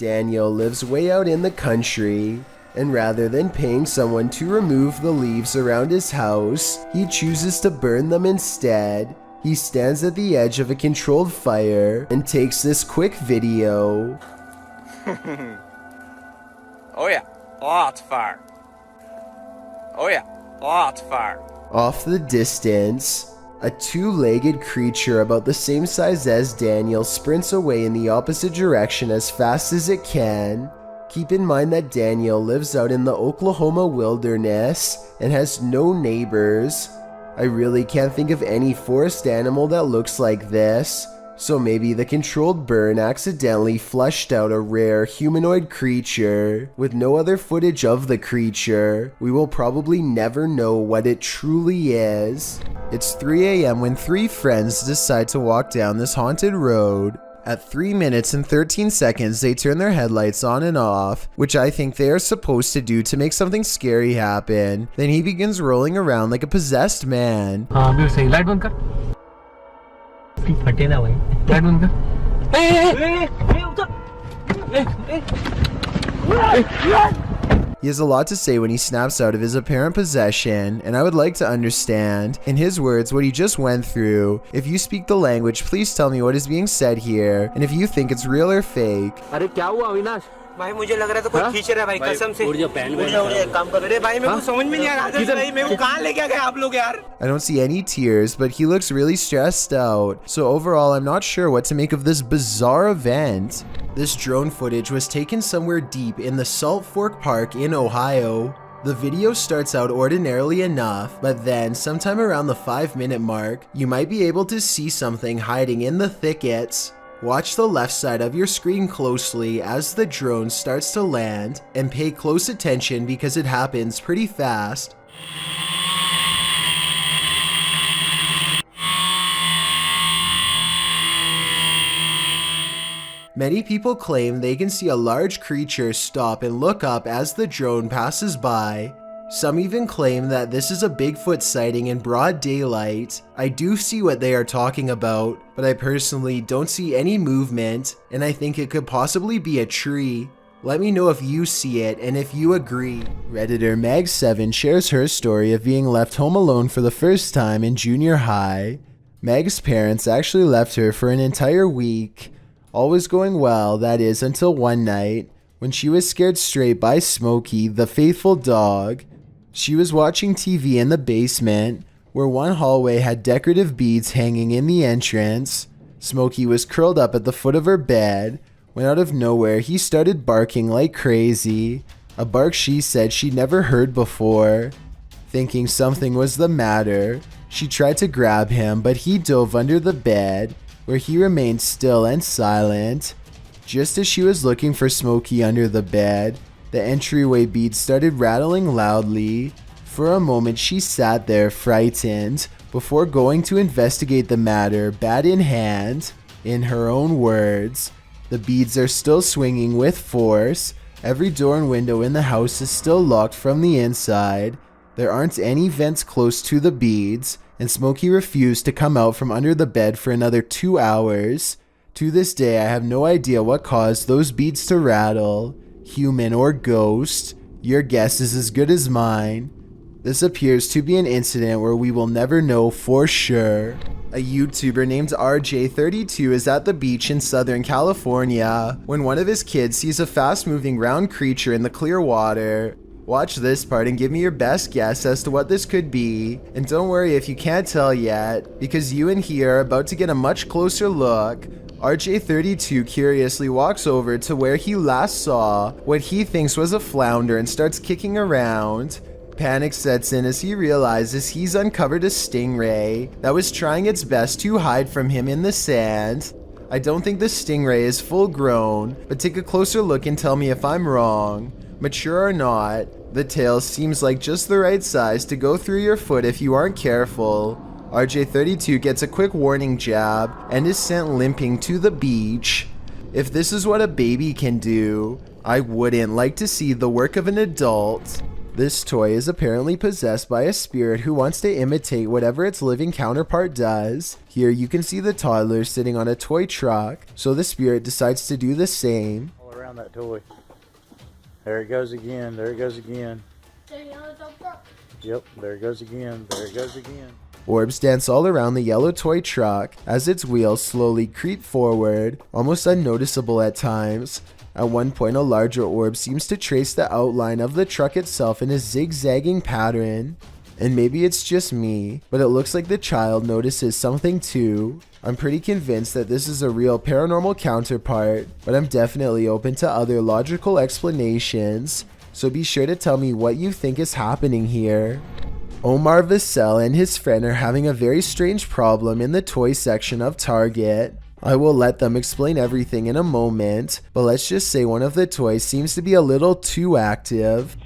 Daniel lives way out in the country, and rather than paying someone to remove the leaves around his house, he chooses to burn them instead. He stands at the edge of a controlled fire and takes this quick video. Oh yeah, lots of fire. Oh yeah, lots of fire. Off the distance, a two-legged creature about the same size as Daniel sprints away in the opposite direction as fast as it can. Keep in mind that Daniel lives out in the Oklahoma wilderness and has no neighbors. I really can't think of any forest animal that looks like this, so maybe the controlled burn accidentally fleshed out a rare humanoid creature. With no other footage of the creature, we will probably never know what it truly is. It's 3 a.m. when three friends decide to walk down this haunted road. At 3 minutes and 13 seconds, they turn their headlights on and off, which I think they are supposed to do to make something scary happen. Then he begins rolling around like a possessed man. Light बंद कर फटे ना भाई light बंद कर He has a lot to say when he snaps out of his apparent possession, and I would like to understand, in his words, what he just went through. If you speak the language, please tell me what is being said here, and if you think it's real or fake. अरे क्या हुआ अविनाश? भाई मुझे लग रहा था कोई खींच रहा है भाई कसम से। एक काम कर। अरे भाई मेरे को समझ में नहीं आ रहा था भाई मेरे को कहाँ लेके गए आप लोग यार? I don't see any tears, but he looks really stressed out. So overall, I'm not sure what to make of this bizarre event. This drone footage was taken somewhere deep in the Salt Fork Park in Ohio. The video starts out ordinarily enough, but then sometime around the 5-minute mark, you might be able to see something hiding in the thickets. Watch the left side of your screen closely as the drone starts to land, and pay close attention because it happens pretty fast. Many people claim they can see a large creature stop and look up as the drone passes by. Some even claim that this is a Bigfoot sighting in broad daylight. I do see what they are talking about, but I personally don't see any movement, and I think it could possibly be a tree. Let me know if you see it and if you agree. Redditor Meg7 shares her story of being left home alone for the first time in junior high. Meg's parents actually left her for an entire week. All was going well, that is, until one night, when she was scared straight by Smokey, the faithful dog. She was watching TV in the basement, where one hallway had decorative beads hanging in the entrance. Smokey was curled up at the foot of her bed, when out of nowhere he started barking like crazy, a bark she said she'd never heard before. Thinking something was the matter, she tried to grab him, but he dove under the bed, where he remained still and silent. Just as she was looking for Smokey under the bed, the entryway beads started rattling loudly. For a moment she sat there frightened, before going to investigate the matter, bat in hand. In her own words, the beads are still swinging with force. Every door and window in the house is still locked from the inside. There aren't any vents close to the beads, and Smokey refused to come out from under the bed for another 2 hours. To this day, I have no idea what caused those beads to rattle. Human or ghost, your guess is as good as mine. This appears to be an incident where we will never know for sure. A YouTuber named RJ32 is at the beach in Southern California when one of his kids sees a fast-moving round creature in the clear water. Watch this part and give me your best guess as to what this could be. And don't worry if you can't tell yet, because you and he are about to get a much closer look. RJ32 curiously walks over to where he last saw what he thinks was a flounder and starts kicking around. Panic sets in as he realizes he's uncovered a stingray that was trying its best to hide from him in the sand. I don't think the stingray is full grown, but take a closer look and tell me if I'm wrong. Mature or not, the tail seems like just the right size to go through your foot if you aren't careful. RJ32 gets a quick warning jab and is sent limping to the beach. If this is what a baby can do, I wouldn't like to see the work of an adult. This toy is apparently possessed by a spirit who wants to imitate whatever its living counterpart does. Here you can see the toddler sitting on a toy truck, so the spirit decides to do the same. All around that toy. There it goes again. There it goes again. Yep, there it goes again. There it goes again. Orbs dance all around the yellow toy truck as its wheels slowly creep forward, almost unnoticeable at times. At one point, a larger orb seems to trace the outline of the truck itself in a zigzagging pattern. And maybe it's just me, but it looks like the child notices something too. I'm pretty convinced that this is a real paranormal counterpart, but I'm definitely open to other logical explanations, so be sure to tell me what you think is happening here. Omar Vassell and his friend are having a very strange problem in the toy section of Target. I will let them explain everything in a moment, but let's just say one of the toys seems to be a little too active.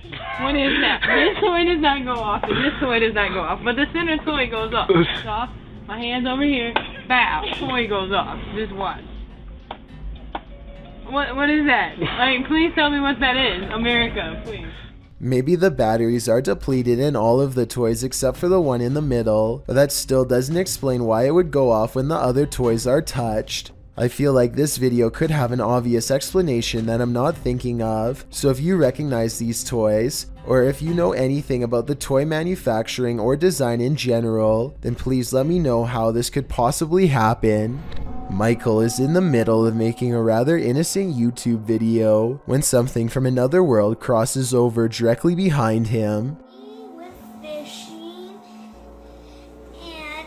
What is that? This toy does not go off, and this toy does not go off, but the center toy goes off. It's off. My hand's over here. Bow. Toy goes off. Just watch. What is that? Like, please tell me what that is. America, please. Maybe the batteries are depleted in all of the toys except for the one in the middle, but that still doesn't explain why it would go off when the other toys are touched. I feel like this video could have an obvious explanation that I'm not thinking of, so if you recognize these toys, or if you know anything about the toy manufacturing or design in general, then please let me know how this could possibly happen. Michael is in the middle of making a rather innocent YouTube video when something from another world crosses over directly behind him. With fishing and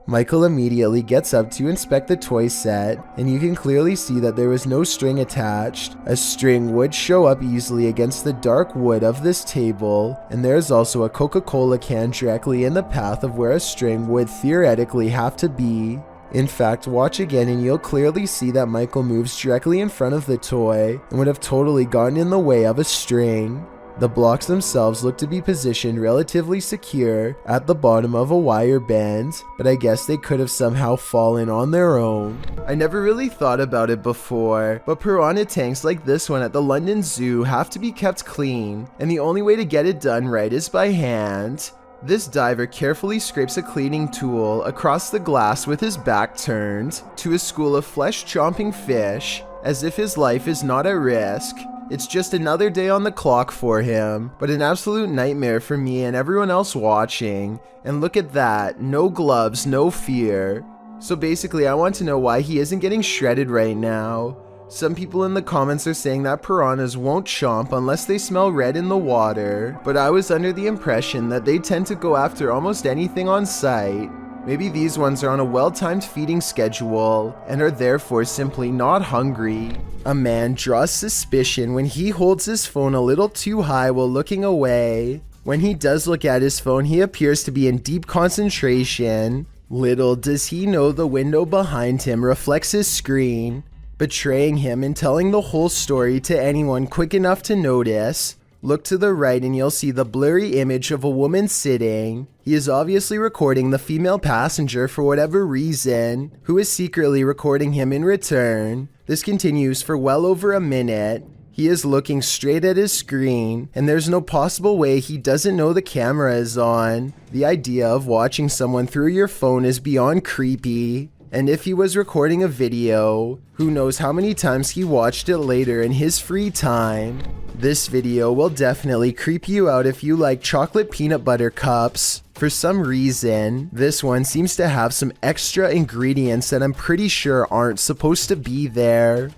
Michael immediately gets up to inspect the toy set, and you can clearly see that there was no string attached. A string would show up easily against the dark wood of this table, and there's also a Coca-Cola can directly in the path of where a string would theoretically have to be. In fact, watch again and you'll clearly see that Michael moves directly in front of the toy and would have totally gotten in the way of a string. The blocks themselves look to be positioned relatively secure at the bottom of a wire band, but I guess they could have somehow fallen on their own. I never really thought about it before, but piranha tanks like this one at the London Zoo have to be kept clean, and the only way to get it done right is by hand. This diver carefully scrapes a cleaning tool across the glass with his back turned to a school of flesh-chomping fish, as if his life is not at risk. It's just another day on the clock for him, but an absolute nightmare for me and everyone else watching. And look at that, no gloves, no fear. So basically I want to know why he isn't getting shredded right now. Some people in the comments are saying that piranhas won't chomp unless they smell red in the water, but I was under the impression that they tend to go after almost anything on sight. Maybe these ones are on a well-timed feeding schedule and are therefore simply not hungry. A man draws suspicion when he holds his phone a little too high while looking away. When he does look at his phone, he appears to be in deep concentration. Little does he know the window behind him reflects his screen, betraying him and telling the whole story to anyone quick enough to notice. Look to the right and you'll see the blurry image of a woman sitting. He is obviously recording the female passenger for whatever reason, who is secretly recording him in return. This continues for well over a minute. He is looking straight at his screen, and there's no possible way he doesn't know the camera is on. The idea of watching someone through your phone is beyond creepy. And if he was recording a video, who knows how many times he watched it later in his free time. This video will definitely creep you out if you like chocolate peanut butter cups. For some reason, this one seems to have some extra ingredients that I'm pretty sure aren't supposed to be there.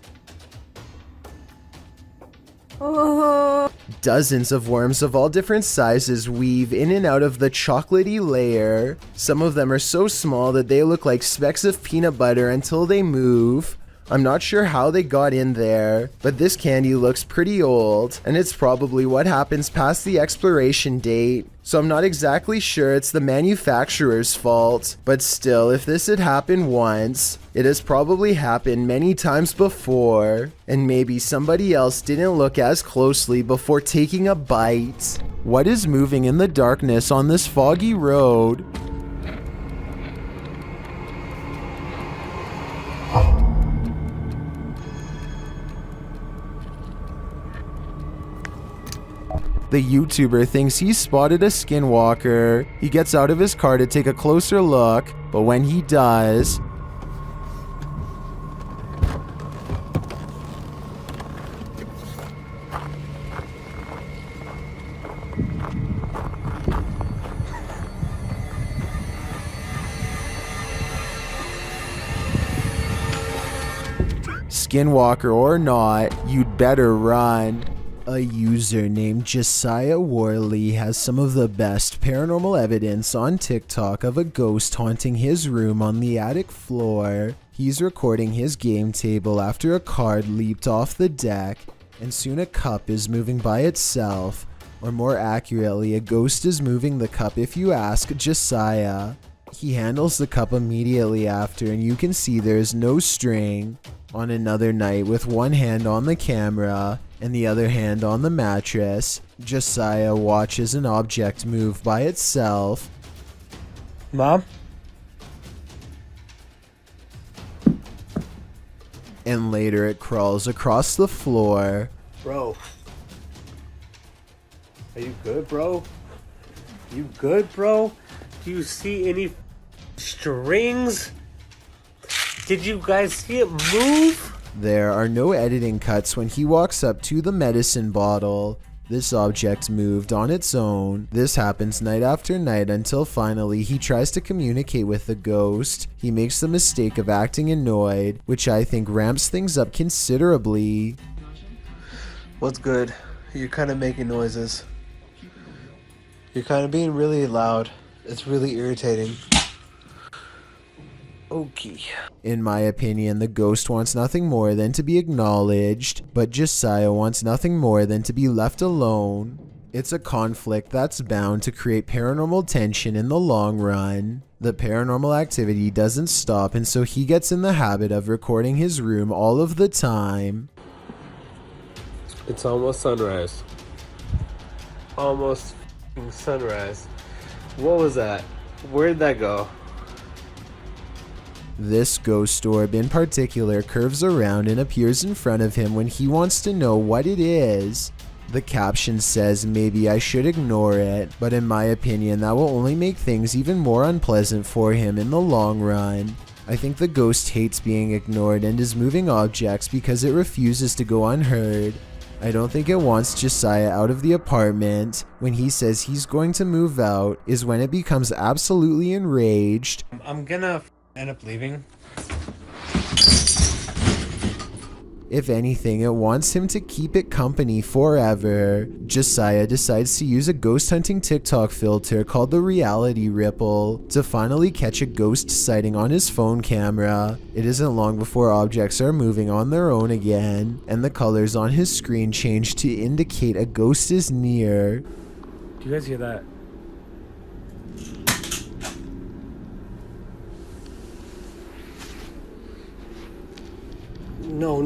Dozens of worms of all different sizes weave in and out of the chocolatey layer. Some of them are so small that they look like specks of peanut butter until they move. I'm not sure how they got in there, but this candy looks pretty old, and it's probably what happens past the expiration date. So I'm not exactly sure it's the manufacturer's fault, but still, if this had happened once, it has probably happened many times before, and maybe somebody else didn't look as closely before taking a bite. What is moving in the darkness on this foggy road? The YouTuber thinks he's spotted a skinwalker. He gets out of his car to take a closer look, but when he does, Skinwalker or not, you'd better run. A user named Josiah Worley has some of the best paranormal evidence on TikTok of a ghost haunting his room on the attic floor. He's recording his game table after a card leaped off the deck, and soon a cup is moving by itself. Or more accurately, a ghost is moving the cup if you ask Josiah. He handles the cup immediately after, and you can see there is no string. On another night, with one hand on the camera and the other hand on the mattress, Josiah watches an object move by itself. Mom? And later it crawls across the floor. Bro. Are you good, bro? You good, bro? Do you see any strings? Did you guys see it move? There are no editing cuts when he walks up to the medicine bottle. This object moved on its own. This happens night after night until finally he tries to communicate with the ghost. He makes the mistake of acting annoyed, which I think ramps things up considerably. What's good? You're kind of making noises. You're kind of being really loud. It's really irritating. Okay. In my opinion, the ghost wants nothing more than to be acknowledged, but Josiah wants nothing more than to be left alone. It's a conflict that's bound to create paranormal tension in the long run. The paranormal activity doesn't stop, and so he gets in the habit of recording his room all of the time. It's almost sunrise. Almost sunrise. What was that? Where'd that go? This ghost orb in particular curves around and appears in front of him when he wants to know what it is. The caption says maybe I should ignore it, but in my opinion that will only make things even more unpleasant for him in the long run. I think the ghost hates being ignored and is moving objects because it refuses to go unheard. I don't think it wants Josiah out of the apartment. When he says he's going to move out is when it becomes absolutely enraged. I'm gonna end up leaving. If anything, it wants him to keep it company forever. Josiah decides to use a ghost hunting TikTok filter called the reality ripple to finally catch a ghost sighting on his phone camera. It isn't long before objects are moving on their own again, and the colors on his screen change to indicate a ghost is near. Do you guys hear that? No,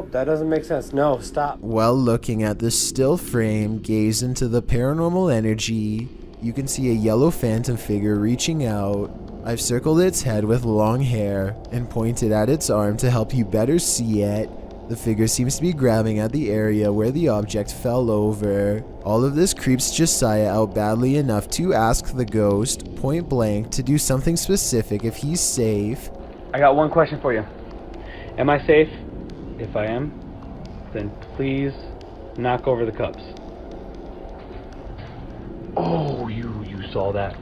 that doesn't make sense. No, stop. While looking at the still frame gaze into the paranormal energy, you can see a yellow phantom figure reaching out. I've circled its head with long hair and pointed at its arm to help you better see it. The figure seems to be grabbing at the area where the object fell over. All of this creeps Josiah out badly enough to ask the ghost, point blank, to do something specific if he's safe. I got one question for you. Am I safe? If I am, then please knock over the cups. Oh, you saw that.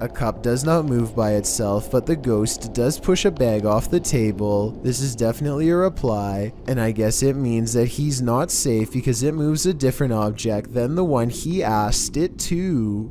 A cup does not move by itself, but the ghost does push a bag off the table. This is definitely a reply, and I guess it means that he's not safe because it moves a different object than the one he asked it to.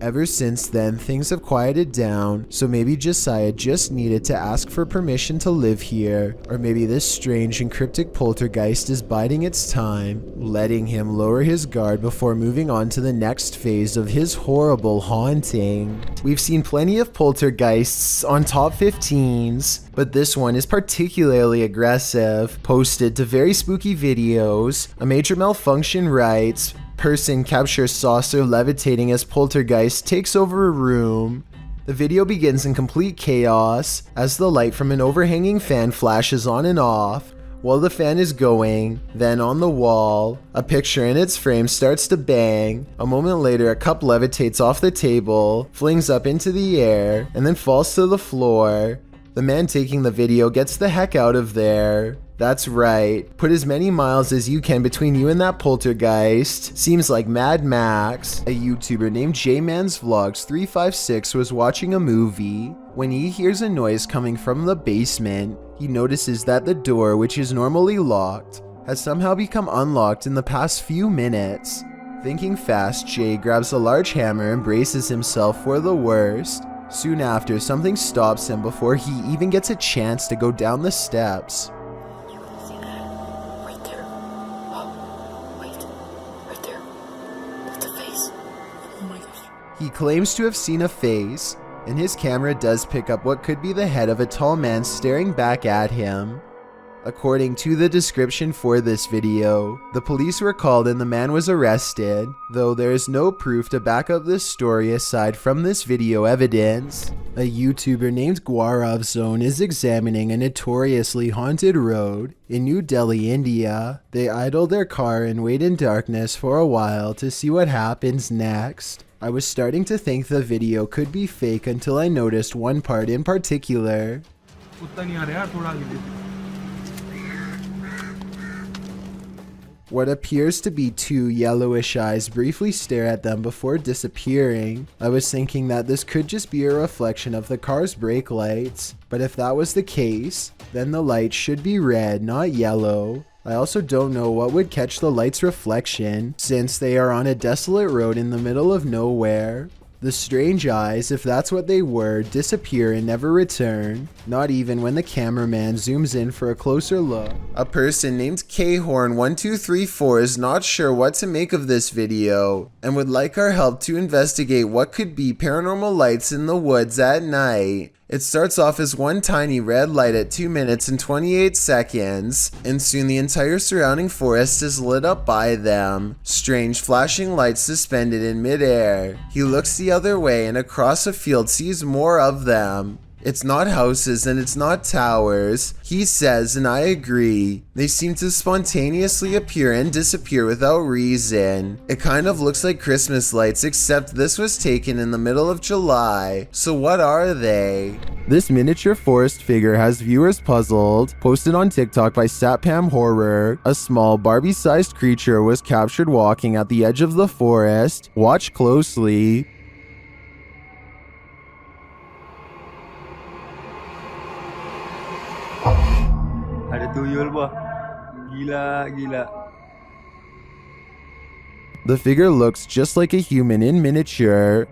Ever since then, things have quieted down, so maybe Josiah just needed to ask for permission to live here, or maybe this strange and cryptic poltergeist is biding its time, letting him lower his guard before moving on to the next phase of his horrible haunting. We've seen plenty of poltergeists on top 15s, but this one is particularly aggressive. Posted to very spooky videos, a major malfunction writes, person captures saucer levitating as poltergeist takes over a room. The video begins in complete chaos as the light from an overhanging fan flashes on and off. While the fan is going, then on the wall, a picture in its frame starts to bang. A moment later, a cup levitates off the table, flings up into the air, and then falls to the floor. The man taking the video gets the heck out of there. That's right. Put as many miles as you can between you and that poltergeist. Seems like Mad Max. A YouTuber named JMansVlogs356 was watching a movie. When he hears a noise coming from the basement, he notices that the door, which is normally locked, has somehow become unlocked in the past few minutes. Thinking fast, Jay grabs a large hammer and braces himself for the worst. Soon after, something stops him before he even gets a chance to go down the steps. Right there. Oh, wait. Right there. That's a face. Oh my gosh. He claims to have seen a face, and his camera does pick up what could be the head of a tall man staring back at him. According to the description for this video, the police were called and the man was arrested, though there is no proof to back up this story aside from this video evidence. A YouTuber named Gaurav Zone is examining a notoriously haunted road in New Delhi, India. They idle their car and wait in darkness for a while to see what happens next. I was starting to think the video could be fake until I noticed one part in particular. What appears to be two yellowish eyes briefly stare at them before disappearing. I was thinking that this could just be a reflection of the car's brake lights, but if that was the case, then the light should be red, not yellow. I also don't know what would catch the light's reflection, since they are on a desolate road in the middle of nowhere. The strange eyes, if that's what they were, disappear and never return, not even when the cameraman zooms in for a closer look. A person named Khorn1234 is not sure what to make of this video, and would like our help to investigate what could be paranormal lights in the woods at night. It starts off as one tiny red light at 2 minutes and 28 seconds, and soon the entire surrounding forest is lit up by them. Strange flashing lights suspended in midair. He looks the other way and across a field sees more of them. It's not houses and it's not towers, he says, and I agree. They seem to spontaneously appear and disappear without reason. It kind of looks like Christmas lights, except this was taken in the middle of July. So what are they? This miniature forest figure has viewers puzzled. Posted on TikTok by Satpam Horror, a small Barbie-sized creature was captured walking at the edge of the forest. Watch closely. Ada tuyul bah. Gila. The figure looks just like a human in miniature.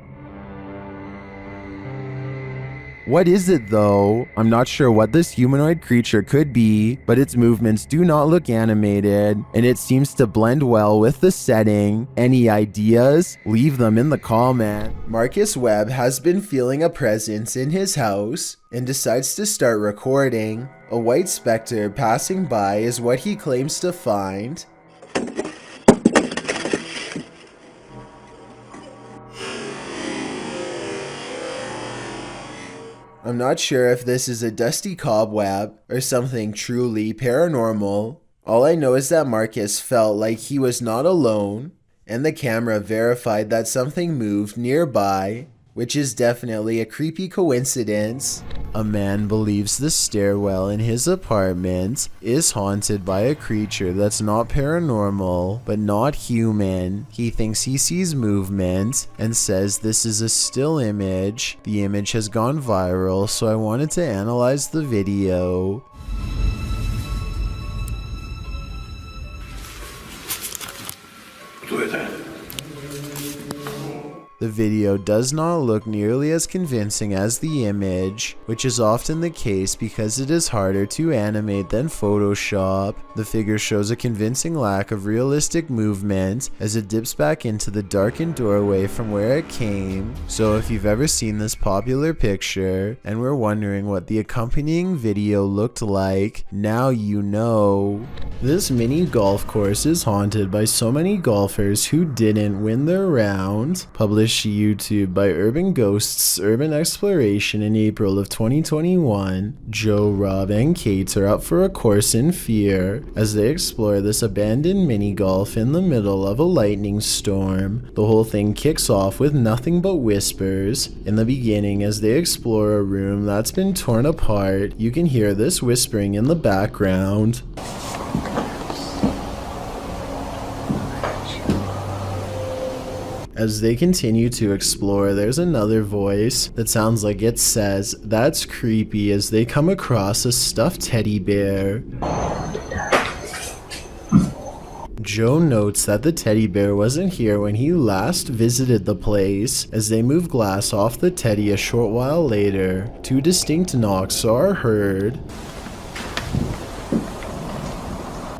What is it though? I'm not sure what this humanoid creature could be, but its movements do not look animated, and it seems to blend well with the setting. Any ideas? Leave them in the comment. Marcus Webb has been feeling a presence in his house and decides to start recording. A white specter passing by is what he claims to find. I'm not sure if this is a dusty cobweb or something truly paranormal. All I know is that Marcus felt like he was not alone, and the camera verified that something moved nearby, which is definitely a creepy coincidence. A man believes the stairwell in his apartment is haunted by a creature that's not paranormal, but not human. He thinks he sees movement and says this is a still image. The image has gone viral, so I wanted to analyze the video. The video does not look nearly as convincing as the image, which is often the case because it is harder to animate than Photoshop. The figure shows a convincing lack of realistic movement as it dips back into the darkened doorway from where it came. So if you've ever seen this popular picture and were wondering what the accompanying video looked like, now you know. This mini golf course is haunted by so many golfers who didn't win their round. Published published to YouTube by Urban Ghosts Urban Exploration in April of 2021, Joe, Rob, and Kate are up for a course in fear as they explore this abandoned mini-golf in the middle of a lightning storm. The whole thing kicks off with nothing but whispers. In the beginning, as they explore a room that's been torn apart, you can hear this whispering in the background. As they continue to explore, there's another voice that sounds like it says, "That's creepy," as they come across a stuffed teddy bear. Joe notes that the teddy bear wasn't here when he last visited the place. As they move glass off the teddy a short while later, two distinct knocks are heard.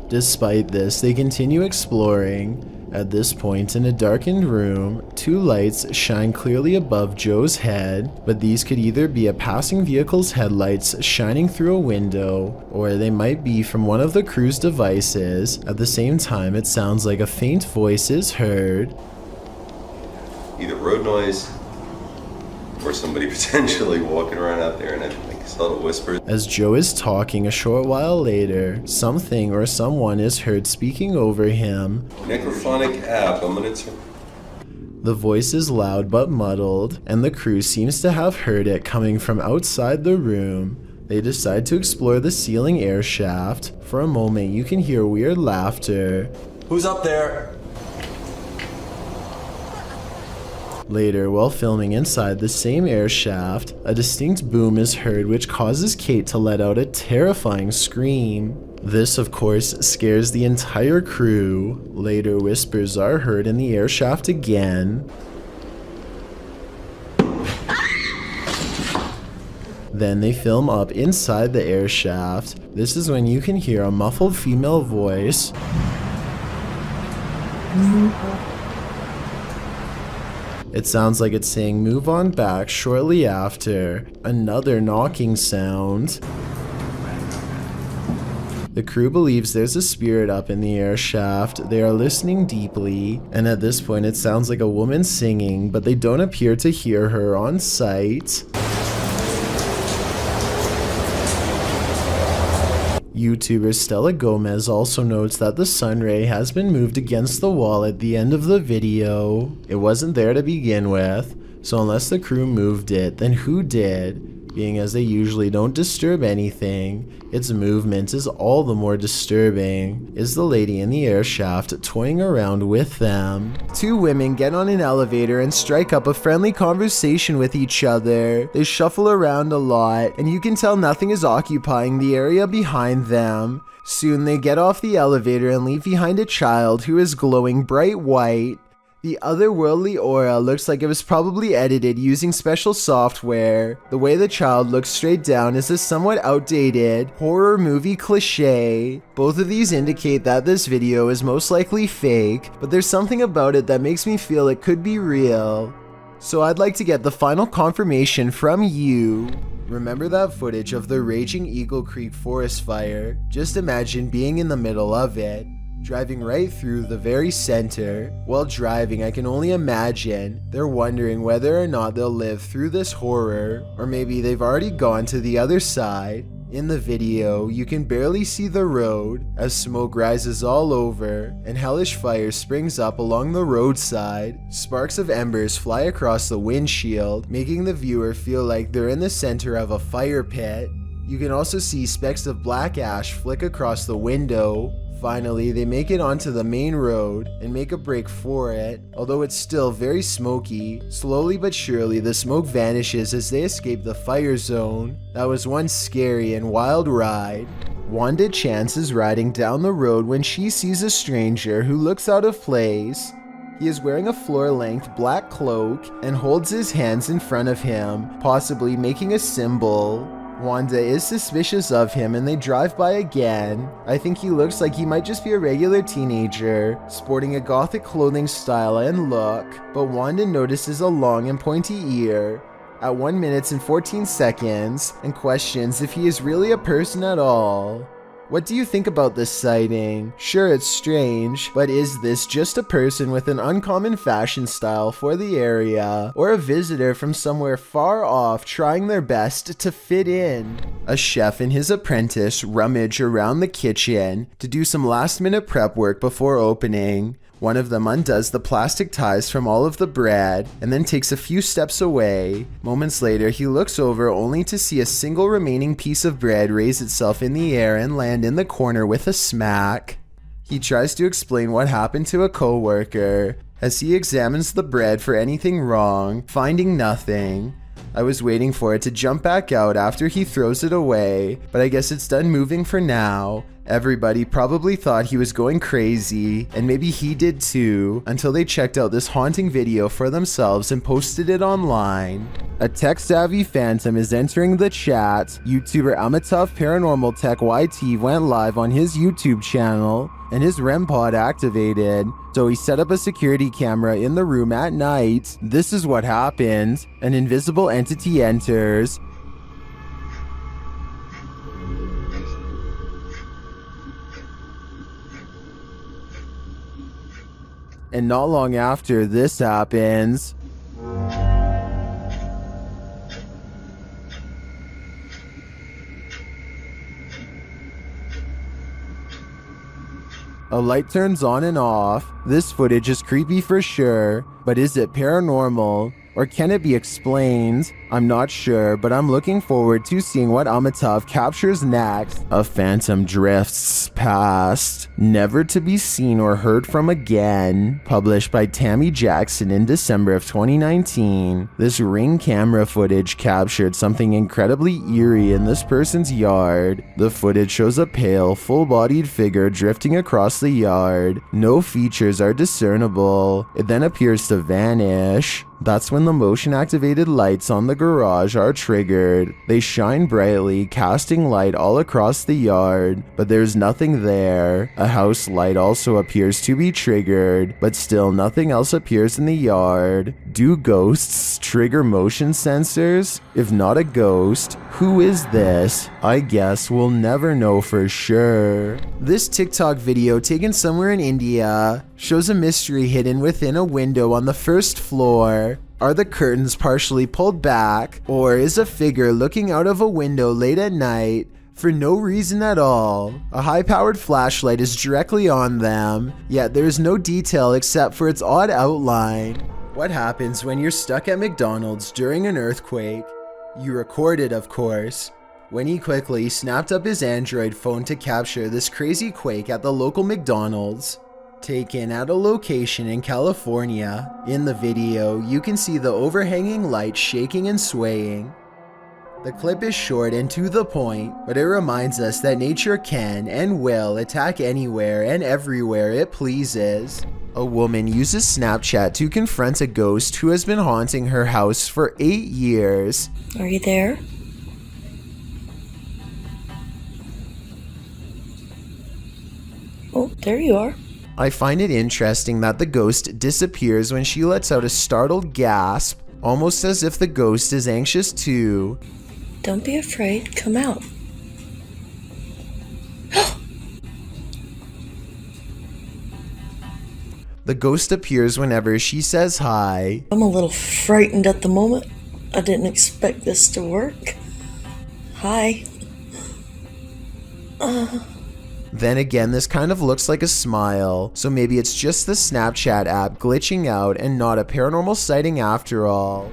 Despite this, they continue exploring. At this point, in a darkened room, two lights shine clearly above Joe's head, but these could either be a passing vehicle's headlights shining through a window, or they might be from one of the crew's devices. At the same time, it sounds like a faint voice is heard. Either road noise or somebody potentially walking around out there, and I think it's a little whisper. As Joe is talking a short while later, something or someone is heard speaking over him. Necrophonic app, I'm gonna turn. The voice is loud but muddled, and the crew seems to have heard it coming from outside the room. They decide to explore the ceiling air shaft. For a moment, you can hear weird laughter. Who's up there? Later, while filming inside the same air shaft, a distinct boom is heard which causes Kate to let out a terrifying scream. This, of course, scares the entire crew. Later, whispers are heard in the air shaft again. Then they film up inside the air shaft. This is when you can hear a muffled female voice. It sounds like it's saying "move on back" shortly after. Another knocking sound. The crew believes there's a spirit up in the air shaft. They are listening deeply, and at this point it sounds like a woman singing, but they don't appear to hear her on site. YouTuber Stella Gomez also notes that the sun ray has been moved against the wall at the end of the video. It wasn't there to begin with, so unless the crew moved it, then who did? Being as they usually don't disturb anything, its movement is all the more disturbing. Is the lady in the air shaft toying around with them? Two women get on an elevator and strike up a friendly conversation with each other. They shuffle around a lot, and you can tell nothing is occupying the area behind them. Soon they get off the elevator and leave behind a child who is glowing bright white. The otherworldly aura looks like it was probably edited using special software. The way the child looks straight down is a somewhat outdated horror movie cliche. Both of these indicate that this video is most likely fake, but there's something about it that makes me feel it could be real. So I'd like to get the final confirmation from you. Remember that footage of the raging Eagle Creek forest fire? Just imagine being in the middle of it. Driving right through the very center. While driving, I can only imagine they're wondering whether or not they'll live through this horror, or maybe they've already gone to the other side. In the video, you can barely see the road as smoke rises all over and hellish fire springs up along the roadside. Sparks of embers fly across the windshield, making the viewer feel like they're in the center of a fire pit. You can also see specks of black ash flick across the window. Finally, they make it onto the main road and make a break for it. Although it's still very smoky, slowly but surely the smoke vanishes as they escape the fire zone. That was one scary and wild ride. Wanda Chance is riding down the road when she sees a stranger who looks out of place. He is wearing a floor-length black cloak and holds his hands in front of him, possibly making a symbol. Wanda is suspicious of him and they drive by again. I think he looks like he might just be a regular teenager, sporting a gothic clothing style and look, but Wanda notices a long and pointy ear at 1 minute and 14 seconds and questions if he is really a person at all. What do you think about this sighting? Sure, it's strange, but is this just a person with an uncommon fashion style for the area, or a visitor from somewhere far off trying their best to fit in? A chef and his apprentice rummage around the kitchen to do some last-minute prep work before opening. One of them undoes the plastic ties from all of the bread and then takes a few steps away. Moments later, he looks over only to see a single remaining piece of bread raise itself in the air and land in the corner with a smack. He tries to explain what happened to a coworker as he examines the bread for anything wrong, finding nothing. I was waiting for it to jump back out after he throws it away, but I guess it's done moving for now. Everybody probably thought he was going crazy, and maybe he did too, until they checked out this haunting video for themselves and posted it online. A tech-savvy phantom is entering the chat. YouTuber Amitav Paranormal Tech YT went live on his YouTube channel, and his REM pod activated, so he set up a security camera in the room at night. This is what happened. An invisible entity enters. And not long after this happens, a light turns on and off. This footage is creepy for sure, but is it paranormal? Or can it be explained? I'm not sure, but I'm looking forward to seeing what Amitav captures next. A phantom drifts past, never to be seen or heard from again. Published by Tammy Jackson in December of 2019. This Ring camera footage captured something incredibly eerie in this person's yard. The footage shows a pale, full-bodied figure drifting across the yard. No features are discernible. It then appears to vanish. That's when the motion-activated lights on the garage are triggered. They shine brightly, casting light all across the yard, but there's nothing there. A house light also appears to be triggered, but still nothing else appears in the yard. Do ghosts trigger motion sensors? If not a ghost, who is this? I guess we'll never know for sure. This TikTok video taken somewhere in India shows a mystery hidden within a window on the first floor. Are the curtains partially pulled back, or is a figure looking out of a window late at night for no reason at all? A high-powered flashlight is directly on them, yet there is no detail except for its odd outline. What happens when you're stuck at McDonald's during an earthquake? You record it, of course. Winnie quickly snapped up his Android phone to capture this crazy quake at the local McDonald's. Taken at a location in California. In the video, you can see the overhanging light shaking and swaying. The clip is short and to the point, but it reminds us that nature can and will attack anywhere and everywhere it pleases. A woman uses Snapchat to confront a ghost who has been haunting her house for 8 years. Are you there? Oh, there you are. I find it interesting that the ghost disappears when she lets out a startled gasp, almost as if the ghost is anxious too. Don't be afraid, come out. The ghost appears whenever she says hi. I'm a little frightened at the moment. I didn't expect this to work. Hi. Then again, this kind of looks like a smile, so maybe it's just the Snapchat app glitching out and not a paranormal sighting after all.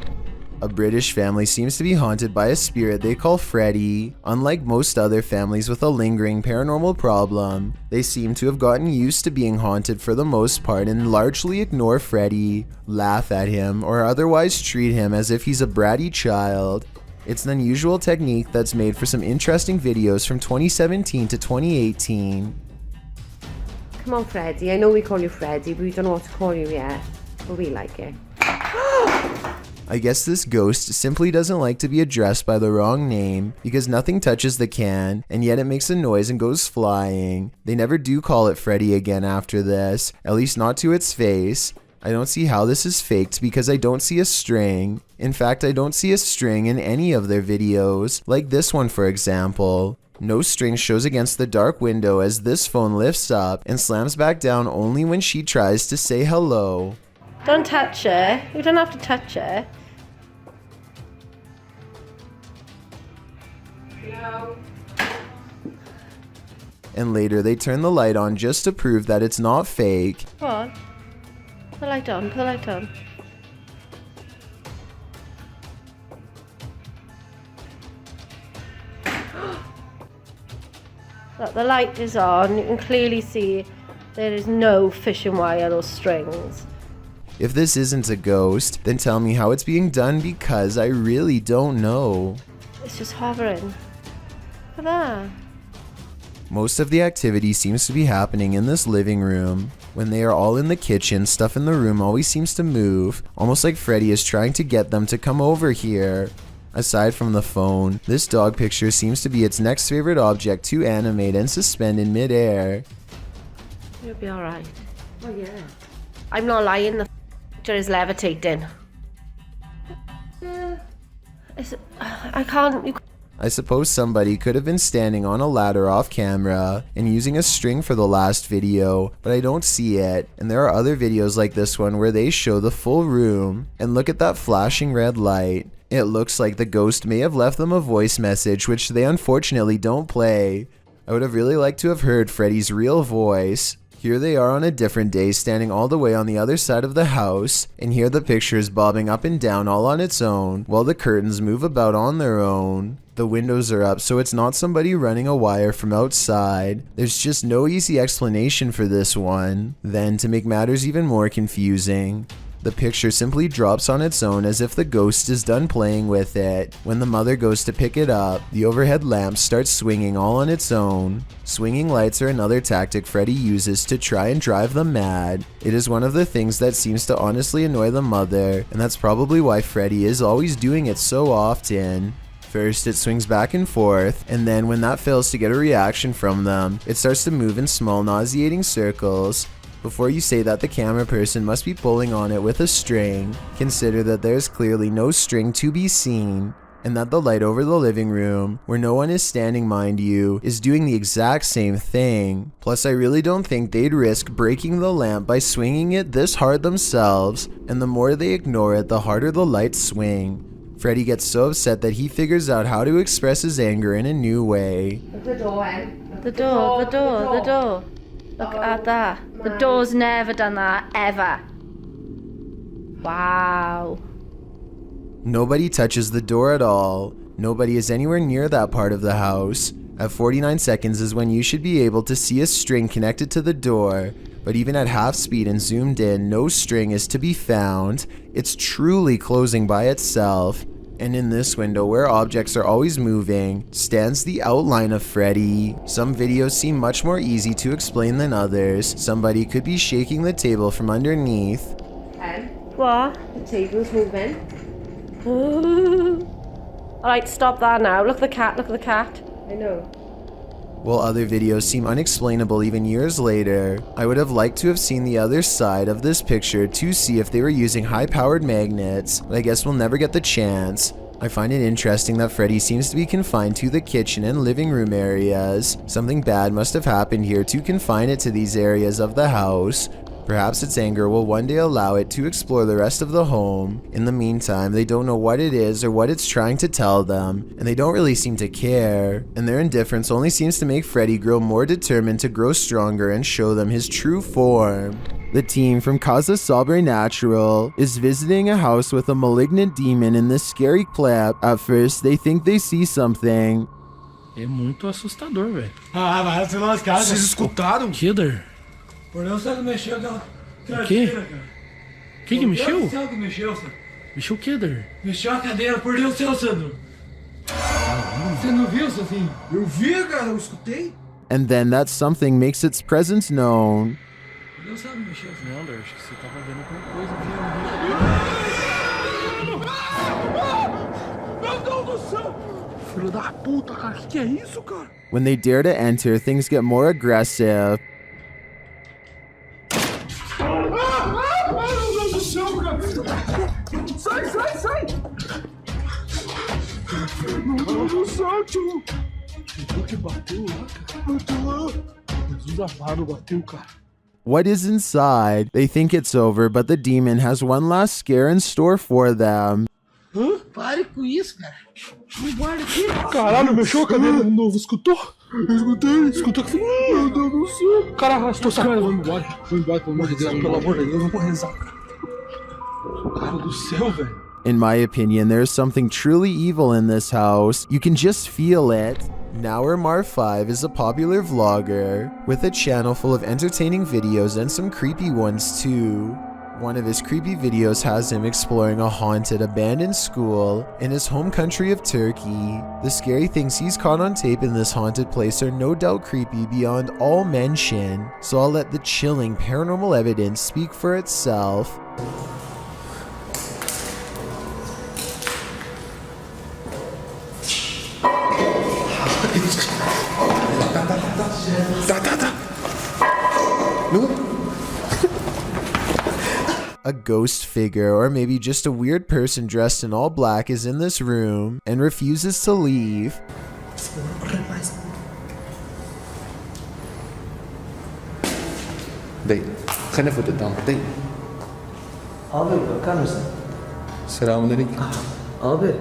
A British family seems to be haunted by a spirit they call Freddy. Unlike most other families with a lingering paranormal problem, they seem to have gotten used to being haunted for the most part and largely ignore Freddy, laugh at him, or otherwise treat him as if he's a bratty child. It's an unusual technique that's made for some interesting videos from 2017 to 2018. Come on, Freddy. I know we call you Freddy, but we don't know what to call you yet. But we like it. I guess this ghost simply doesn't like to be addressed by the wrong name because nothing touches the can, and yet it makes a noise and goes flying. They never do call it Freddy again after this, at least not to its face. I don't see how this is faked because I don't see a string. In fact, I don't see a string in any of their videos, like this one for example. No string shows against the dark window as this phone lifts up and slams back down only when she tries to say hello. Don't touch it. You don't have to touch it. No. And later they turn the light on just to prove that it's not fake. Come on. Put the light on, put the light on. Look, the light is on. You can clearly see there is no fishing wire or strings. If this isn't a ghost, then tell me how it's being done because I really don't know. It's just hovering. Look at that. Most of the activity seems to be happening in this living room. When they are all in the kitchen, stuff in the room always seems to move, almost like Freddy is trying to get them to come over here. Aside from the phone, this dog picture seems to be its next favorite object to animate and suspend in midair. You'll be alright. Oh yeah. I'm not lying, the picture is levitating. I can't... I suppose somebody could have been standing on a ladder off camera and using a string for the last video, but I don't see it. And there are other videos like this one where they show the full room. And look at that flashing red light. It looks like the ghost may have left them a voice message, which they unfortunately don't play. I would have really liked to have heard Freddy's real voice. Here they are on a different day, standing all the way on the other side of the house, and here the picture is bobbing up and down all on its own, while the curtains move about on their own. The windows are up, so it's not somebody running a wire from outside. There's just no easy explanation for this one. Then, to make matters even more confusing, the picture simply drops on its own as if the ghost is done playing with it. When the mother goes to pick it up, the overhead lamp starts swinging all on its own. Swinging lights are another tactic Freddy uses to try and drive them mad. It is one of the things that seems to honestly annoy the mother, and that's probably why Freddy is always doing it so often. First, it swings back and forth, and then when that fails to get a reaction from them, it starts to move in small nauseating circles. Before you say that the camera person must be pulling on it with a string, consider that there's clearly no string to be seen, and that the light over the living room, where no one is standing mind you, is doing the exact same thing. Plus, I really don't think they'd risk breaking the lamp by swinging it this hard themselves, and the more they ignore it, the harder the lights swing. Freddy gets so upset that he figures out how to express his anger in a new way. The door, the door. Look at that. The door's never done that, ever. Wow. Nobody touches the door at all. Nobody is anywhere near that part of the house. At 49 seconds is when you should be able to see a string connected to the door, but even at half speed and zoomed in, no string is to be found. It's truly closing by itself. And in this window, where objects are always moving, stands the outline of Freddy. Some videos seem much more easy to explain than others. Somebody could be shaking the table from underneath. What? The table's moving. Alright, stop that now. Look at the cat, look at the cat. I know. While other videos seem unexplainable even years later, I would have liked to have seen the other side of this picture to see if they were using high-powered magnets, but I guess we'll never get the chance. I find it interesting that Freddy seems to be confined to the kitchen and living room areas. Something bad must have happened here to confine it to these areas of the house. Perhaps its anger will one day allow it to explore the rest of the home. In the meantime, they don't know what it is or what it's trying to tell them, and they don't really seem to care. And their indifference only seems to make Freddy grow more determined to grow stronger and show them his true form. The team from Casa Sobrenatural is visiting a house with a malignant demon in this scary clip. At first, they think they see something. É muito assustador, velho. Ah, vai se lascar. Vocês escutaram? Killer. Por Deus, sabe que mexeu aquela O quê? cara. O que mexeu? Por Deus, que mexeu, Sandro. Mexeu o quê, Der? Mexeu a cadeira, por Deus, seu Sandro. Você não viu, Sofinho? Eu vi, cara, eu escutei. And then that something makes its presence known. Por Deus, sabe que mexeu, Sandro. Não, Der, acho que você tava vendo alguma coisa. Meu Deus do céu! Filho da puta, cara, que é isso, cara? When they dare to enter, things get more aggressive. Meu Deus do céu, cara! Sai! Meu Deus do céu, tio! O que bateu lá, cara? Bateu lá. Jesus amado, bateu, cara. What is inside? They think it's over, but the demon has one last scare in store for them. Hã? Pare com isso, cara. Não guarda aqui. Caralho, mexeu a cadeira de novo. Escutou? Eu escutei. Escutou que falou. Meu Deus do céu. Cara, arrastou essa cara. Vamos embora. Vamos embora, pelo amor de Deus. Pelo amor de Deus, vamos rezar. Cara do céu, velho. In my opinion, there's something truly evil in this house. You can just feel it. Nower Mar5 is a popular vlogger with a channel full of entertaining videos and some creepy ones too. One of his creepy videos has him exploring a haunted, abandoned school in his home country of Turkey. The scary things he's caught on tape in this haunted place are no doubt creepy beyond all mention, so I'll let the chilling paranormal evidence speak for itself. A ghost figure, or maybe just a weird person dressed in all black, is in this room and refuses to leave. Dai, خلينا فوت قدام. دai. Abi bakar mısın? Selamünaleyküm. Abi.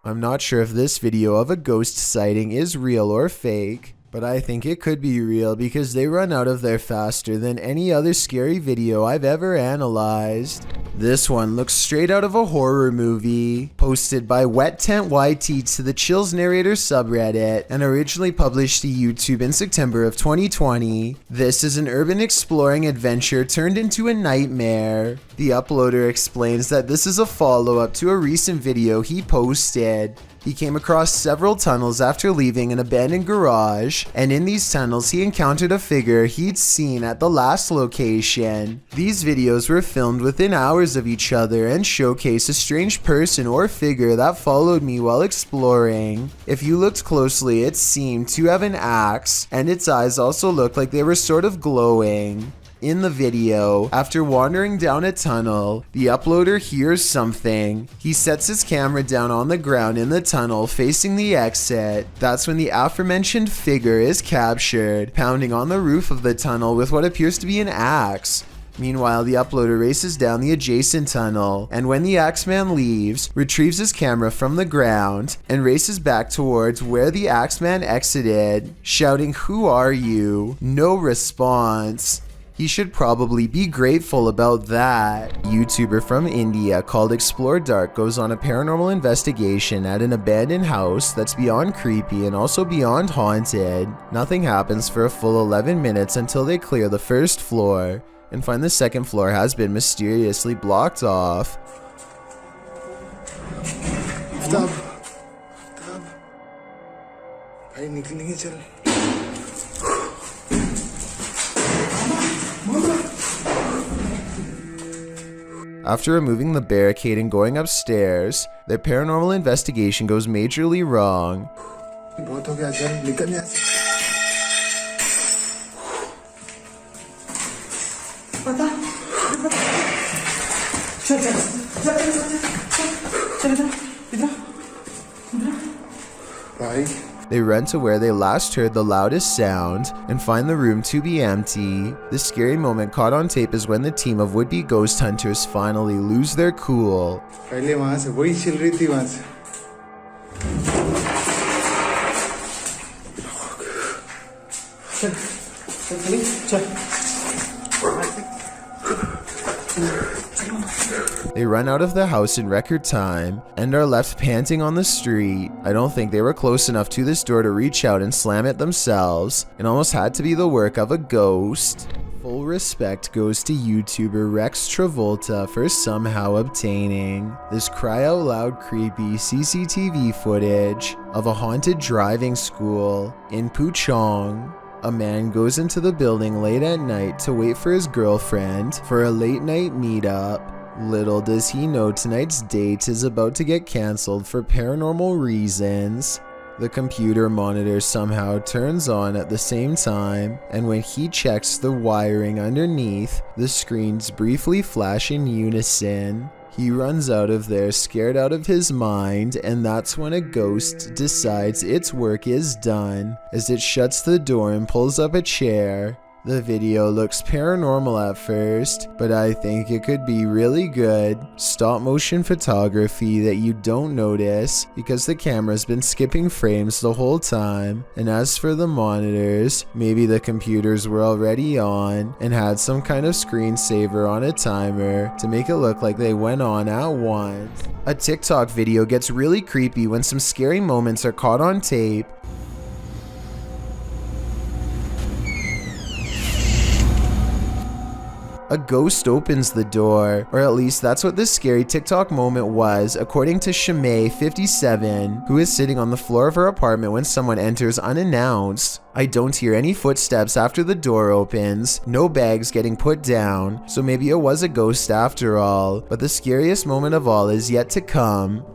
I'm not sure if this video of a ghost sighting is real or fake, but I think it could be real because they run out of there faster than any other scary video I've ever analyzed. This one looks straight out of a horror movie, posted by Wet Tent YT to the Chills Narrator subreddit, and originally published to YouTube in September of 2020. This is an urban exploring adventure turned into a nightmare. The uploader explains that this is a follow-up to a recent video he posted. He came across several tunnels after leaving an abandoned garage, and in these tunnels he encountered a figure he'd seen at the last location. These videos were filmed within hours of each other and showcase a strange person or figure that followed me while exploring. If you looked closely, it seemed to have an axe, and its eyes also looked like they were sort of glowing. In the video, after wandering down a tunnel, the uploader hears something. He sets his camera down on the ground in the tunnel facing the exit. That's when the aforementioned figure is captured, pounding on the roof of the tunnel with what appears to be an axe. Meanwhile, the uploader races down the adjacent tunnel, and when the Axeman leaves, retrieves his camera from the ground, and races back towards where the Axeman exited, shouting, "Who are you?" No response. He should probably be grateful about that. A YouTuber from India called Explore Dark goes on a paranormal investigation at an abandoned house that's beyond creepy and also beyond haunted. Nothing happens for a full 11 minutes until they clear the first floor and find the second floor has been mysteriously blocked off. Stop. भाई निकलेंगे चल. After removing the barricade and going upstairs, their paranormal investigation goes majorly wrong. बहुत हो गया चल निकल यहाँ से. पता. चल चल चल चल चल इधर भाई. They run to where they last heard the loudest sound and find the room to be empty. The scary moment caught on tape is when the team of would-be ghost hunters finally lose their cool. पहले वहाँ से वही chill रही थी वहाँ से. चल चल चल. They run out of the house in record time and are left panting on the street. I don't think they were close enough to this door to reach out and slam it themselves. It almost had to be the work of a ghost. Full respect goes to YouTuber Rex Travolta for somehow obtaining this cry out loud creepy CCTV footage of a haunted driving school in Puchong. A man goes into the building late at night to wait for his girlfriend for a late night meetup. Little does he know tonight's date is about to get cancelled for paranormal reasons. The computer monitor somehow turns on at the same time, and when he checks the wiring underneath, the screens briefly flash in unison. He runs out of there scared out of his mind, and that's when a ghost decides its work is done as it shuts the door and pulls up a chair. The video looks paranormal at first, but I think it could be really good stop motion photography that you don't notice because the camera's been skipping frames the whole time. And as for the monitors, maybe the computers were already on and had some kind of screensaver on a timer to make it look like they went on at once. A TikTok video gets really creepy when some scary moments are caught on tape. A ghost opens the door, or at least that's what this scary TikTok moment was, according to Shimei57, who is sitting on the floor of her apartment when someone enters unannounced. I don't hear any footsteps after the door opens, no bags getting put down, so maybe it was a ghost after all, but the scariest moment of all is yet to come.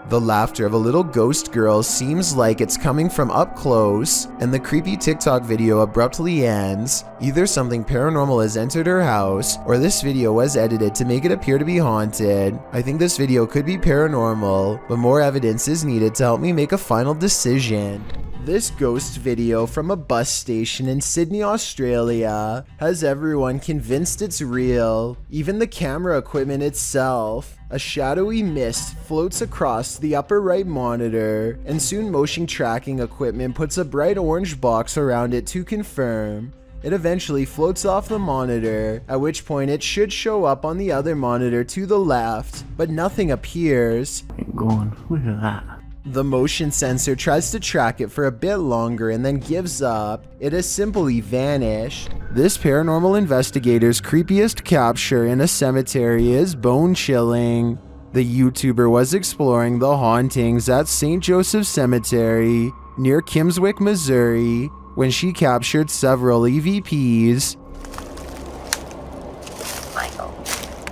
The laughter of a little ghost girl seems like it's coming from up close, and the creepy TikTok video abruptly ends. Either something paranormal has entered her house, or this video was edited to make it appear to be haunted. I think this video could be paranormal, but more evidence is needed to help me make a final decision. This ghost video from a bus station in Sydney, Australia has everyone convinced it's real, even the camera equipment itself. A shadowy mist floats across the upper right monitor, and soon motion tracking equipment puts a bright orange box around it to confirm. It eventually floats off the monitor, at which point it should show up on the other monitor to the left, but nothing appears. Look at that. The motion sensor tries to track it for a bit longer and then gives up. It has simply vanished. This paranormal investigator's creepiest capture in a cemetery is bone-chilling. The YouTuber was exploring the hauntings at St. Joseph Cemetery near Kimmswick, Missouri, when she captured several EVPs.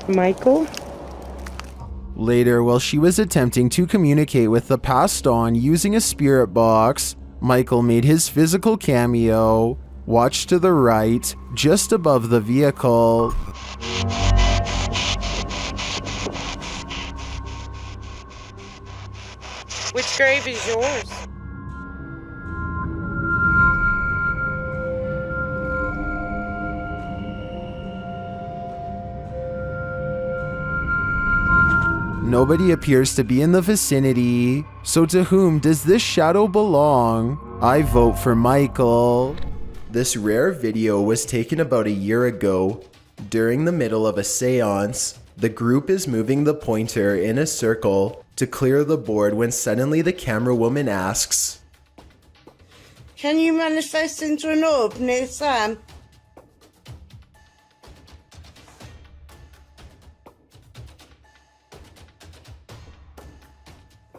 Michael? Later, while she was attempting to communicate with the passed on using a spirit box, Michael made his physical cameo. Watch to the right, just above the vehicle. Which grave is yours? Nobody appears to be in the vicinity, so to whom does this shadow belong? I vote for Michael. This rare video was taken about a year ago. During the middle of a seance, the group is moving the pointer in a circle to clear the board when suddenly the camera woman asks, "Can you manifest into an orb near Sam?"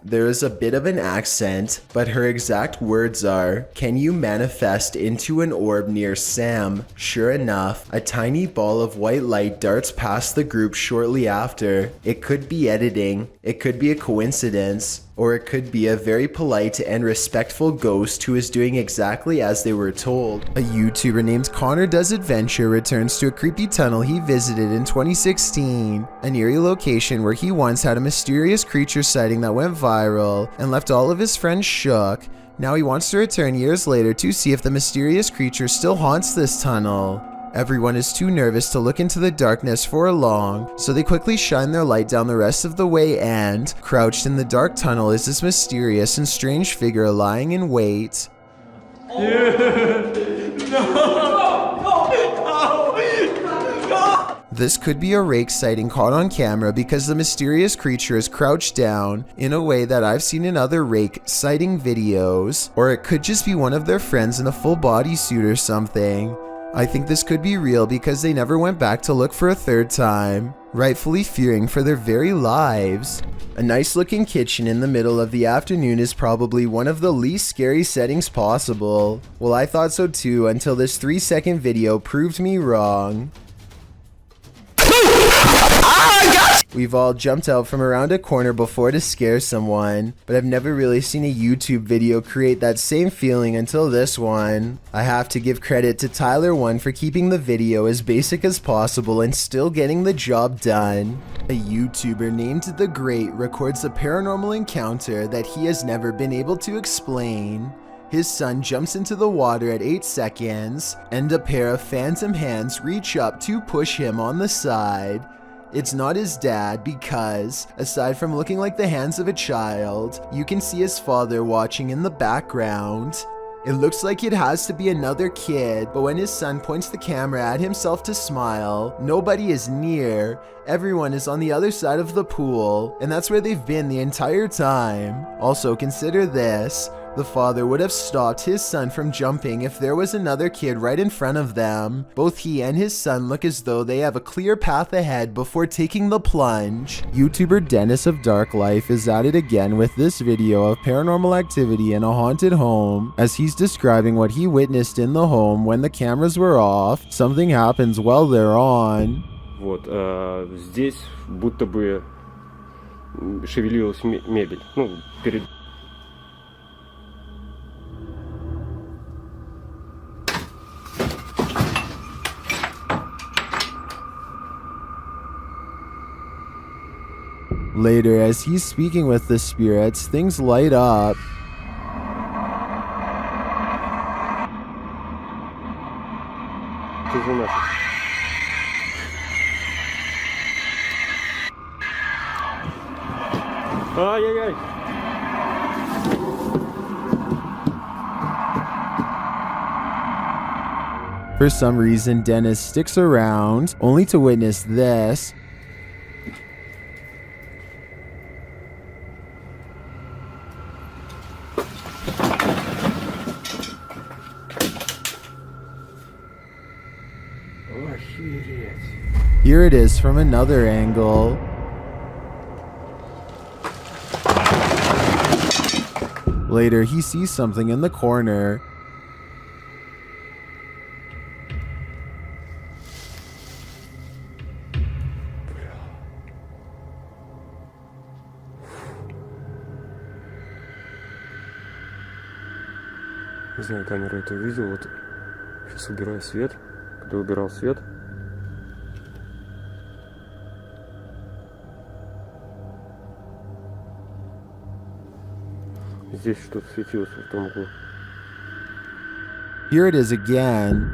There is a bit of an accent, but her exact words are, "Can you manifest into an orb near Sam?" Sure enough, a tiny ball of white light darts past the group shortly after. It could be editing, it could be a coincidence, or it could be a very polite and respectful ghost who is doing exactly as they were told. A YouTuber named Connor Does Adventure returns to a creepy tunnel he visited in 2016, an eerie location where he once had a mysterious creature sighting that went viral and left all of his friends shook. Now he wants to return years later to see if the mysterious creature still haunts this tunnel. Everyone is too nervous to look into the darkness for long, so they quickly shine their light down the rest of the way and, crouched in the dark tunnel is this mysterious and strange figure lying in wait. This could be a rake sighting caught on camera because the mysterious creature is crouched down in a way that I've seen in other rake sighting videos, or it could just be one of their friends in a full bodysuit or something. I think this could be real because they never went back to look for a third time, rightfully fearing for their very lives. A nice looking kitchen in the middle of the afternoon is probably one of the least scary settings possible. Well, I thought so too until this 3-second video proved me wrong. We've all jumped out from around a corner before to scare someone, but I've never really seen a YouTube video create that same feeling until this one. I have to give credit to Tyler1 for keeping the video as basic as possible and still getting the job done. A YouTuber named The Great records a paranormal encounter that he has never been able to explain. His son jumps into the water at 8 seconds, and a pair of phantom hands reach up to push him on the side. It's not his dad because, aside from looking like the hands of a child, you can see his father watching in the background. It looks like it has to be another kid, but when his son points the camera at himself to smile, nobody is near. Everyone is on the other side of the pool, and that's where they've been the entire time. Also, consider this. The father would have stopped his son from jumping if there was another kid right in front of them. Both he and his son look as though they have a clear path ahead before taking the plunge. YouTuber Dennis of Dark Life is at it again with this video of paranormal activity in a haunted home. As he's describing what he witnessed in the home when the cameras were off, something happens while they're on. Вот, здесь будто бы шевелилась мебель. Ну, перед... Later, as he's speaking with the spirits, things light up. Ай-яй-яй! For some reason, Dennis sticks around, only to witness this. Here it is from another angle. Later, he sees something in the corner. Не знаю, камера это увидела. Вот сейчас убираю свет. Когда убирал свет, здесь что-то светилось в том углу. Here it is again.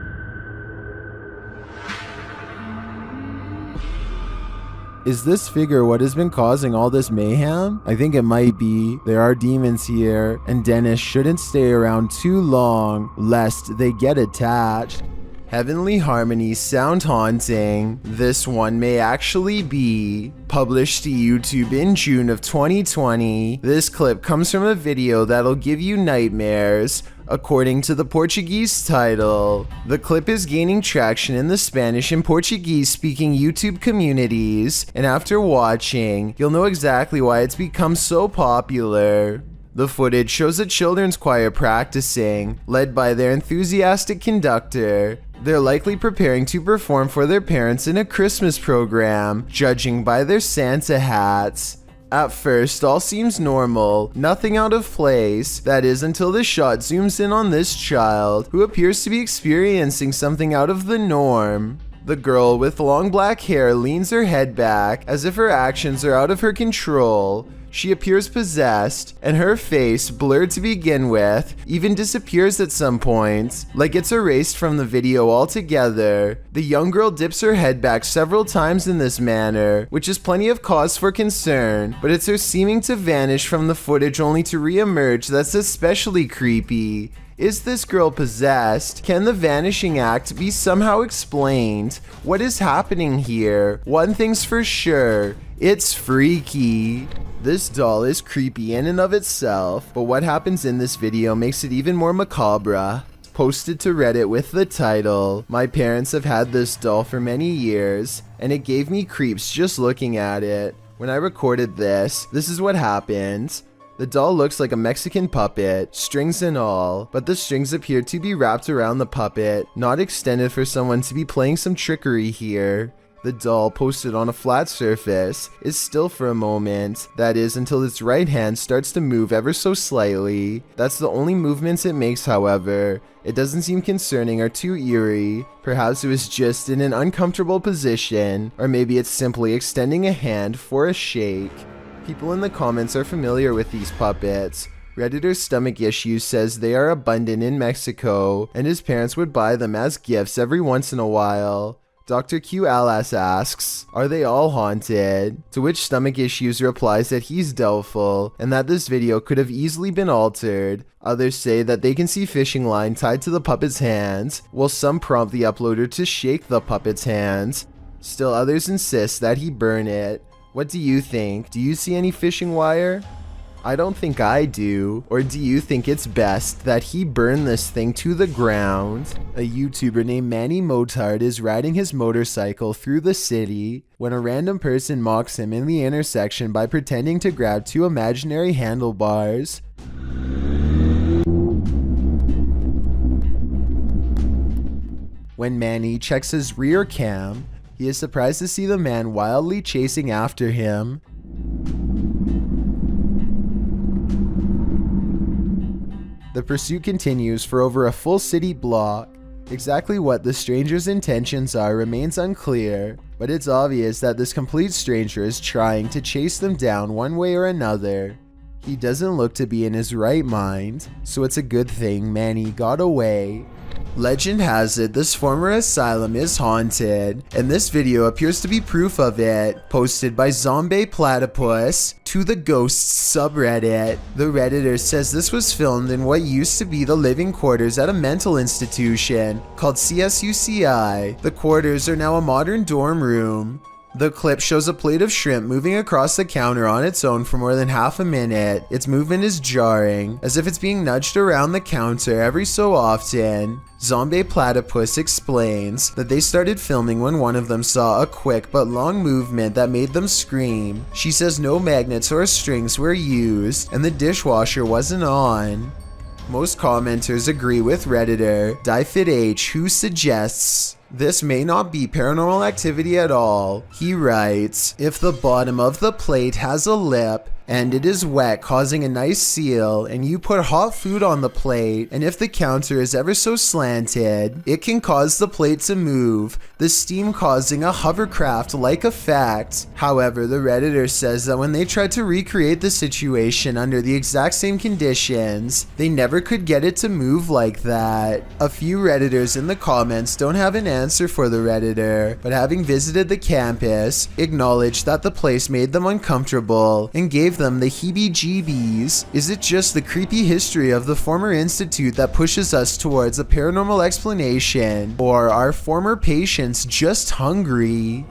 Is this figure what has been causing all this mayhem? I think it might be. There are demons here, and Dennis shouldn't stay around too long, lest they get attached. Heavenly Harmonies sound haunting. This one may actually be. Published to YouTube in June of 2020, this clip comes from a video that'll give you nightmares, according to the Portuguese title. The clip is gaining traction in the Spanish and Portuguese speaking YouTube communities, and after watching, you'll know exactly why it's become so popular. The footage shows a children's choir practicing, led by their enthusiastic conductor. They're likely preparing to perform for their parents in a Christmas program, judging by their Santa hats. At first, all seems normal, nothing out of place, that is until the shot zooms in on this child, who appears to be experiencing something out of the norm. The girl with long black hair leans her head back, as if her actions are out of her control. She appears possessed, and her face, blurred to begin with, even disappears at some point, like it's erased from the video altogether. The young girl dips her head back several times in this manner, which is plenty of cause for concern, but it's her seeming to vanish from the footage only to re-emerge that's especially creepy. Is this girl possessed? Can the vanishing act be somehow explained? What is happening here? One thing's for sure, it's freaky. This doll is creepy in and of itself, but what happens in this video makes it even more macabre. Posted to Reddit with the title, "My parents have had this doll for many years, and it gave me creeps just looking at it. When I recorded this is what happened. The doll looks like a Mexican puppet, strings and all, but the strings appear to be wrapped around the puppet, not extended for someone to be playing some trickery here. The doll, posted on a flat surface, is still for a moment, that is until its right hand starts to move ever so slightly. That's the only movements it makes, however. It doesn't seem concerning or too eerie. Perhaps it was just in an uncomfortable position, or maybe it's simply extending a hand for a shake. People in the comments are familiar with these puppets. Redditor's Stomach Issues says they are abundant in Mexico, and his parents would buy them as gifts every once in a while. Dr. Q Alas asks, are they all haunted? To which Stomach Issues replies that he's doubtful, and that this video could have easily been altered. Others say that they can see fishing line tied to the puppet's hands, while some prompt the uploader to shake the puppet's hands. Still others insist that he burn it. What do you think? Do you see any fishing wire? I don't think I do. Or do you think it's best that he burn this thing to the ground? A YouTuber named Manny Motard is riding his motorcycle through the city when a random person mocks him in the intersection by pretending to grab two imaginary handlebars. When Manny checks his rear cam, he is surprised to see the man wildly chasing after him. The pursuit continues for over a full city block. Exactly what the stranger's intentions are remains unclear, but it's obvious that this complete stranger is trying to chase them down one way or another. He doesn't look to be in his right mind, so it's a good thing Manny got away. Legend has it this former asylum is haunted, and this video appears to be proof of it, posted by Zombie Platypus to the Ghosts subreddit. The Redditor says this was filmed in what used to be the living quarters at a mental institution called CSUCI. The quarters are now a modern dorm room. The clip shows a plate of shrimp moving across the counter on its own for more than half a minute. Its movement is jarring, as if it's being nudged around the counter every so often. Zombie Platypus explains that they started filming when one of them saw a quick but long movement that made them scream. She says no magnets or strings were used, and the dishwasher wasn't on. Most commenters agree with Redditor DieFitH, who suggests this may not be paranormal activity at all. He writes, if the bottom of the plate has a lip and it is wet, causing a nice seal, and you put hot food on the plate, and if the counter is ever so slanted, it can cause the plate to move, the steam causing a hovercraft-like effect. However, the Redditor says that when they tried to recreate the situation under the exact same conditions, they never could get it to move like that. A few Redditors in the comments don't have an answer for the Redditor, but having visited the campus, acknowledged that the place made them uncomfortable and gave them the heebie-jeebies. Is it just the creepy history of the former institute that pushes us towards a paranormal explanation? Or are former patients just hungry?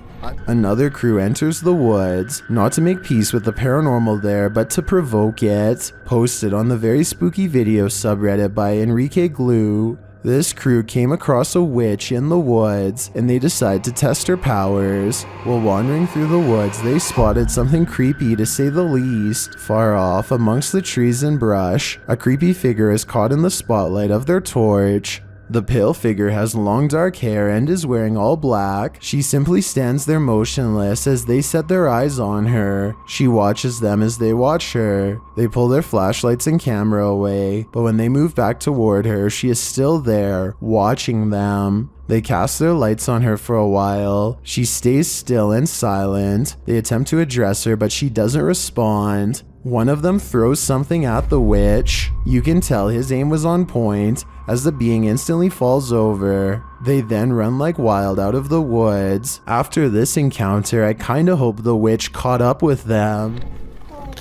Another crew enters the woods, not to make peace with the paranormal there, but to provoke it. Posted on the Very Spooky Video subreddit by Enrique Glue. This crew came across a witch in the woods, and they decide to test her powers. While wandering through the woods, they spotted something creepy to say the least. Far off, amongst the trees and brush, a creepy figure is caught in the spotlight of their torch. The pale figure has long dark hair and is wearing all black. She simply stands there motionless as they set their eyes on her. She watches them as they watch her. They pull their flashlights and camera away, but when they move back toward her, she is still there, watching them. They cast their lights on her for a while. She stays still and silent. They attempt to address her, but she doesn't respond. One of them throws something at the witch. You can tell his aim was on point, as the being instantly falls over. They then run like wild out of the woods. After this encounter, I kinda hope the witch caught up with them.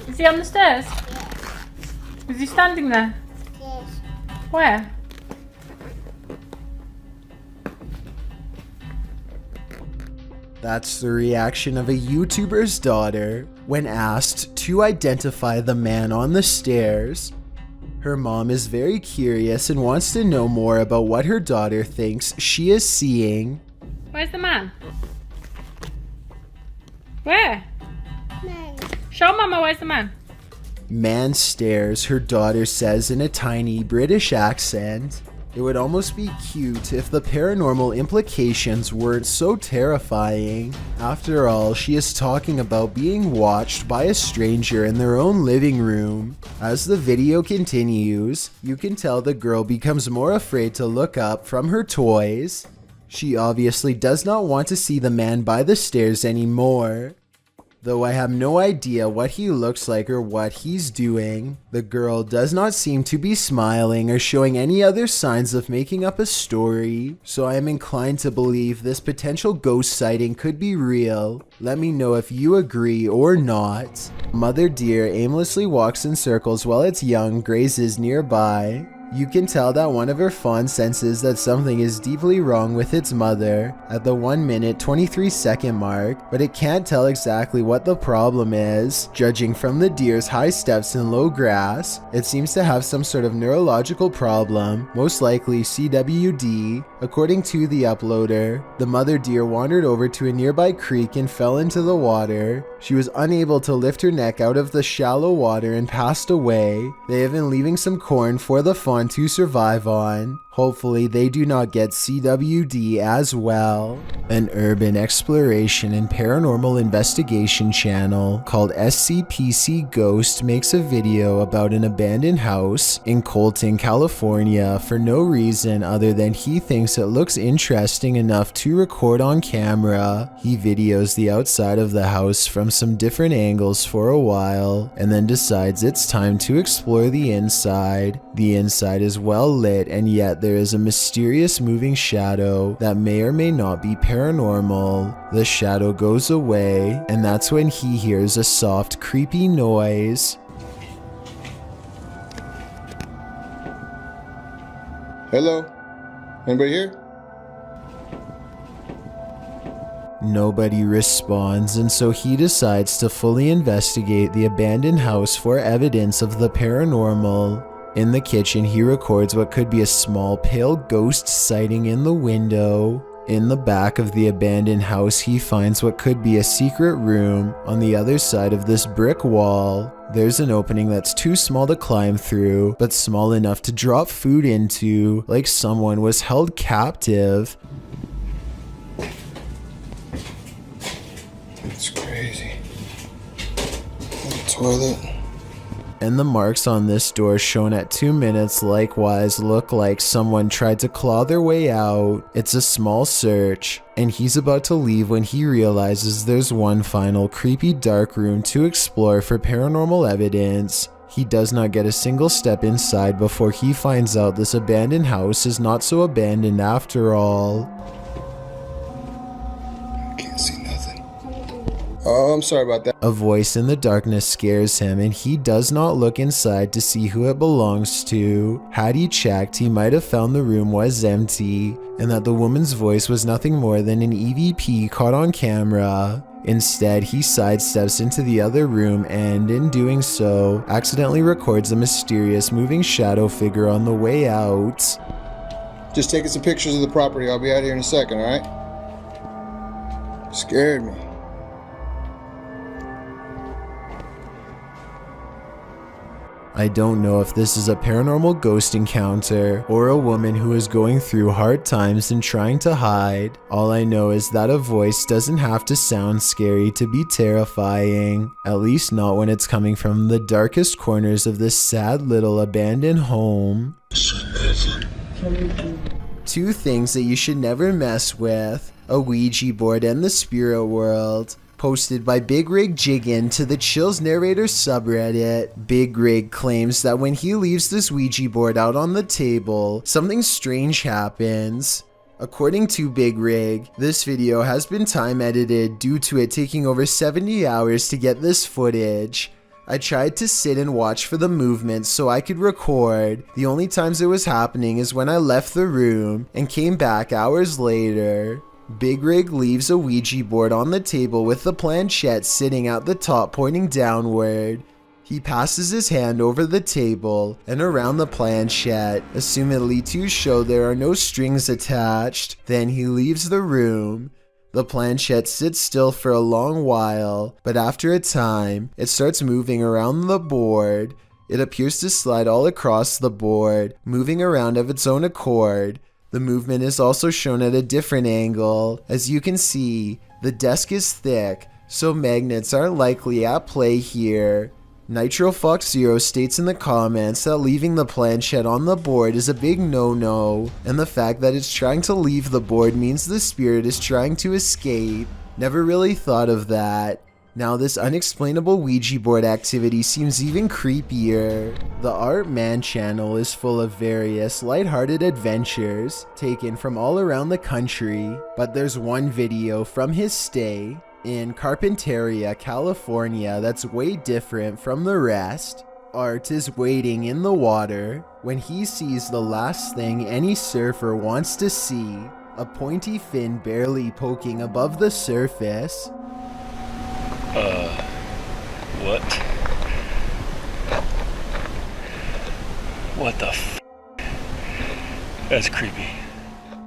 Is he on the stairs? Is he standing there? Yes. Where? That's the reaction of a YouTuber's daughter when asked to identify the man on the stairs. Her mom is very curious and wants to know more about what her daughter thinks she is seeing. Where's the man? Where? Man. Show Mama where's the man. Man stares, her daughter says in a tiny British accent. It would almost be cute if the paranormal implications weren't so terrifying. After all, she is talking about being watched by a stranger in their own living room. As the video continues, you can tell the girl becomes more afraid to look up from her toys. She obviously does not want to see the man by the stairs anymore. Though I have no idea what he looks like or what he's doing, the girl does not seem to be smiling or showing any other signs of making up a story, so I am inclined to believe this potential ghost sighting could be real. Let me know if you agree or not. Mother deer aimlessly walks in circles while its young grazes nearby. You can tell that one of her fawns senses that something is deeply wrong with its mother at the 1 minute 23-second mark, but it can't tell exactly what the problem is. Judging from the deer's high steps in low grass, it seems to have some sort of neurological problem, most likely CWD. According to the uploader, the mother deer wandered over to a nearby creek and fell into the water. She was unable to lift her neck out of the shallow water and passed away. They have been leaving some corn for the fawn to survive on. Hopefully they do not get CWD as well. An urban exploration and paranormal investigation channel called SCPC Ghost makes a video about an abandoned house in Colton, California for no reason other than he thinks it looks interesting enough to record on camera. He videos the outside of the house from some different angles for a while and then decides it's time to explore the inside. The inside is well lit, and yet there is a mysterious moving shadow that may or may not be paranormal. The shadow goes away, and that's when he hears a soft, creepy noise. Hello? Anybody here? Nobody responds, and so he decides to fully investigate the abandoned house for evidence of the paranormal. In the kitchen, he records what could be a small pale ghost sighting in the window. In the back of the abandoned house, he finds what could be a secret room on the other side of this brick wall. There's an opening that's too small to climb through, but small enough to drop food into, like someone was held captive. It's crazy. The toilet. And the marks on this door shown at 2 minutes likewise look like someone tried to claw their way out. It's a small search, and he's about to leave when he realizes there's one final creepy dark room to explore for paranormal evidence. He does not get a single step inside before he finds out this abandoned house is not so abandoned after all. Can't see nothing. Oh, I'm sorry about that. A voice in the darkness scares him, and he does not look inside to see who it belongs to. Had he checked, he might have found the room was empty, and that the woman's voice was nothing more than an EVP caught on camera. Instead, he sidesteps into the other room and, in doing so, accidentally records a mysterious moving shadow figure on the way out. Just taking some pictures of the property. I'll be out here in a second, alright? Scared me. I don't know if this is a paranormal ghost encounter or a woman who is going through hard times and trying to hide. All I know is that a voice doesn't have to sound scary to be terrifying, at least not when it's coming from the darkest corners of this sad little abandoned home. Two things that you should never mess with: a Ouija board and the spirit world. Posted by Big Rig Jiggin to the Chills Narrator subreddit. Big Rig claims that when he leaves this Ouija board out on the table, something strange happens. According to Big Rig, this video has been time edited due to it taking over 70 hours to get this footage. I tried to sit and watch for the movements so I could record. The only times it was happening is when I left the room and came back hours later. Big Rig leaves a Ouija board on the table with the planchette sitting at the top pointing downward. He passes his hand over the table and around the planchette, assumedly to show there are no strings attached. Then he leaves the room. The planchette sits still for a long while, but after a time, it starts moving around the board. It appears to slide all across the board, moving around of its own accord. The movement is also shown at a different angle. As you can see, the desk is thick, so magnets aren't likely at play here. Nitro Fox Zero states in the comments that leaving the planchette on the board is a big no-no, and the fact that it's trying to leave the board means the spirit is trying to escape. Never really thought of that. Now this unexplainable Ouija board activity seems even creepier. The Art Man channel is full of various lighthearted adventures taken from all around the country, but there's one video from his stay in Carpinteria, California that's way different from the rest. Art is wading in the water when he sees the last thing any surfer wants to see, a pointy fin barely poking above the surface. What? What the f? That's creepy.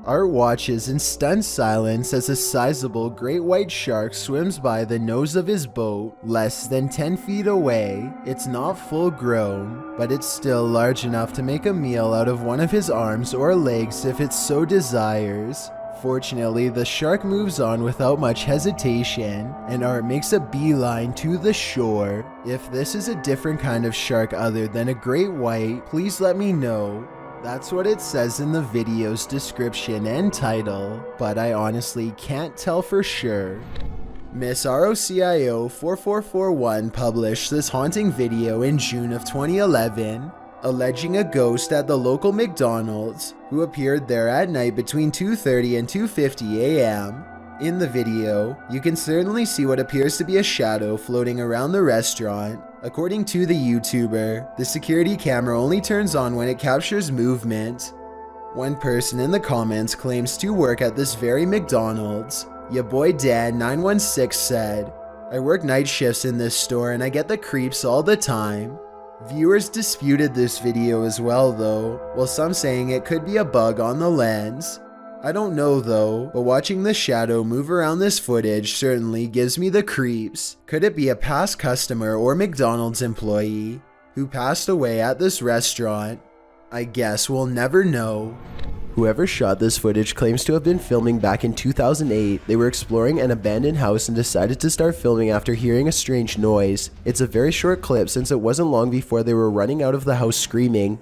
Art watches in stunned silence as a sizable great white shark swims by the nose of his boat, less than 10 feet away. It's not full grown, but it's still large enough to make a meal out of one of his arms or legs if it so desires. Fortunately, the shark moves on without much hesitation, and Art makes a beeline to the shore. If this is a different kind of shark other than a great white, please let me know. That's what it says in the video's description and title, but I honestly can't tell for sure. Miss ROCIO 4441 published this haunting video in June of 2011, alleging a ghost at the local McDonald's who appeared there at night between 2:30 and 2:50 a.m. In the video, you can certainly see what appears to be a shadow floating around the restaurant. According to the YouTuber, the security camera only turns on when it captures movement. One person in the comments claims to work at this very McDonald's. Ya boy Dan916 said, "I work night shifts in this store and I get the creeps all the time." Viewers disputed this video as well though, while some saying it could be a bug on the lens. I don't know though, but watching the shadow move around this footage certainly gives me the creeps. Could it be a past customer or McDonald's employee who passed away at this restaurant? I guess we'll never know. Whoever shot this footage claims to have been filming back in 2008. They were exploring an abandoned house and decided to start filming after hearing a strange noise. It's a very short clip since it wasn't long before they were running out of the house screaming.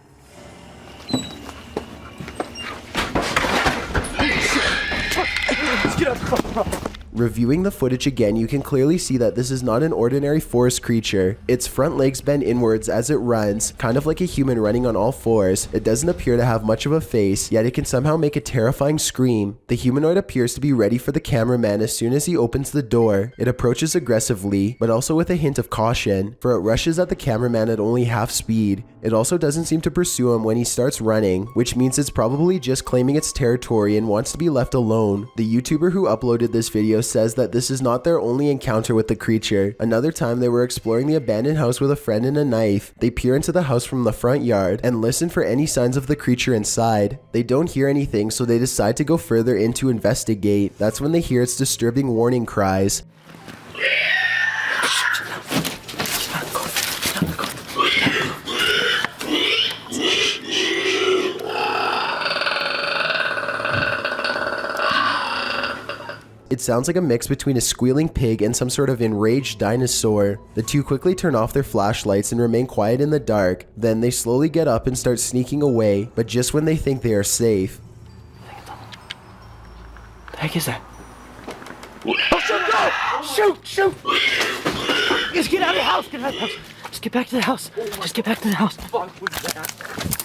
Reviewing the footage again, you can clearly see that this is not an ordinary forest creature. Its front legs bend inwards as it runs, kind of like a human running on all fours. It doesn't appear to have much of a face, yet it can somehow make a terrifying scream. The humanoid appears to be ready for the cameraman as soon as he opens the door. It approaches aggressively, but also with a hint of caution, for it rushes at the cameraman at only half speed. It also doesn't seem to pursue him when he starts running, which means it's probably just claiming its territory and wants to be left alone. The YouTuber who uploaded this video says that this is not their only encounter with the creature. Another time they were exploring the abandoned house with a friend and a knife. They peer into the house from the front yard and listen for any signs of the creature inside. They don't hear anything, so they decide to go further in to investigate. That's when they hear its disturbing warning cries. It sounds like a mix between a squealing pig and some sort of enraged dinosaur. The two quickly turn off their flashlights and remain quiet in the dark. Then they slowly get up and start sneaking away, but just when they think they are safe. The heck is that? Oh, shoot, go! Shoot! Just get out of the house! Get out of the house! Just get back to the house! Just get back to the house!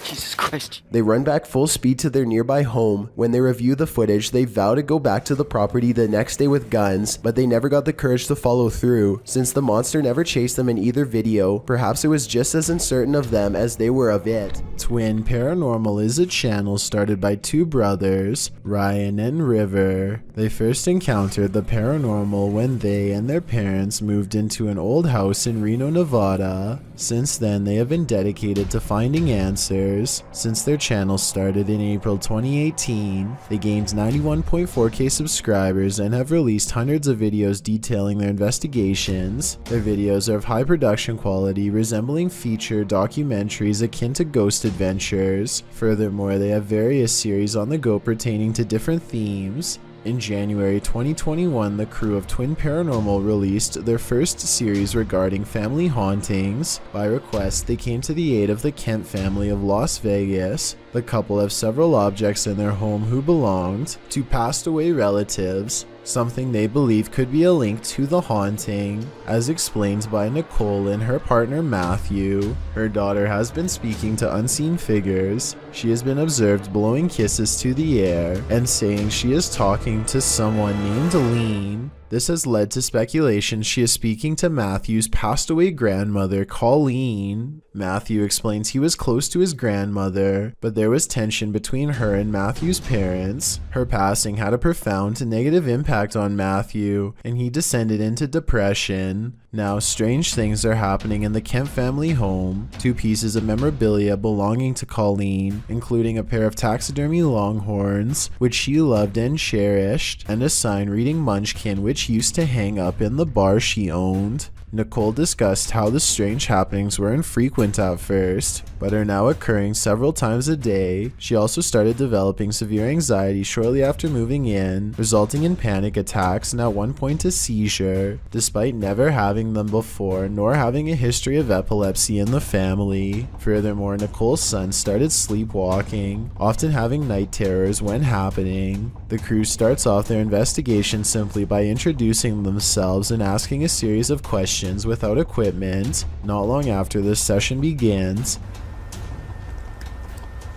Jesus Christ. They run back full speed to their nearby home. When they review the footage, they vow to go back to the property the next day with guns, but they never got the courage to follow through. Since the monster never chased them in either video, perhaps it was just as uncertain of them as they were of it. Twin Paranormal is a channel started by two brothers, Ryan and River. They first encountered the paranormal when they and their parents moved into an old house in Reno, Nevada Florida. Since then, they have been dedicated to finding answers. Since their channel started in April 2018, they gained 91.4k subscribers and have released hundreds of videos detailing their investigations. Their videos are of high production quality, resembling feature documentaries akin to ghost adventures. Furthermore, they have various series on the go pertaining to different themes. In January 2021, the crew of Twin Paranormal released their first series regarding family hauntings. By request, they came to the aid of the Kent family of Las Vegas. The couple have several objects in their home who belonged to passed away relatives, something they believe could be a link to the haunting. As explained by Nicole and her partner Matthew, her daughter has been speaking to unseen figures. She has been observed blowing kisses to the air and saying she is talking to someone named Lean. This has led to speculation she is speaking to Matthew's passed away grandmother, Colleen. Matthew explains he was close to his grandmother, but there was tension between her and Matthew's parents. Her passing had a profound negative impact on Matthew, and he descended into depression. Now, strange things are happening in the Kemp family home. 2 pieces of memorabilia belonging to Colleen, including a pair of taxidermy longhorns, which she loved and cherished, and a sign reading Munchkin, which used to hang up in the bar she owned. Nicole discussed how the strange happenings were infrequent at first, but are now occurring several times a day. She also started developing severe anxiety shortly after moving in, resulting in panic attacks and at one point a seizure, despite never having them before nor having a history of epilepsy in the family. Furthermore, Nicole's son started sleepwalking, often having night terrors when happening. The crew starts off their investigation simply by introducing themselves and asking a series of questions without equipment. Not long after this session begins.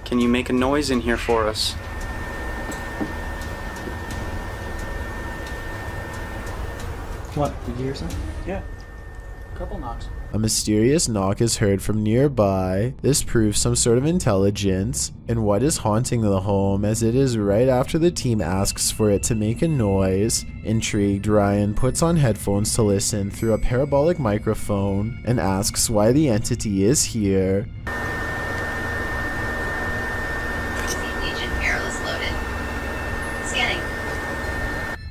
Can you make a noise in here for us? What? Did you hear something? Yeah. A couple knocks. A mysterious knock is heard from nearby. This proves some sort of intelligence and what is haunting the home, as it is right after the team asks for it to make a noise. Intrigued, Ryan puts on headphones to listen through a parabolic microphone and asks why the entity is here.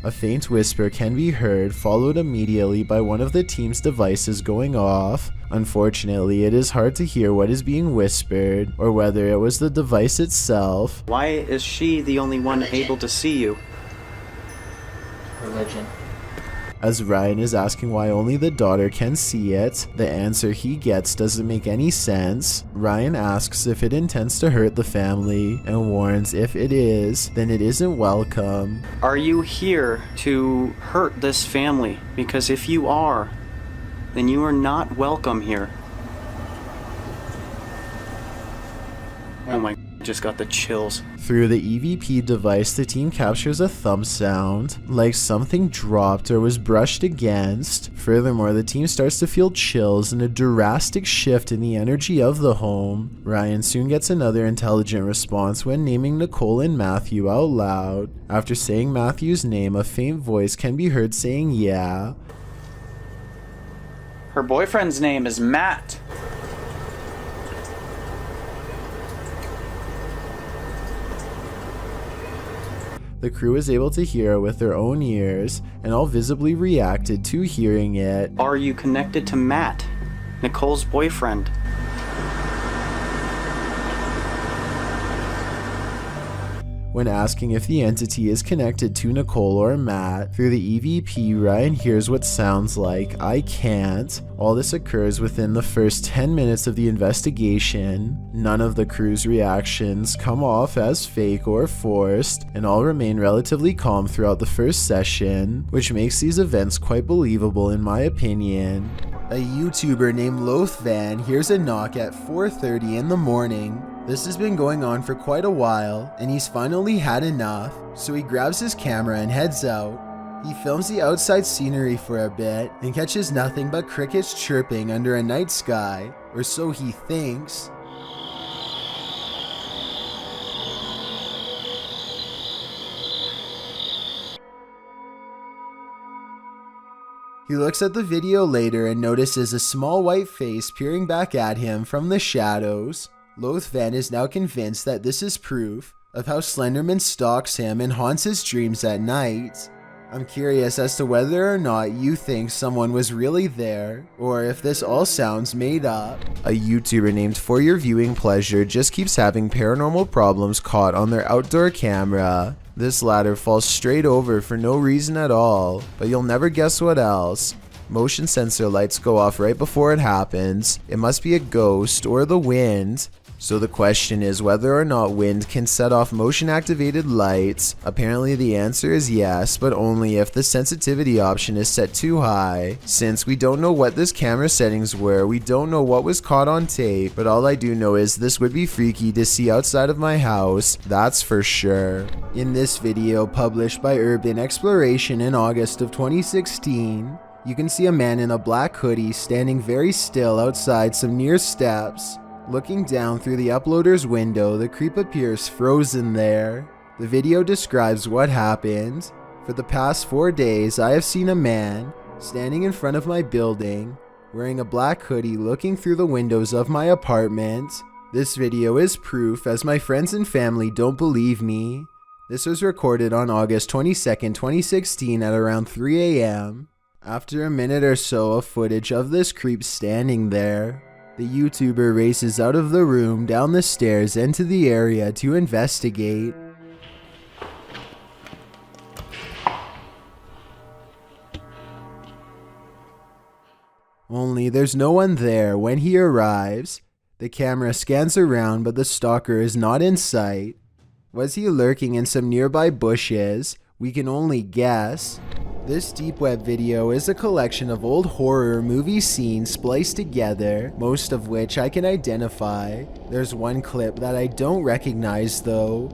A faint whisper can be heard, followed immediately by one of the team's devices going off. Unfortunately, it is hard to hear what is being whispered, or whether it was the device itself. Why is she the only one able to see you? Religion. As Ryan is asking why only the daughter can see it, the answer he gets doesn't make any sense. Ryan asks if it intends to hurt the family, and warns if it is, then it isn't welcome. Are you here to hurt this family? Because if you are, then you are not welcome here. Oh my, just got the chills. Through the EVP device, the team captures a thump sound, like something dropped or was brushed against. Furthermore, the team starts to feel chills and a drastic shift in the energy of the home. Ryan soon gets another intelligent response when naming Nicole and Matthew out loud. After saying Matthew's name, a faint voice can be heard saying yeah. Her boyfriend's name is Matt. The crew is able to hear it with their own ears, and all visibly reacted to hearing it. Are you connected to Matt, Nicole's boyfriend? When asking if the entity is connected to Nicole or Matt, through the EVP, Ryan hears what sounds like, "I can't." All this occurs within the first 10 minutes of the investigation. None of the crew's reactions come off as fake or forced, and all remain relatively calm throughout the first session, which makes these events quite believable in my opinion. A YouTuber named Lothvan hears a knock at 4:30 in the morning. This has been going on for quite a while, and he's finally had enough, so he grabs his camera and heads out. He films the outside scenery for a bit and catches nothing but crickets chirping under a night sky, or so he thinks. He looks at the video later and notices a small white face peering back at him from the shadows. Lothvan is now convinced that this is proof of how Slenderman stalks him and haunts his dreams at night. I'm curious as to whether or not you think someone was really there, or if this all sounds made up. A YouTuber named For Your Viewing Pleasure just keeps having paranormal problems caught on their outdoor camera. This ladder falls straight over for no reason at all, but you'll never guess what else. Motion sensor lights go off right before it happens. It must be a ghost or the wind. So the question is whether or not wind can set off motion activated lights. Apparently the answer is yes, but only if the sensitivity option is set too high. Since we don't know what this camera settings were, we don't know what was caught on tape, but all I do know is this would be freaky to see outside of my house, that's for sure. In this video published by Urban Exploration in August of 2016, you can see a man in a black hoodie standing very still outside some near steps. Looking down through the uploader's window, the creep appears frozen there. The video describes what happened. For the past 4 days, I have seen a man standing in front of my building, wearing a black hoodie looking through the windows of my apartment. This video is proof, as my friends and family don't believe me. This was recorded on August 22nd, 2016 at around 3 a.m. After a minute or so of footage of this creep standing there, the YouTuber races out of the room, down the stairs, into the area to investigate. Only there's no one there when he arrives. The camera scans around, but the stalker is not in sight. Was he lurking in some nearby bushes? We can only guess. This deep web video is a collection of old horror movie scenes spliced together, most of which I can identify. There's one clip that I don't recognize though.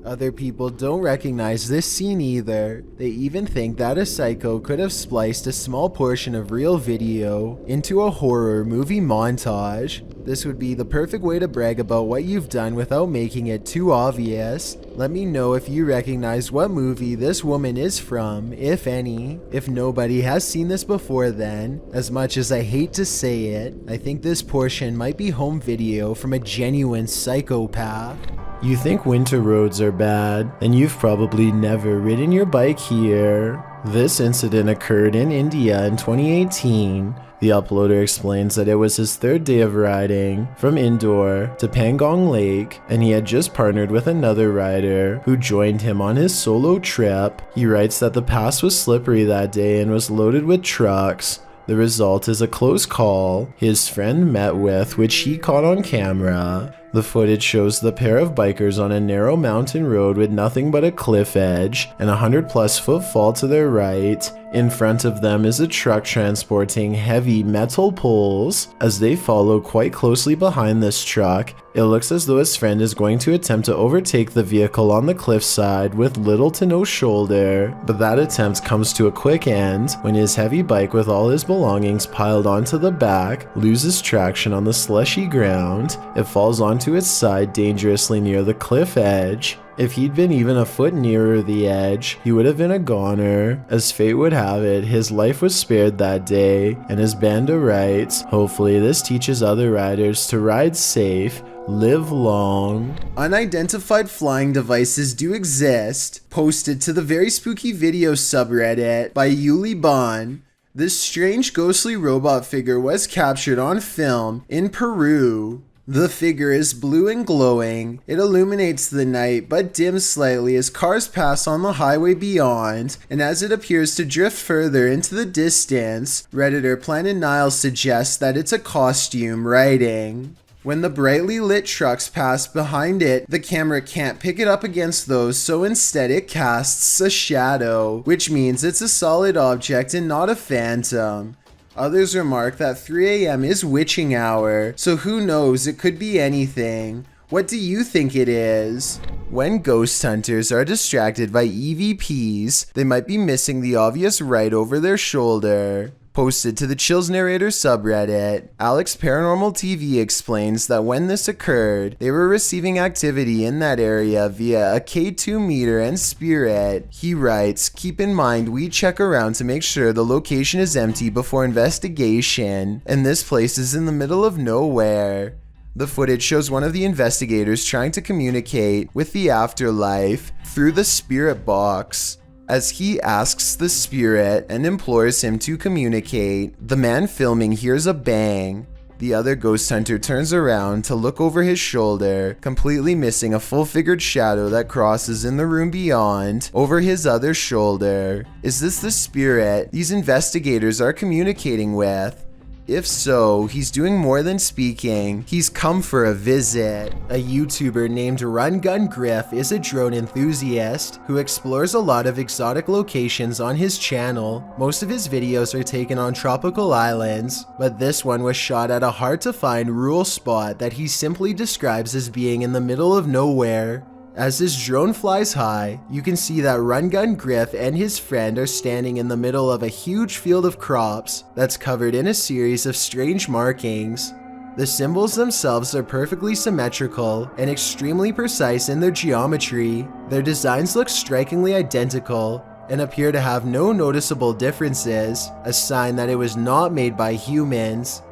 Other people don't recognize this scene either. They even think that a psycho could have spliced a small portion of real video into a horror movie montage. This would be the perfect way to brag about what you've done without making it too obvious. Let me know if you recognize what movie this woman is from, if any. If nobody has seen this before then, as much as I hate to say it, I think this portion might be home video from a genuine psychopath. You think winter roads are bad, and you've probably never ridden your bike here. This incident occurred in India in 2018. The uploader explains that it was his 3rd day of riding from Indore to Pangong Lake, and he had just partnered with another rider who joined him on his solo trip. He writes that the pass was slippery that day and was loaded with trucks. The result is a close call his friend met with, which he caught on camera. The footage shows the pair of bikers on a narrow mountain road with nothing but a cliff edge and a 100+ foot fall to their right. In front of them is a truck transporting heavy metal poles. As they follow quite closely behind this truck, it looks as though his friend is going to attempt to overtake the vehicle on the cliffside with little to no shoulder, but that attempt comes to a quick end when his heavy bike with all his belongings piled onto the back loses traction on the slushy ground. It falls onto its side dangerously near the cliff edge. If he'd been even a foot nearer the edge, he would have been a goner. As fate would have it, his life was spared that day, and as Banda writes, hopefully this teaches other riders to ride safe, live long. Unidentified flying devices do exist, posted to the Very Spooky Video subreddit by Yuli Bon. This strange ghostly robot figure was captured on film in Peru. The figure is blue and glowing. It illuminates the night but dims slightly as cars pass on the highway beyond, and as it appears to drift further into the distance, Redditor Planet Niles suggests that it's a costume riding. When the brightly lit trucks pass behind it, the camera can't pick it up against those, so instead it casts a shadow, which means it's a solid object and not a phantom. Others remark that 3 a.m. is witching hour, so who knows, it could be anything. What do you think it is? When ghost hunters are distracted by EVPs, they might be missing the obvious right over their shoulder. Posted to the Chills Narrator subreddit, Alex Paranormal TV explains that when this occurred, they were receiving activity in that area via a K2 meter and spirit. He writes, "Keep in mind we check around to make sure the location is empty before investigation, and this place is in the middle of nowhere." The footage shows one of the investigators trying to communicate with the afterlife through the spirit box. As he asks the spirit and implores him to communicate, the man filming hears a bang. The other ghost hunter turns around to look over his shoulder, completely missing a full-figured shadow that crosses in the room beyond, over his other shoulder. Is this the spirit these investigators are communicating with? If so, he's doing more than speaking. He's come for a visit. A YouTuber named Run Gun Griff is a drone enthusiast who explores a lot of exotic locations on his channel. Most of his videos are taken on tropical islands, but this one was shot at a hard-to-find rural spot that he simply describes as being in the middle of nowhere. As his drone flies high, you can see that Run Gun Griff and his friend are standing in the middle of a huge field of crops that's covered in a series of strange markings. The symbols themselves are perfectly symmetrical and extremely precise in their geometry. Their designs look strikingly identical and appear to have no noticeable differences, a sign that it was not made by humans.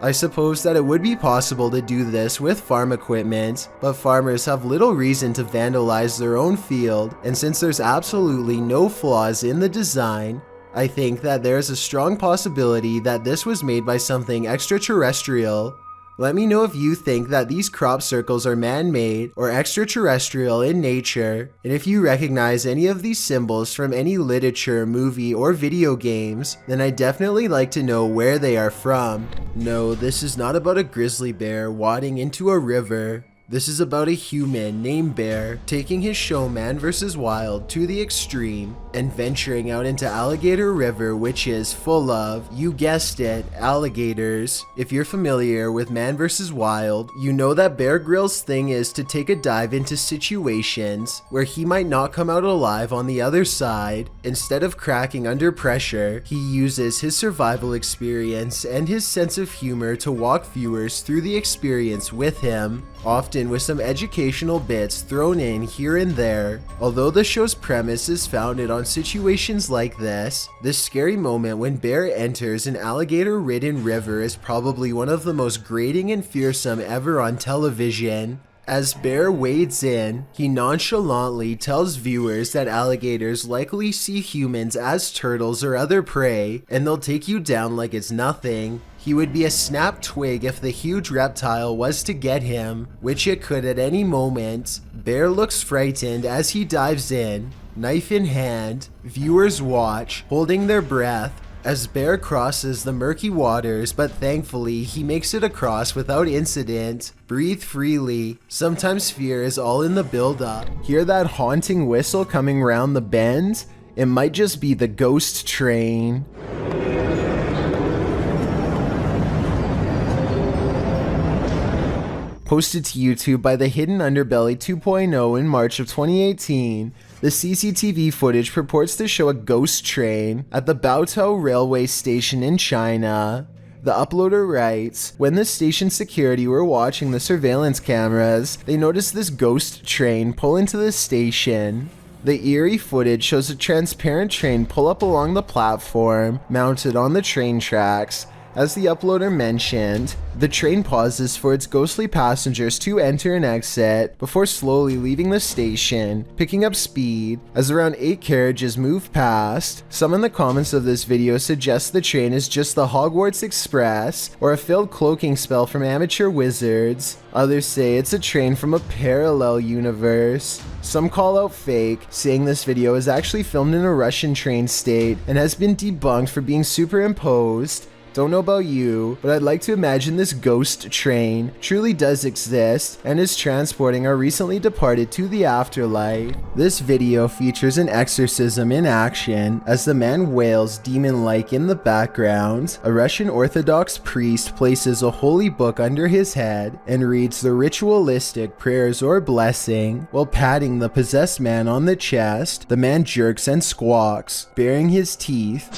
I suppose that it would be possible to do this with farm equipment, but farmers have little reason to vandalize their own field, and since there's absolutely no flaws in the design, I think that there's a strong possibility that this was made by something extraterrestrial. Let me know if you think that these crop circles are man-made or extraterrestrial in nature, and if you recognize any of these symbols from any literature, movie, or video games, then I'd definitely like to know where they are from. No, this is not about a grizzly bear wading into a river. This is about a human named Bear taking his show Man vs. Wild to the extreme and venturing out into Alligator River, which is full of, you guessed it, alligators. If you're familiar with Man vs. Wild, you know that Bear Grylls' thing is to take a dive into situations where he might not come out alive on the other side. Instead of cracking under pressure, he uses his survival experience and his sense of humor to walk viewers through the experience with him, often with some educational bits thrown in here and there. Although the show's premise is founded on situations like this scary moment when Bear enters an alligator-ridden river is probably one of the most grating and fearsome ever on television. As Bear wades in, he nonchalantly tells viewers that alligators likely see humans as turtles or other prey, and they'll take you down like it's nothing. He would be a snapped twig if the huge reptile was to get him, which it could at any moment. Bear looks frightened as he dives in, knife in hand. Viewers watch, holding their breath, as Bear crosses the murky waters, but thankfully he makes it across without incident. Breathe freely. Sometimes fear is all in the build-up. Hear that haunting whistle coming round the bend? It might just be the ghost train. Posted to YouTube by the Hidden Underbelly 2.0 in March of 2018, the CCTV footage purports to show a ghost train at the Baotou railway station in China. The uploader writes, when the station security were watching the surveillance cameras, they noticed this ghost train pull into the station. The eerie footage shows a transparent train pull up along the platform, mounted on the train tracks. As the uploader mentioned, the train pauses for its ghostly passengers to enter and exit before slowly leaving the station, picking up speed as around 8 carriages move past. Some in the comments of this video suggest the train is just the Hogwarts Express or a failed cloaking spell from amateur wizards. Others say it's a train from a parallel universe. Some call out fake, saying this video is actually filmed in a Russian train state and has been debunked for being superimposed. Don't know about you, but I'd like to imagine this ghost train truly does exist and is transporting our recently departed to the afterlife. This video features an exorcism in action as the man wails demon-like in the background. A Russian Orthodox priest places a holy book under his head and reads the ritualistic prayers or blessing. While patting the possessed man on the chest, the man jerks and squawks, baring his teeth.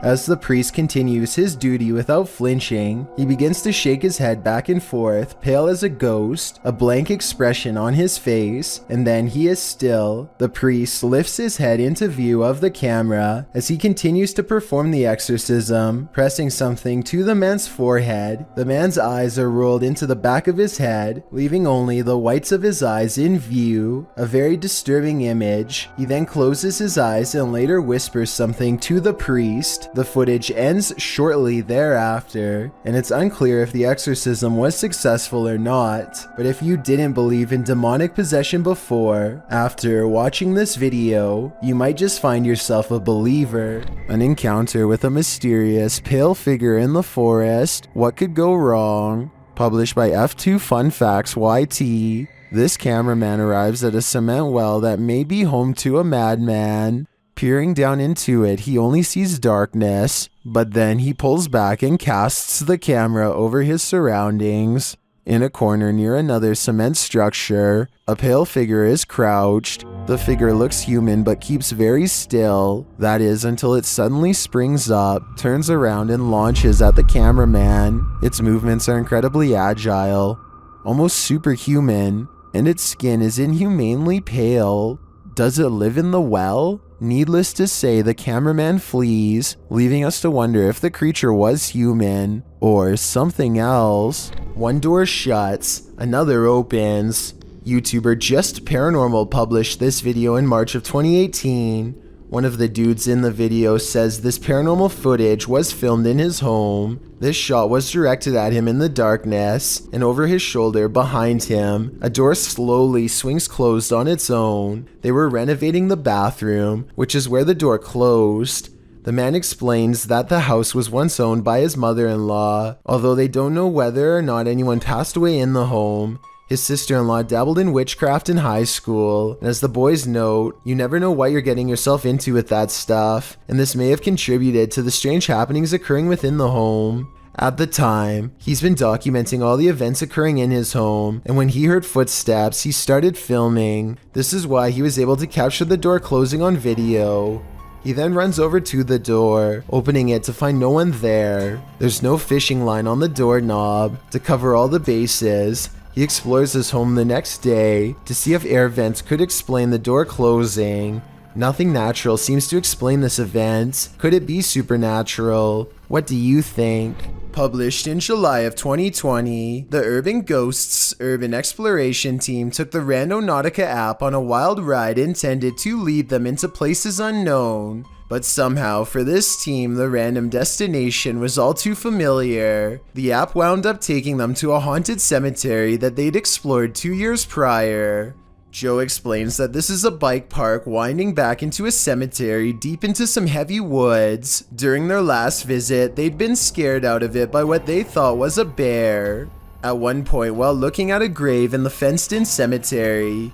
As the priest continues his duty without flinching, he begins to shake his head back and forth, pale as a ghost, a blank expression on his face, and then he is still. The priest lifts his head into view of the camera as he continues to perform the exorcism, pressing something to the man's forehead. The man's eyes are rolled into the back of his head, leaving only the whites of his eyes in view, a very disturbing image. He then closes his eyes and later whispers something to the priest. The footage ends shortly thereafter, and it's unclear if the exorcism was successful or not. But if you didn't believe in demonic possession before, after watching this video, you might just find yourself a believer. An encounter with a mysterious, pale figure in the forest. What could go wrong? Published by F2 Fun Facts YT. This cameraman arrives at a cement well that may be home to a madman. Peering down into it, he only sees darkness, but then he pulls back and casts the camera over his surroundings. In a corner near another cement structure, a pale figure is crouched. The figure looks human but keeps very still. That is until it suddenly springs up, turns around and launches at the cameraman. Its movements are incredibly agile, almost superhuman, and its skin is inhumanely pale. Does it live in the well? Needless to say, the cameraman flees, leaving us to wonder if the creature was human or something else. One door shuts, another opens. YouTuber Just Paranormal published this video in March of 2018. One of the dudes in the video says this paranormal footage was filmed in his home. This shot was directed at him in the darkness, and over his shoulder behind him, a door slowly swings closed on its own. They were renovating the bathroom, which is where the door closed. The man explains that the house was once owned by his mother-in-law, although they don't know whether or not anyone passed away in the home. His sister-in-law dabbled in witchcraft in high school, and as the boys note, you never know what you're getting yourself into with that stuff, and this may have contributed to the strange happenings occurring within the home. At the time, he's been documenting all the events occurring in his home, and when he heard footsteps, he started filming. This is why he was able to capture the door closing on video. He then runs over to the door, opening it to find no one there. There's no fishing line on the doorknob to cover all the bases. He explores his home the next day to see if air vents could explain the door closing. Nothing natural seems to explain this event. Could it be supernatural? What do you think? Published in July of 2020, the Urban Ghosts Urban Exploration team took the Randonautica app on a wild ride intended to lead them into places unknown. But somehow, for this team, the random destination was all too familiar. The app wound up taking them to a haunted cemetery that they'd explored 2 years prior. Joe explains that this is a bike park winding back into a cemetery deep into some heavy woods. During their last visit, they'd been scared out of it by what they thought was a bear. At one point, while looking at a grave in the fenced-in cemetery.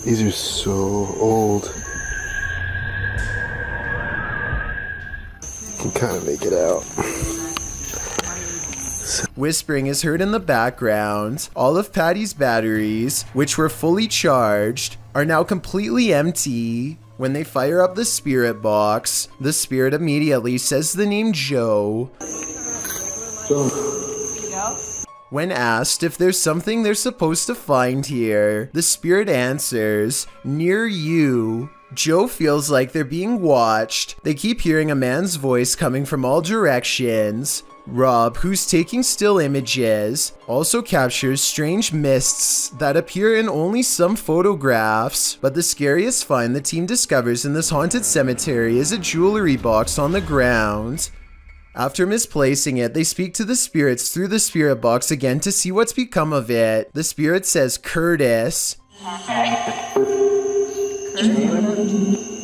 These are so old. You can kind of make it out. Whispering is heard in the background. All of Patty's batteries, which were fully charged, are now completely empty. When they fire up the spirit box, the spirit immediately says the name Joe. When asked if there's something they're supposed to find here, the spirit answers, "Near you." Joe feels like they're being watched. They keep hearing a man's voice coming from all directions. Rob, who's taking still images, also captures strange mists that appear in only some photographs. But the scariest find the team discovers in this haunted cemetery is a jewelry box on the ground. After misplacing it, they speak to the spirits through the spirit box again to see what's become of it. The spirit says Curtis.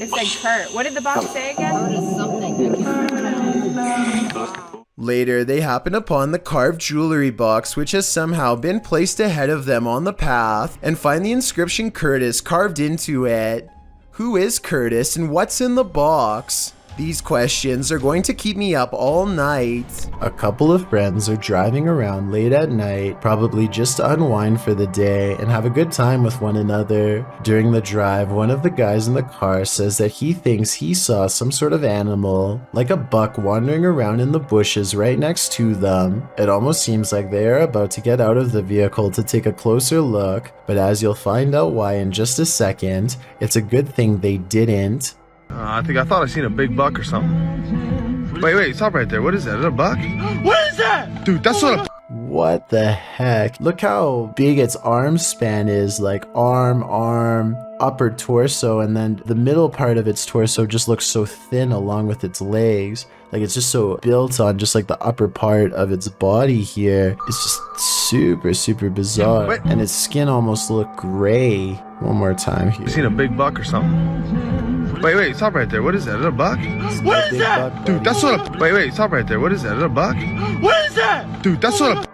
It said Kurt. What did the box say again? Later, they happen upon the carved jewelry box, which has somehow been placed ahead of them on the path, and find the inscription Curtis carved into it. Who is Curtis and what's in the box? These questions are going to keep me up all night. A couple of friends are driving around late at night, probably just to unwind for the day and have a good time with one another. During the drive, one of the guys in the car says that he thinks he saw some sort of animal, like a buck wandering around in the bushes right next to them. It almost seems like they are about to get out of the vehicle to take a closer look, but as you'll find out why in just a second, it's a good thing they didn't. I thought I seen a big buck or something. Wait, stop right there. What is that? Is that a buck? What is that? Dude, that's not a... What the heck? Look how big its arm span is, like arm, upper torso, and then the middle part of its torso just looks so thin along with its legs. Like it's just so built on just like the upper part of its body here. It's just super bizarre. Wait. And its skin almost looked gray. One more time here. You seen a big buck or something? Wait, stop right there. What is that? Is that a buck? What is that? Dude, that's not a... Wait, stop right there. What is that? Is that a buck? What is that? Dude, that's not a...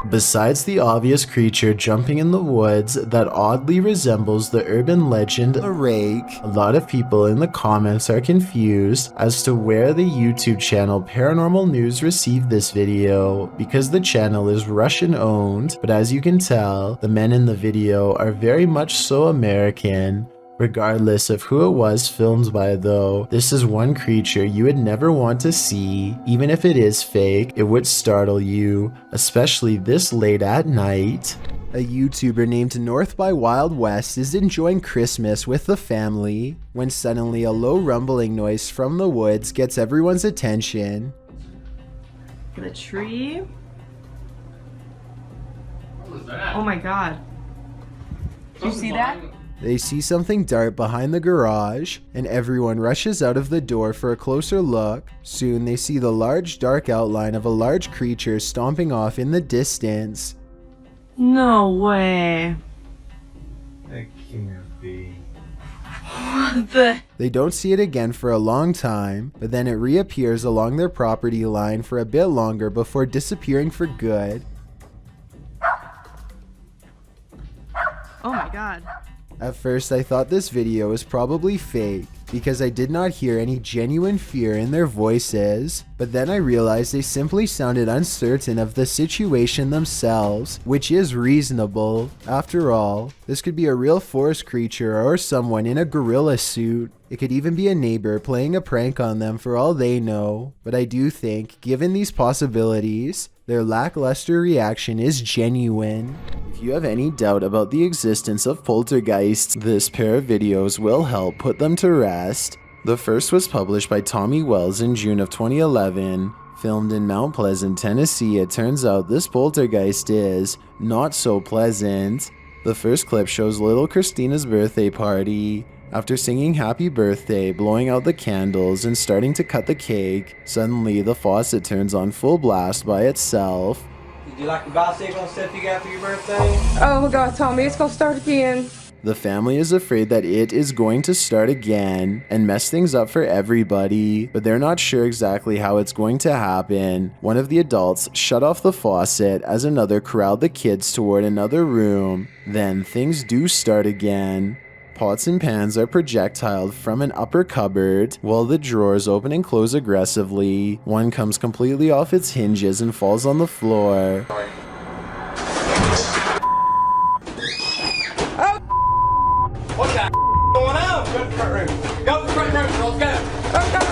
Besides the obvious creature jumping in the woods that oddly resembles the urban legend a rake, a lot of people in the comments are confused as to where the YouTube channel Paranormal News received this video, because the channel is Russian owned, but as you can tell, the men in the video are very much so American. Regardless of who it was filmed by though, this is one creature you would never want to see. Even if it is fake, it would startle you, especially this late at night. A YouTuber named North by Wild West is enjoying Christmas with the family when suddenly a low rumbling noise from the woods gets everyone's attention. The tree? Oh my god. Did you see that? They see something dart behind the garage, and everyone rushes out of the door for a closer look. Soon they see the large dark outline of a large creature stomping off in the distance. No way. That can't be. What the? They don't see it again for a long time, but then it reappears along their property line for a bit longer before disappearing for good. Oh my god. At first I thought this video was probably fake, because I did not hear any genuine fear in their voices, but then I realized they simply sounded uncertain of the situation themselves, which is reasonable. After all, this could be a real forest creature or someone in a gorilla suit. It could even be a neighbor playing a prank on them for all they know, but I do think, given these possibilities, their lackluster reaction is genuine. If you have any doubt about the existence of poltergeists, this pair of videos will help put them to rest. The first was published by Tommy Wells in June of 2011. Filmed in Mount Pleasant, Tennessee, it turns out this poltergeist is not so pleasant. The first clip shows little Christina's birthday party. After singing happy birthday, blowing out the candles, and starting to cut the cake, suddenly the faucet turns on full blast by itself. Did you like the bicycle stuff you got for your birthday? Oh my god, Tommy, it's gonna start again. The family is afraid that it is going to start again and mess things up for everybody, but they're not sure exactly how it's going to happen. One of the adults shut off the faucet as another corralled the kids toward another room. Then things do start again. Pots and pans are projectiled from an upper cupboard, while the drawers open and close aggressively. One comes completely off its hinges and falls on the floor. What's that going on? Go to the front room. Go to the front room, let's go.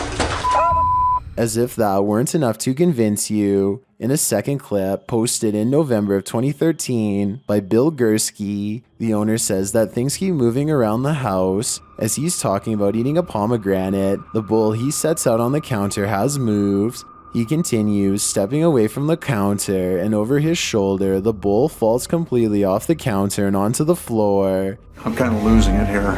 As if that weren't enough to convince you, in a second clip posted in November of 2013 by Bill Gursky, the owner says that things keep moving around the house. As he's talking about eating a pomegranate, the bowl he sets out on the counter has moved. He continues, stepping away from the counter, and over his shoulder, the bowl falls completely off the counter and onto the floor. I'm kind of losing it here.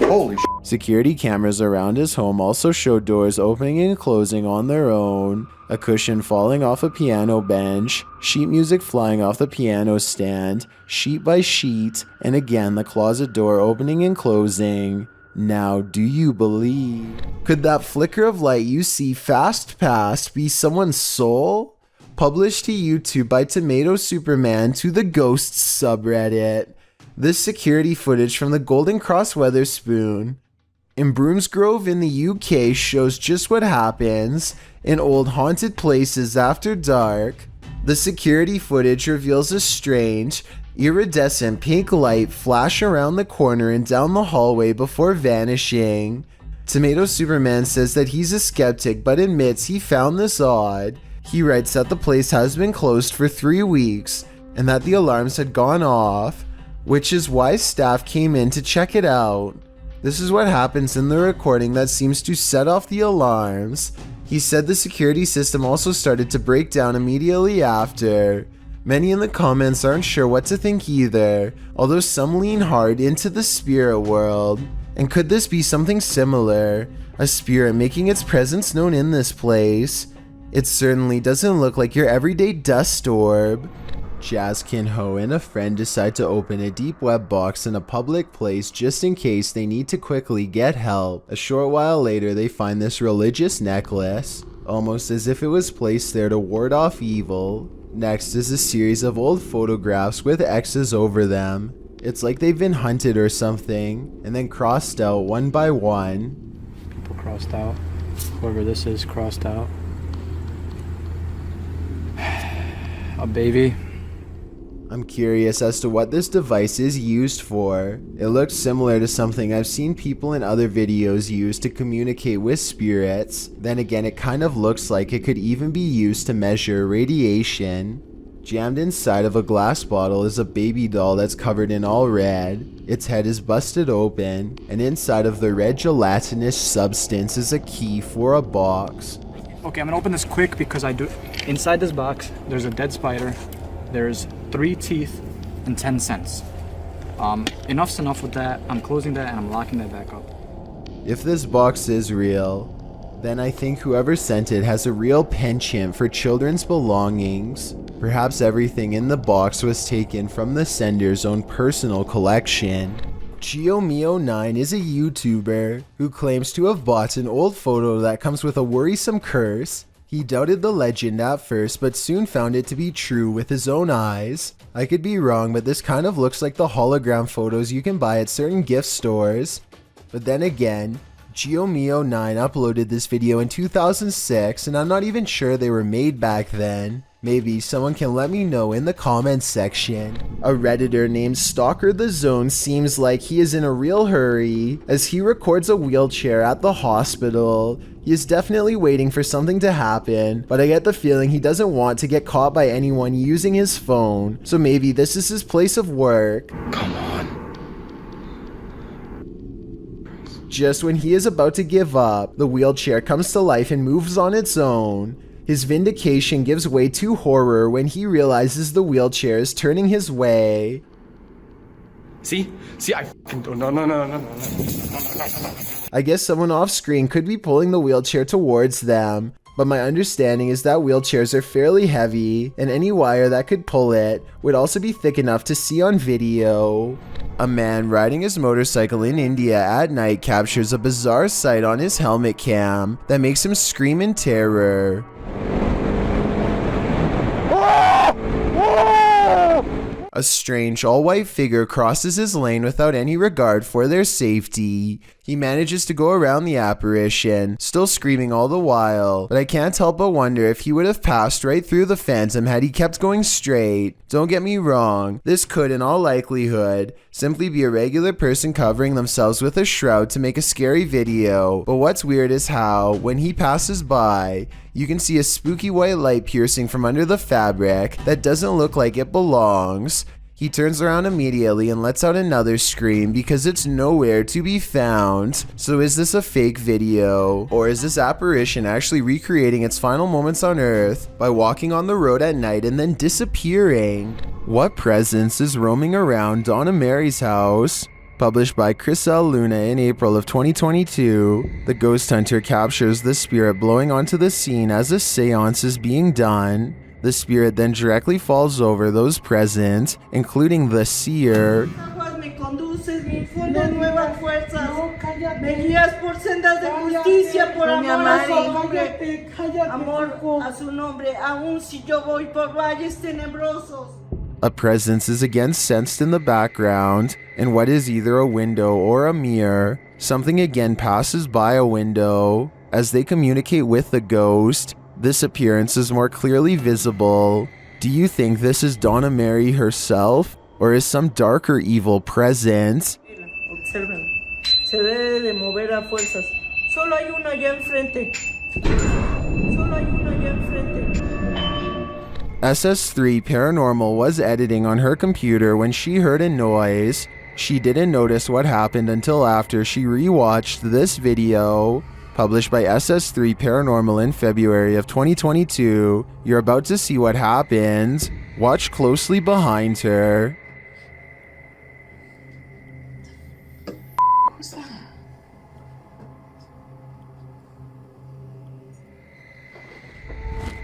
Holy shit. Security cameras around his home also show doors opening and closing on their own, a cushion falling off a piano bench, sheet music flying off the piano stand, sheet by sheet, and again the closet door opening and closing. Now, do you believe? Could that flicker of light you see fast past be someone's soul? Published to YouTube by Tomato Superman to the Ghosts subreddit. This security footage from the Golden Cross Weatherspoon. in Broomsgrove in the UK shows just what happens in old haunted places after dark. The security footage reveals a strange, iridescent pink light flash around the corner and down the hallway before vanishing. Tomato Superman says that he's a skeptic but admits he found this odd. He writes that the place has been closed for 3 weeks and that the alarms had gone off, which is why staff came in to check it out. This is what happens in the recording that seems to set off the alarms. He said the security system also started to break down immediately after. Many in the comments aren't sure what to think either, although some lean hard into the spirit world. And could this be something similar? A spirit making its presence known in this place? It certainly doesn't look like your everyday dust orb. Jaskin Ho and a friend decide to open a deep web box in a public place just in case they need to quickly get help. A short while later they find this religious necklace, almost as if it was placed there to ward off evil. Next is a series of old photographs with X's over them. It's like they've been hunted or something, and then crossed out one by one. People crossed out. Whoever this is crossed out. A baby. I'm curious as to what this device is used for. It looks similar to something I've seen people in other videos use to communicate with spirits. Then again, it kind of looks like it could even be used to measure radiation. Jammed inside of a glass bottle is a baby doll that's covered in all red. Its head is busted open, and inside of the red gelatinous substance is a key for a box. Okay, I'm gonna open this quick because inside this box, there's a dead spider. There's 3 teeth and 10 cents. Enough's enough with that. I'm closing that and I'm locking that back up. If this box is real, then I think whoever sent it has a real penchant for children's belongings. Perhaps everything in the box was taken from the sender's own personal collection. GeoMio9 is a YouTuber who claims to have bought an old photo that comes with a worrisome curse. He doubted the legend at first, but soon found it to be true with his own eyes. I could be wrong, but this kind of looks like the hologram photos you can buy at certain gift stores. But then again, GeoMio9 uploaded this video in 2006, and I'm not even sure they were made back then. Maybe someone can let me know in the comments section. A Redditor named Stalker the Zone seems like he is in a real hurry as he records a wheelchair at the hospital. He is definitely waiting for something to happen, but I get the feeling he doesn't want to get caught by anyone using his phone, so maybe this is his place of work. Come on. Just when he is about to give up, the wheelchair comes to life and moves on its own. His vindication gives way to horror when he realizes the wheelchair is turning his way. See, I fucking no. I guess someone off screen could be pulling the wheelchair towards them, but my understanding is that wheelchairs are fairly heavy, and any wire that could pull it would also be thick enough to see on video. A man riding his motorcycle in India at night captures a bizarre sight on his helmet cam that makes him scream in terror. A strange all-white figure crosses his lane without any regard for their safety. He manages to go around the apparition, still screaming all the while, but I can't help but wonder if he would have passed right through the phantom had he kept going straight. Don't get me wrong, this could in all likelihood simply be a regular person covering themselves with a shroud to make a scary video, but what's weird is how, when he passes by, you can see a spooky white light piercing from under the fabric that doesn't look like it belongs. He turns around immediately and lets out another scream because it's nowhere to be found. So is this a fake video? Or is this apparition actually recreating its final moments on Earth by walking on the road at night and then disappearing? What presence is roaming around Donna Mary's house? Published by Chris L. Luna in April of 2022, the ghost hunter captures the spirit blowing onto the scene as a seance is being done. The spirit then directly falls over those present, including the seer. A presence is again sensed in the background, and what is either a window or a mirror. Something again passes by a window. As they communicate with the ghost, this appearance is more clearly visible. Do you think this is Donna Mary herself, or is some darker evil present? Observen. Se debe de mover a fuerzas. Solo hay una allá enfrente. Solo hay una allá enfrente. SS3 Paranormal was editing on her computer when she heard a noise. She didn't notice what happened until after she rewatched this video. Published by SS3 Paranormal in February of 2022. You're about to see what happened. Watch closely behind her. Who's that?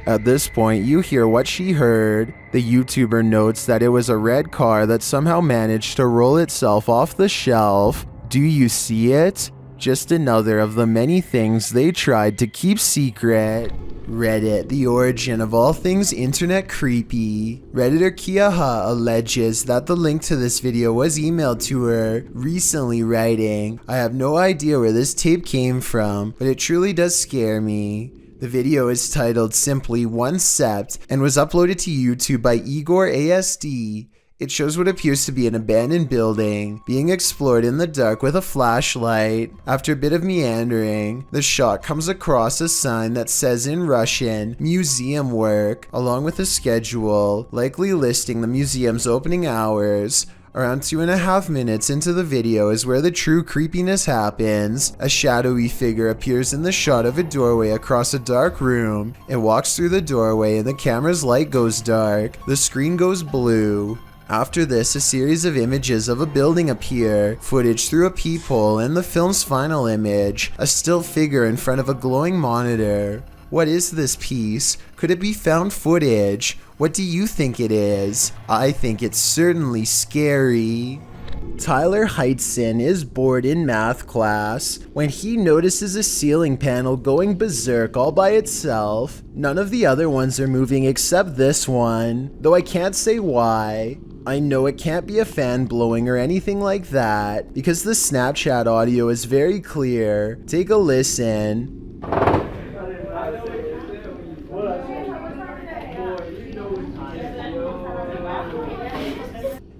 At this point, you hear what she heard. The YouTuber notes that it was a red car that somehow managed to roll itself off the shelf. Do you see it? Just another of the many things they tried to keep secret. Reddit, the origin of all things internet creepy. Redditor Kiaha alleges that the link to this video was emailed to her recently, writing, "I have no idea where this tape came from, but it truly does scare me." The video is titled simply One Sept and was uploaded to YouTube by Igor ASD. It shows what appears to be an abandoned building being explored in the dark with a flashlight. After a bit of meandering, the shot comes across a sign that says in Russian, "Museum Work," along with a schedule, likely listing the museum's opening hours. Around 2.5 minutes into the video is where the true creepiness happens. A shadowy figure appears in the shot of a doorway across a dark room. It walks through the doorway and the camera's light goes dark. The screen goes blue. After this, a series of images of a building appear, footage through a peephole, and the film's final image, a still figure in front of a glowing monitor. What is this piece? Could it be found footage? What do you think it is? I think it's certainly scary. Tyler Heitzson is bored in math class when he notices a ceiling panel going berserk all by itself. None of the other ones are moving except this one, though I can't say why. I know it can't be a fan blowing or anything like that, because the Snapchat audio is very clear. Take a listen.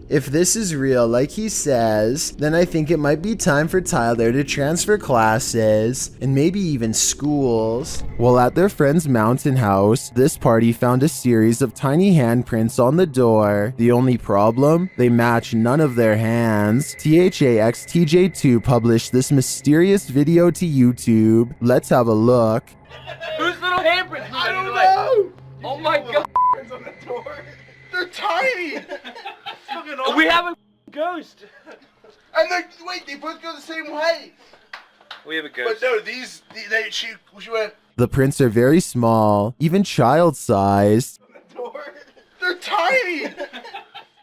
If this is real, like he says, then I think it might be time for Tyler to transfer classes, and maybe even schools. While at their friend's mountain house, this party found a series of tiny handprints on the door. The only problem? They match none of their hands. THAXTJ2 published this mysterious video to YouTube. Let's have a look. Whose little handprints? I don't know! Oh my god! On the door. They're tiny! We have a ghost! And they're, wait, they both go the same way! We have a ghost. But no, she went... The prints are very small, even child-sized. They're tiny!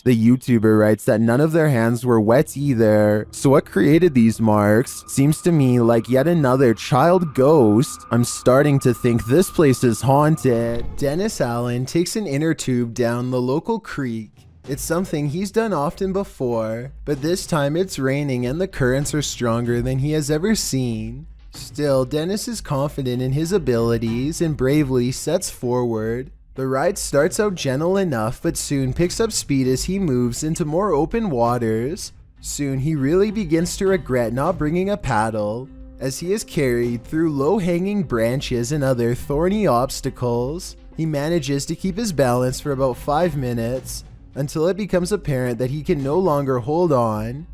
The YouTuber writes that none of their hands were wet either. So what created these marks? Seems to me like yet another child ghost. I'm starting to think this place is haunted. Dennis Allen takes an inner tube down the local creek. It's something he's done often before, but this time it's raining and the currents are stronger than he has ever seen. Still, Dennis is confident in his abilities and bravely sets forward. The ride starts out gentle enough, but soon picks up speed as he moves into more open waters. Soon he really begins to regret not bringing a paddle, as he is carried through low-hanging branches and other thorny obstacles. He manages to keep his balance for about 5 minutes, until it becomes apparent that he can no longer hold on.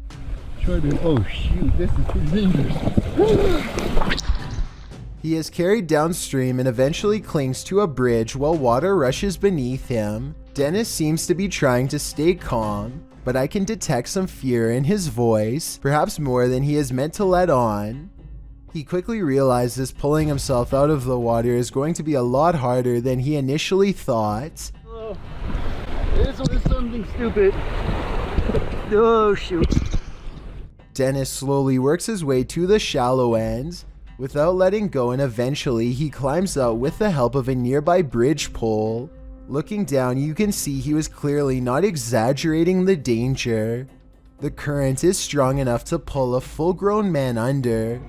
Oh shoot, this is too dangerous. He is carried downstream and eventually clings to a bridge while water rushes beneath him. Dennis seems to be trying to stay calm, but I can detect some fear in his voice, perhaps more than he is meant to let on. He quickly realizes pulling himself out of the water is going to be a lot harder than he initially thought. Oh, this was something stupid. Oh shoot. Dennis slowly works his way to the shallow end, without letting go, and eventually he climbs out with the help of a nearby bridge pole. Looking down, you can see he was clearly not exaggerating the danger. The current is strong enough to pull a full-grown man under.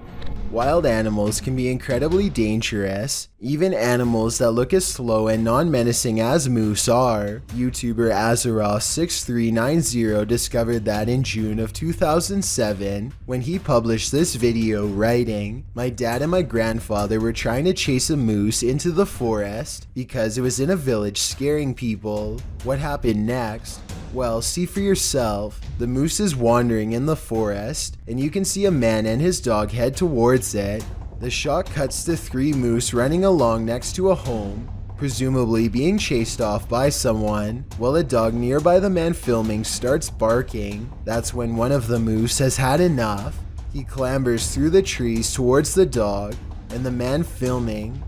Wild animals can be incredibly dangerous, even animals that look as slow and non-menacing as moose are. YouTuber Azeroth6390 discovered that in June of 2007 when he published this video writing, "My dad and my grandfather were trying to chase a moose into the forest because it was in a village scaring people. What happened next? Well, see for yourself. The moose is wandering in the forest, and you can see a man and his dog head towards it. The shot cuts to 3 moose running along next to a home, presumably being chased off by someone, while a dog nearby the man filming starts barking. That's when one of the moose has had enough. He clambers through the trees towards the dog, and the man filming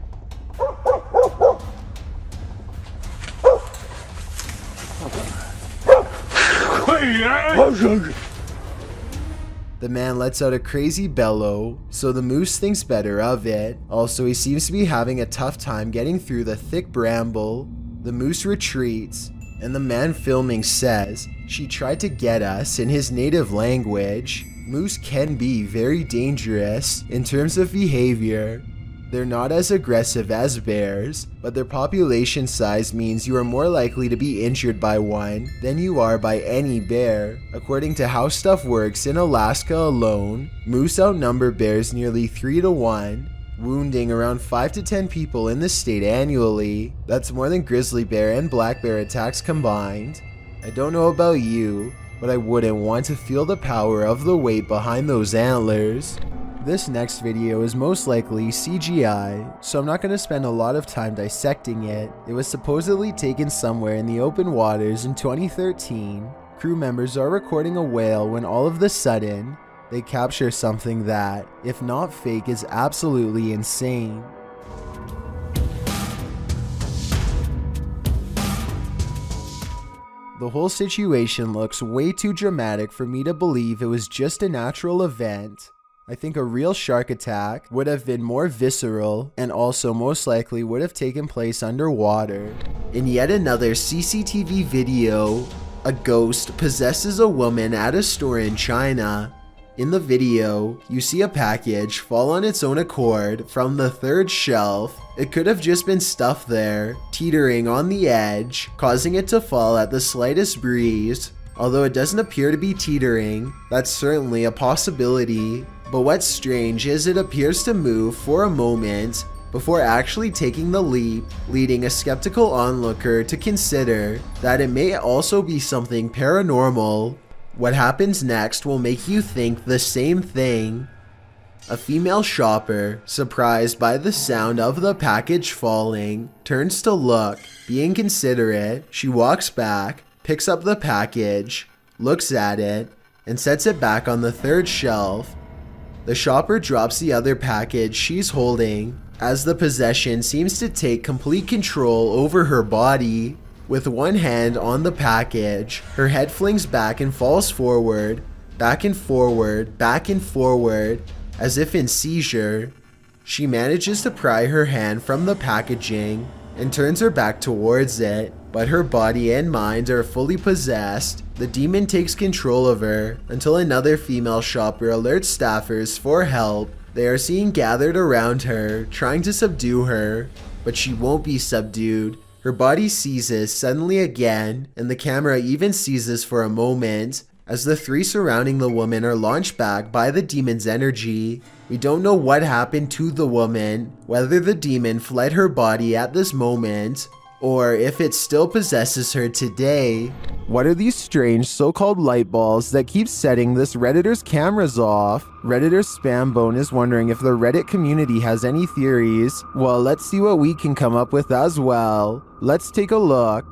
the man lets out a crazy bellow, so the moose thinks better of it. Also, he seems to be having a tough time getting through the thick bramble. The moose retreats, and the man filming says, "She tried to get us," in his native language. Moose can be very dangerous in terms of behavior. They're not as aggressive as bears, but their population size means you are more likely to be injured by one than you are by any bear. According to how stuff works in Alaska alone, moose outnumber bears nearly 3 to 1, wounding around 5 to 10 people in the state annually. That's more than grizzly bear and black bear attacks combined. I don't know about you, but I wouldn't want to feel the power of the weight behind those antlers. This next video is most likely CGI, so I'm not going to spend a lot of time dissecting it. It was supposedly taken somewhere in the open waters in 2013. Crew members are recording a whale when all of a sudden, they capture something that, if not fake, is absolutely insane. The whole situation looks way too dramatic for me to believe it was just a natural event. I think a real shark attack would have been more visceral and also most likely would have taken place underwater. In yet another CCTV video, a ghost possesses a woman at a store in China. In the video, you see a package fall on its own accord from the 3rd shelf. It could have just been stuff there, teetering on the edge, causing it to fall at the slightest breeze. Although it doesn't appear to be teetering, that's certainly a possibility. But what's strange is it appears to move for a moment before actually taking the leap, leading a skeptical onlooker to consider that it may also be something paranormal. What happens next will make you think the same thing. A female shopper, surprised by the sound of the package falling, turns to look. Being considerate, she walks back, picks up the package, looks at it, and sets it back on the 3rd shelf. The shopper drops the other package she's holding, as the possession seems to take complete control over her body. With one hand on the package, her head flings back and falls forward, back and forward, back and forward, as if in seizure. She manages to pry her hand from the packaging and turns her back towards it, but her body and mind are fully possessed. The demon takes control of her until another female shopper alerts staffers for help. They are seen gathered around her, trying to subdue her, but she won't be subdued. Her body seizes suddenly again, and the camera even seizes for a moment, as the 3 surrounding the woman are launched back by the demon's energy. We don't know what happened to the woman, whether the demon fled her body at this moment, or if it still possesses her today. What are these strange so-called light balls that keep setting this Redditor's cameras off? Redditor's Spambone is wondering if the Reddit community has any theories. Well, let's see what we can come up with as well. Let's take a look.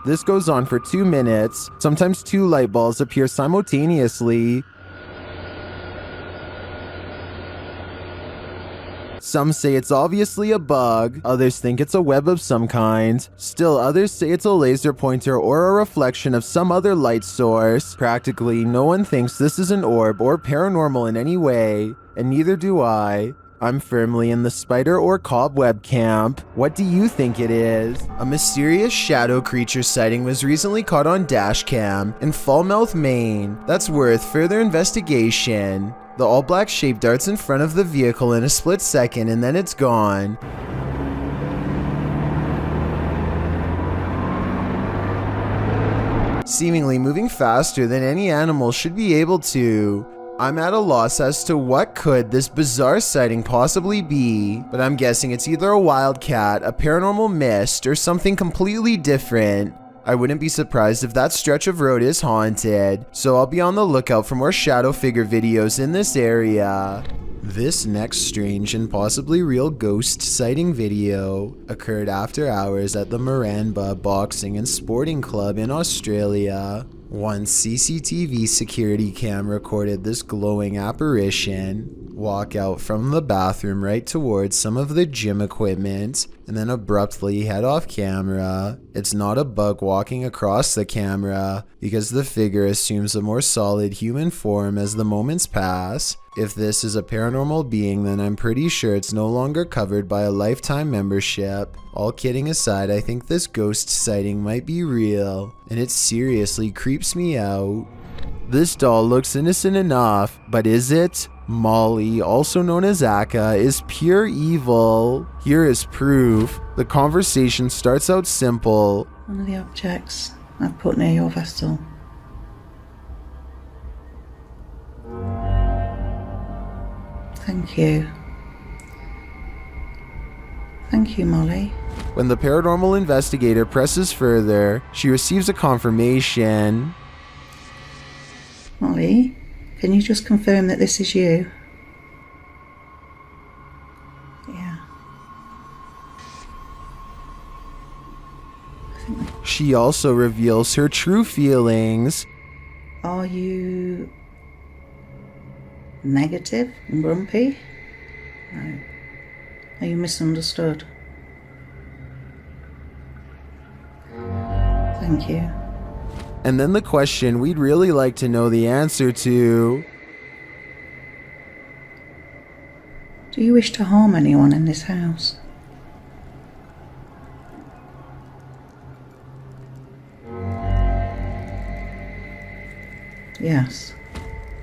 This goes on for 2 minutes. Sometimes 2 light balls appear simultaneously. Some say it's obviously a bug, others think it's a web of some kind. Still others say it's a laser pointer or a reflection of some other light source. Practically no one thinks this is an orb or paranormal in any way, and neither do I. I'm firmly in the spider or cobweb camp. What do you think it is? A mysterious shadow creature sighting was recently caught on dash cam in Falmouth, Maine. That's worth further investigation. The all-black shape darts in front of the vehicle in a split second and then it's gone. Seemingly moving faster than any animal should be able to. I'm at a loss as to what could this bizarre sighting possibly be, but I'm guessing it's either a wildcat, a paranormal mist, or something completely different. I wouldn't be surprised if that stretch of road is haunted, so I'll be on the lookout for more shadow figure videos in this area. This next strange and possibly real ghost sighting video occurred after hours at the Maranba Boxing and Sporting Club in Australia. One CCTV security cam recorded this glowing apparition walk out from the bathroom right towards some of the gym equipment and then abruptly head off camera. It's not a bug walking across the camera because the figure assumes a more solid human form as the moments pass. If this is a paranormal being, then I'm pretty sure it's no longer covered by a lifetime membership. All kidding aside, I think this ghost sighting might be real, and it seriously creeps me out. This doll looks innocent enough, but is it? Molly, also known as Akka, is pure evil. Here is proof. The conversation starts out simple. One of the objects I've put near your vessel. Thank you. Thank you, Molly. When the paranormal investigator presses further, she receives a confirmation. Molly, can you just confirm that this is you? Yeah. She also reveals her true feelings. Are you negative and grumpy? No. Are you misunderstood? Thank you. And then the question we'd really like to know the answer to. Do you wish to harm anyone in this house? Yes.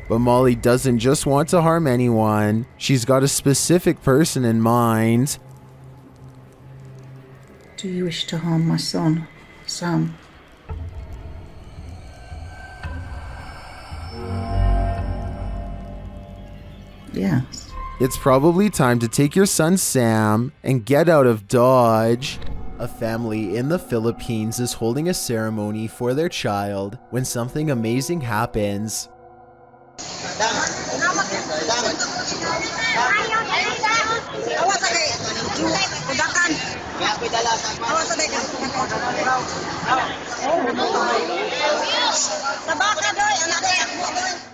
But Molly doesn't just want to harm anyone. She's got a specific person in mind. Do you wish to harm my son, Sam? Yes. It's probably time to take your son Sam and get out of Dodge. A family in the Philippines is holding a ceremony for their child when something amazing happens.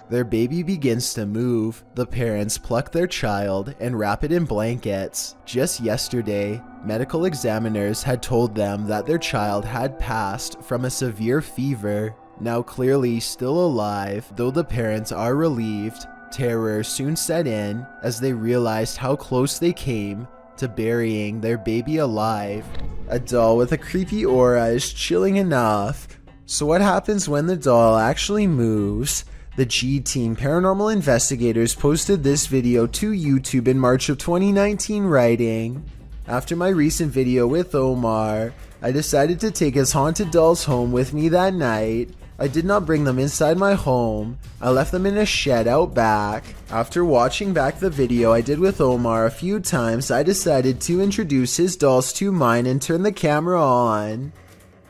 Their baby begins to move. The parents pluck their child and wrap it in blankets. Just yesterday, medical examiners had told them that their child had passed from a severe fever. Now clearly still alive, though the parents are relieved, terror soon set in as they realized how close they came to burying their baby alive. A doll with a creepy aura is chilling enough. So what happens when the doll actually moves? The G-Team Paranormal Investigators posted this video to YouTube in March of 2019 writing, "After my recent video with Omar, I decided to take his haunted dolls home with me that night. I did not bring them inside my home. I left them in a shed out back. After watching back the video I did with Omar a few times, I decided to introduce his dolls to mine and turn the camera on."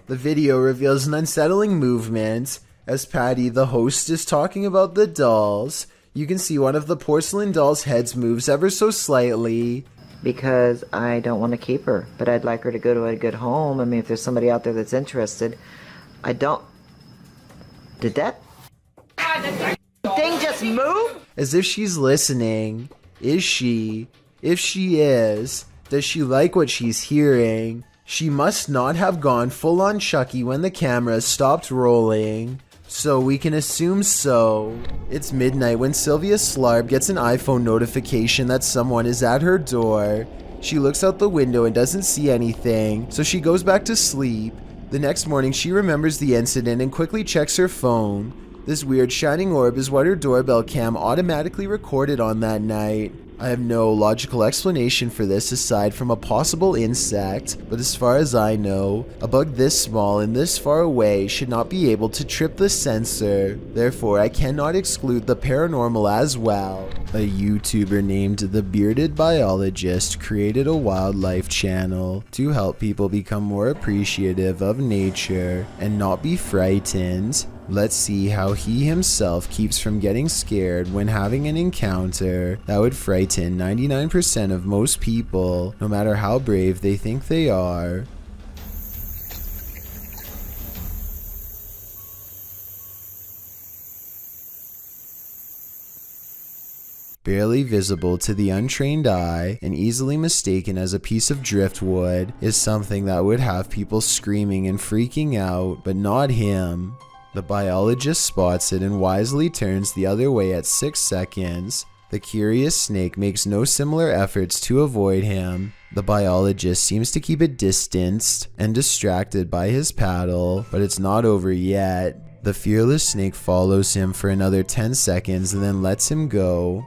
The video reveals an unsettling movement. As Patty, the host, is talking about the dolls, you can see one of the porcelain dolls' heads moves ever so slightly. Because I don't want to keep her, but I'd like her to go to a good home. I mean, if there's somebody out there that's interested, I don't... Did that thing just move? As if she's listening. Is she? If she is, does she like what she's hearing? She must not have gone full on Chucky when the camera stopped rolling. So we can assume so. It's midnight when Sylvia Slarb gets an iPhone notification that someone is at her door. She looks out the window and doesn't see anything, so she goes back to sleep. The next morning she remembers the incident and quickly checks her phone. This weird shining orb is what her doorbell cam automatically recorded on that night. I have no logical explanation for this aside from a possible insect, but as far as I know, a bug this small and this far away should not be able to trip the sensor. Therefore, I cannot exclude the paranormal as well. A YouTuber named The Bearded Biologist created a wildlife channel to help people become more appreciative of nature and not be frightened. Let's see how he himself keeps from getting scared when having an encounter that would frighten 99% of most people, no matter how brave they think they are. Barely visible to the untrained eye and easily mistaken as a piece of driftwood is something that would have people screaming and freaking out, but not him. The biologist spots it and wisely turns the other way at 6 seconds. The curious snake makes no similar efforts to avoid him. The biologist seems to keep it distanced and distracted by his paddle, but it's not over yet. The fearless snake follows him for another 10 seconds and then lets him go.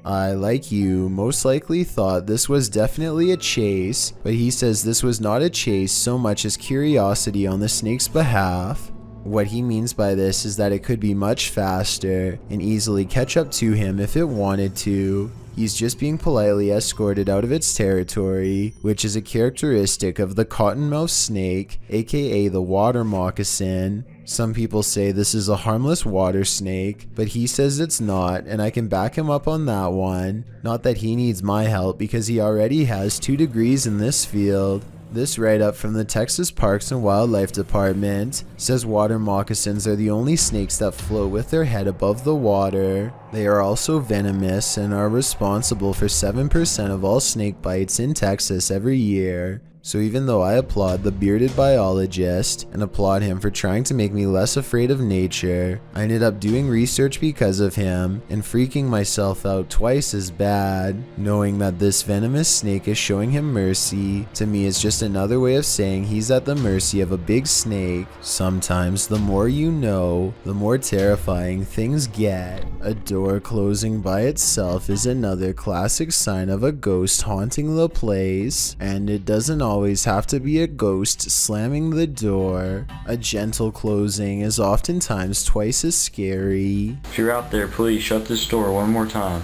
I, like you, most likely thought this was definitely a chase, but he says this was not a chase so much as curiosity on the snake's behalf. What he means by this is that it could be much faster and easily catch up to him if it wanted to. He's just being politely escorted out of its territory, which is a characteristic of the cottonmouth snake, aka the water moccasin. Some people say this is a harmless water snake, but he says it's not, and I can back him up on that one. Not that he needs my help because he already has 2 degrees in this field. This write-up from the Texas Parks and Wildlife Department says water moccasins are the only snakes that float with their head above the water. They are also venomous and are responsible for 7% of all snake bites in Texas every year. So even though I applaud the bearded biologist and applaud him for trying to make me less afraid of nature, I ended up doing research because of him and freaking myself out twice as bad. Knowing that this venomous snake is showing him mercy, to me is just another way of saying he's at the mercy of a big snake. Sometimes the more you know, the more terrifying things get. A door closing by itself is another classic sign of a ghost haunting the place, and it doesn't always have to be a ghost slamming the door. A gentle closing is oftentimes twice as scary. If you're out there, please shut this door one more time.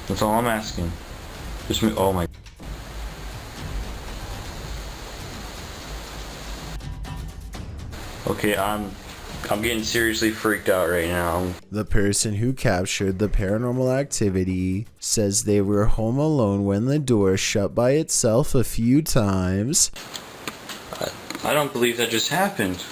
That's all I'm asking. Just me. Oh my. Okay, I'm getting seriously freaked out right now. The person who captured the paranormal activity says they were home alone when the door shut by itself a few times. I don't believe that just happened.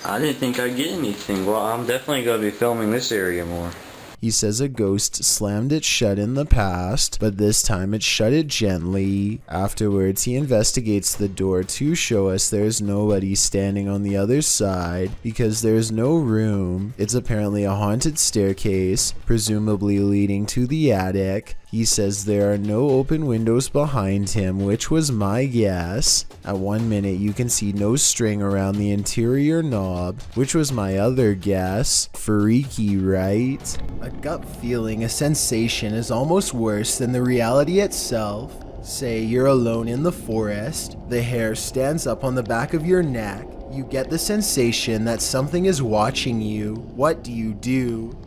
I didn't think I'd get anything. Well, I'm definitely going to be filming this area more. He says a ghost slammed it shut in the past, but this time it shut it gently. Afterwards, he investigates the door to show us there's nobody standing on the other side because there's no room. It's apparently a haunted staircase, presumably leading to the attic. He says there are no open windows behind him, which was my guess. At 1 minute, you can see no string around the interior knob, which was my other guess. Freaky, right? A gut feeling, a sensation is almost worse than the reality itself. Say you're alone in the forest, the hair stands up on the back of your neck. You get the sensation that something is watching you. What do?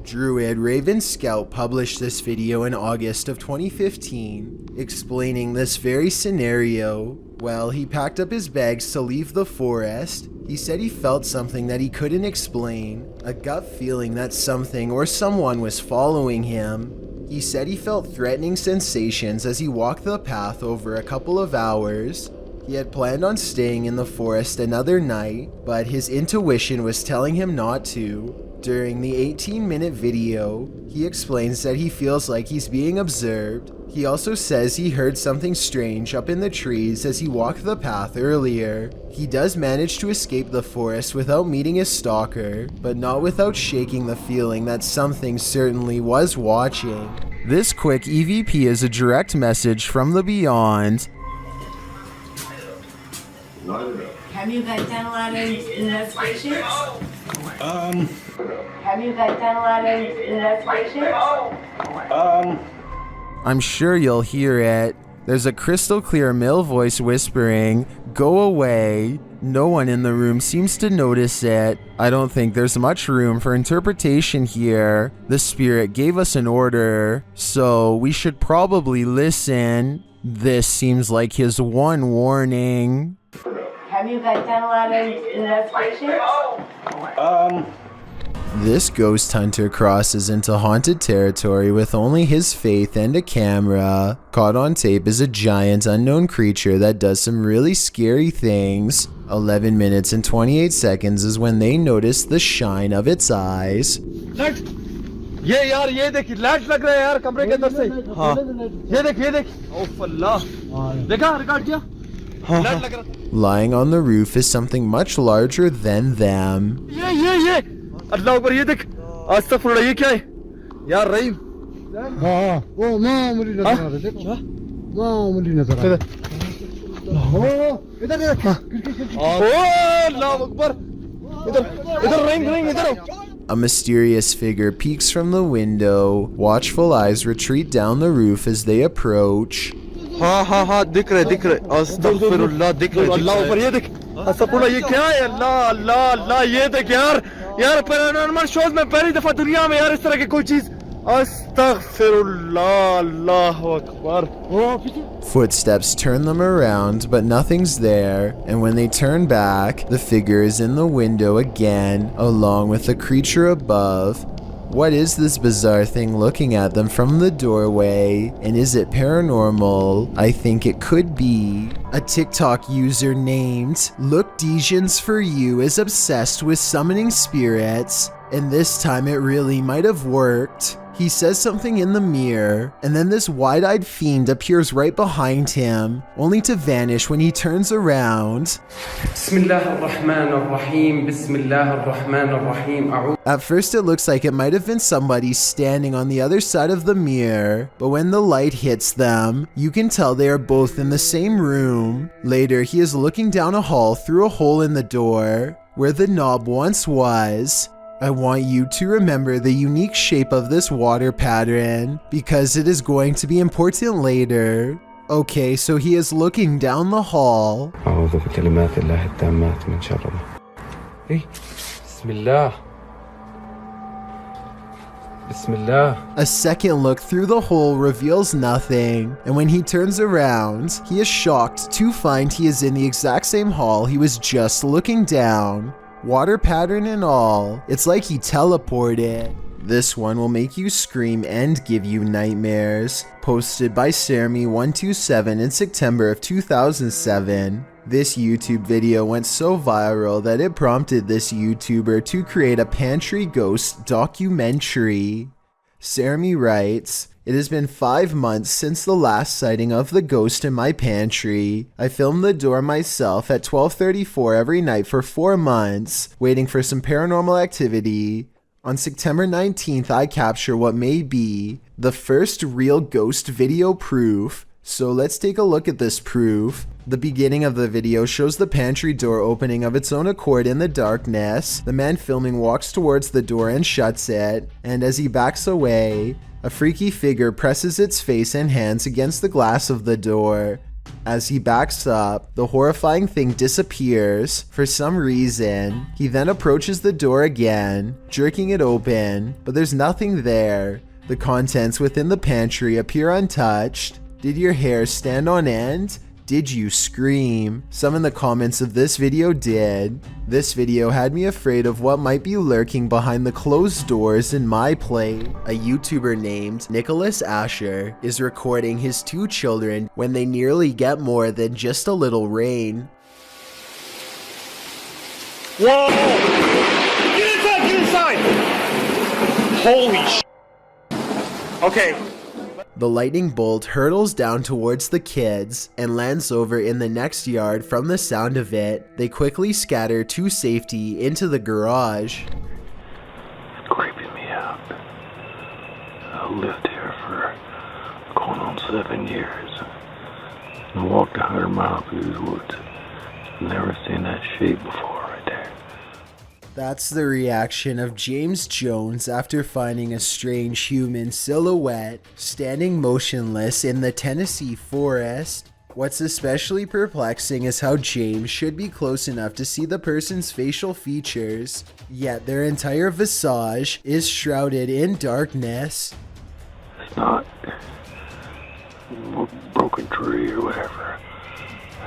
Druid Raven Scout published this video in August of 2015, explaining this very scenario. Well, he packed up his bags to leave the forest. He said he felt something that he couldn't explain, a gut feeling that something or someone was following him. He said he felt threatening sensations as he walked the path over a couple of hours. He had planned on staying in the forest another night, but his intuition was telling him not to. During the 18-minute video, he explains that he feels like he's being observed. He also says he heard something strange up in the trees as he walked the path earlier. He does manage to escape the forest without meeting his stalker, but not without shaking the feeling that something certainly was watching. This quick EVP is a direct message from the beyond. Have you guys done a lot of investigations? Have you guys done a lot of investigations? I'm sure you'll hear it. There's a crystal clear male voice whispering, "Go away." No one in the room seems to notice it. I don't think there's much room for interpretation here. The spirit gave us an order, so we should probably listen. This seems like his one warning. Have you guys done a lot of investigations? This ghost hunter crosses into haunted territory with only his faith and a camera. Caught on tape is a giant unknown creature that does some really scary things. 11 minutes and 28 seconds is when they notice the shine of its eyes. ये यार ये देख light लग रहा है यार कमरे के अंदर से हाँ ये देख ओफ अल्लाह देखा रिकॉर्ड किया लाइट लग रहा Lying on the roof is something much larger than them. ये अल्लाह ऊपर ये देख अस्तगफुरुल्लाह ये क्या है यार रहीम हाँ वो मामूली नजर आ रहा है देखो मामूली नजर आ रहा है इधर ओ अल्लाह अकबर इधर रहीम इधर A mysterious figure peeks from the window. Watchful eyes retreat down the roof as they approach. हाँ दिख रहे अस्तगफिरुल्लाह दिख रहे अल्लाह ऊपर ये देख अस्तगफिरुल्लाह ये क्या है अल्लाह ये देख यार पैरानॉर्मल शोज में पहली दफा दुनिया में यार इस तरह की कोई चीज अस्तगफिरुल्लाह अल्लाहु Akbar Footsteps turn them around, but nothing's there, and when they turn back, the figure is in the window again, along with the creature above. What is this bizarre thing looking at them from the doorway? And is it paranormal? I think it could be. A TikTok user named Look Desions For You is obsessed with summoning spirits, and this time it really might have worked. He says something in the mirror, and then this wide-eyed fiend appears right behind him, only to vanish when he turns around. At first it looks like it might have been somebody standing on the other side of the mirror, but when the light hits them, you can tell they are both in the same room. Later, he is looking down a hall through a hole in the door, where the knob once was. I want you to remember the unique shape of this water pattern, because it is going to be important later. Okay, so he is looking down the hall. A second look through the hole reveals nothing, and when he turns around, he is shocked to find he is in the exact same hall he was just looking down. Water pattern and all, it's like he teleported. This one will make you scream and give you nightmares. Posted by Sermi127 in September of 2007. This YouTube video went so viral that it prompted this YouTuber to create a pantry ghost documentary. Sermi writes, "It has been 5 months since the last sighting of the ghost in my pantry. I filmed the door myself at 12:34 every night for 4 months, waiting for some paranormal activity. On September 19th, I capture what may be the first real ghost video proof. So let's take a look at this proof. The beginning of the video shows the pantry door opening of its own accord in the darkness. The man filming walks towards the door and shuts it, and as he backs away, a freaky figure presses its face and hands against the glass of the door. As he backs up, the horrifying thing disappears for some reason. He then approaches the door again, jerking it open, but there's nothing there. The contents within the pantry appear untouched. Did your hair stand on end? Did you scream? Some in the comments of this video did. This video had me afraid of what might be lurking behind the closed doors in my play. A YouTuber named Nicholas Asher is recording his 2 children when they nearly get more than just a little rain. Whoa! Get inside! Get inside! Holy sh! Okay. The lightning bolt hurtles down towards the kids and lands over in the next yard. From the sound of it, they quickly scatter to safety into the garage. It's creeping me out. I lived here for going on 7 years. I walked 100 miles through these woods. Never seen that shape before right there. That's the reaction of James Jones after finding a strange human silhouette standing motionless in the Tennessee forest. What's especially perplexing is how James should be close enough to see the person's facial features, yet their entire visage is shrouded in darkness. It's not a broken tree or whatever.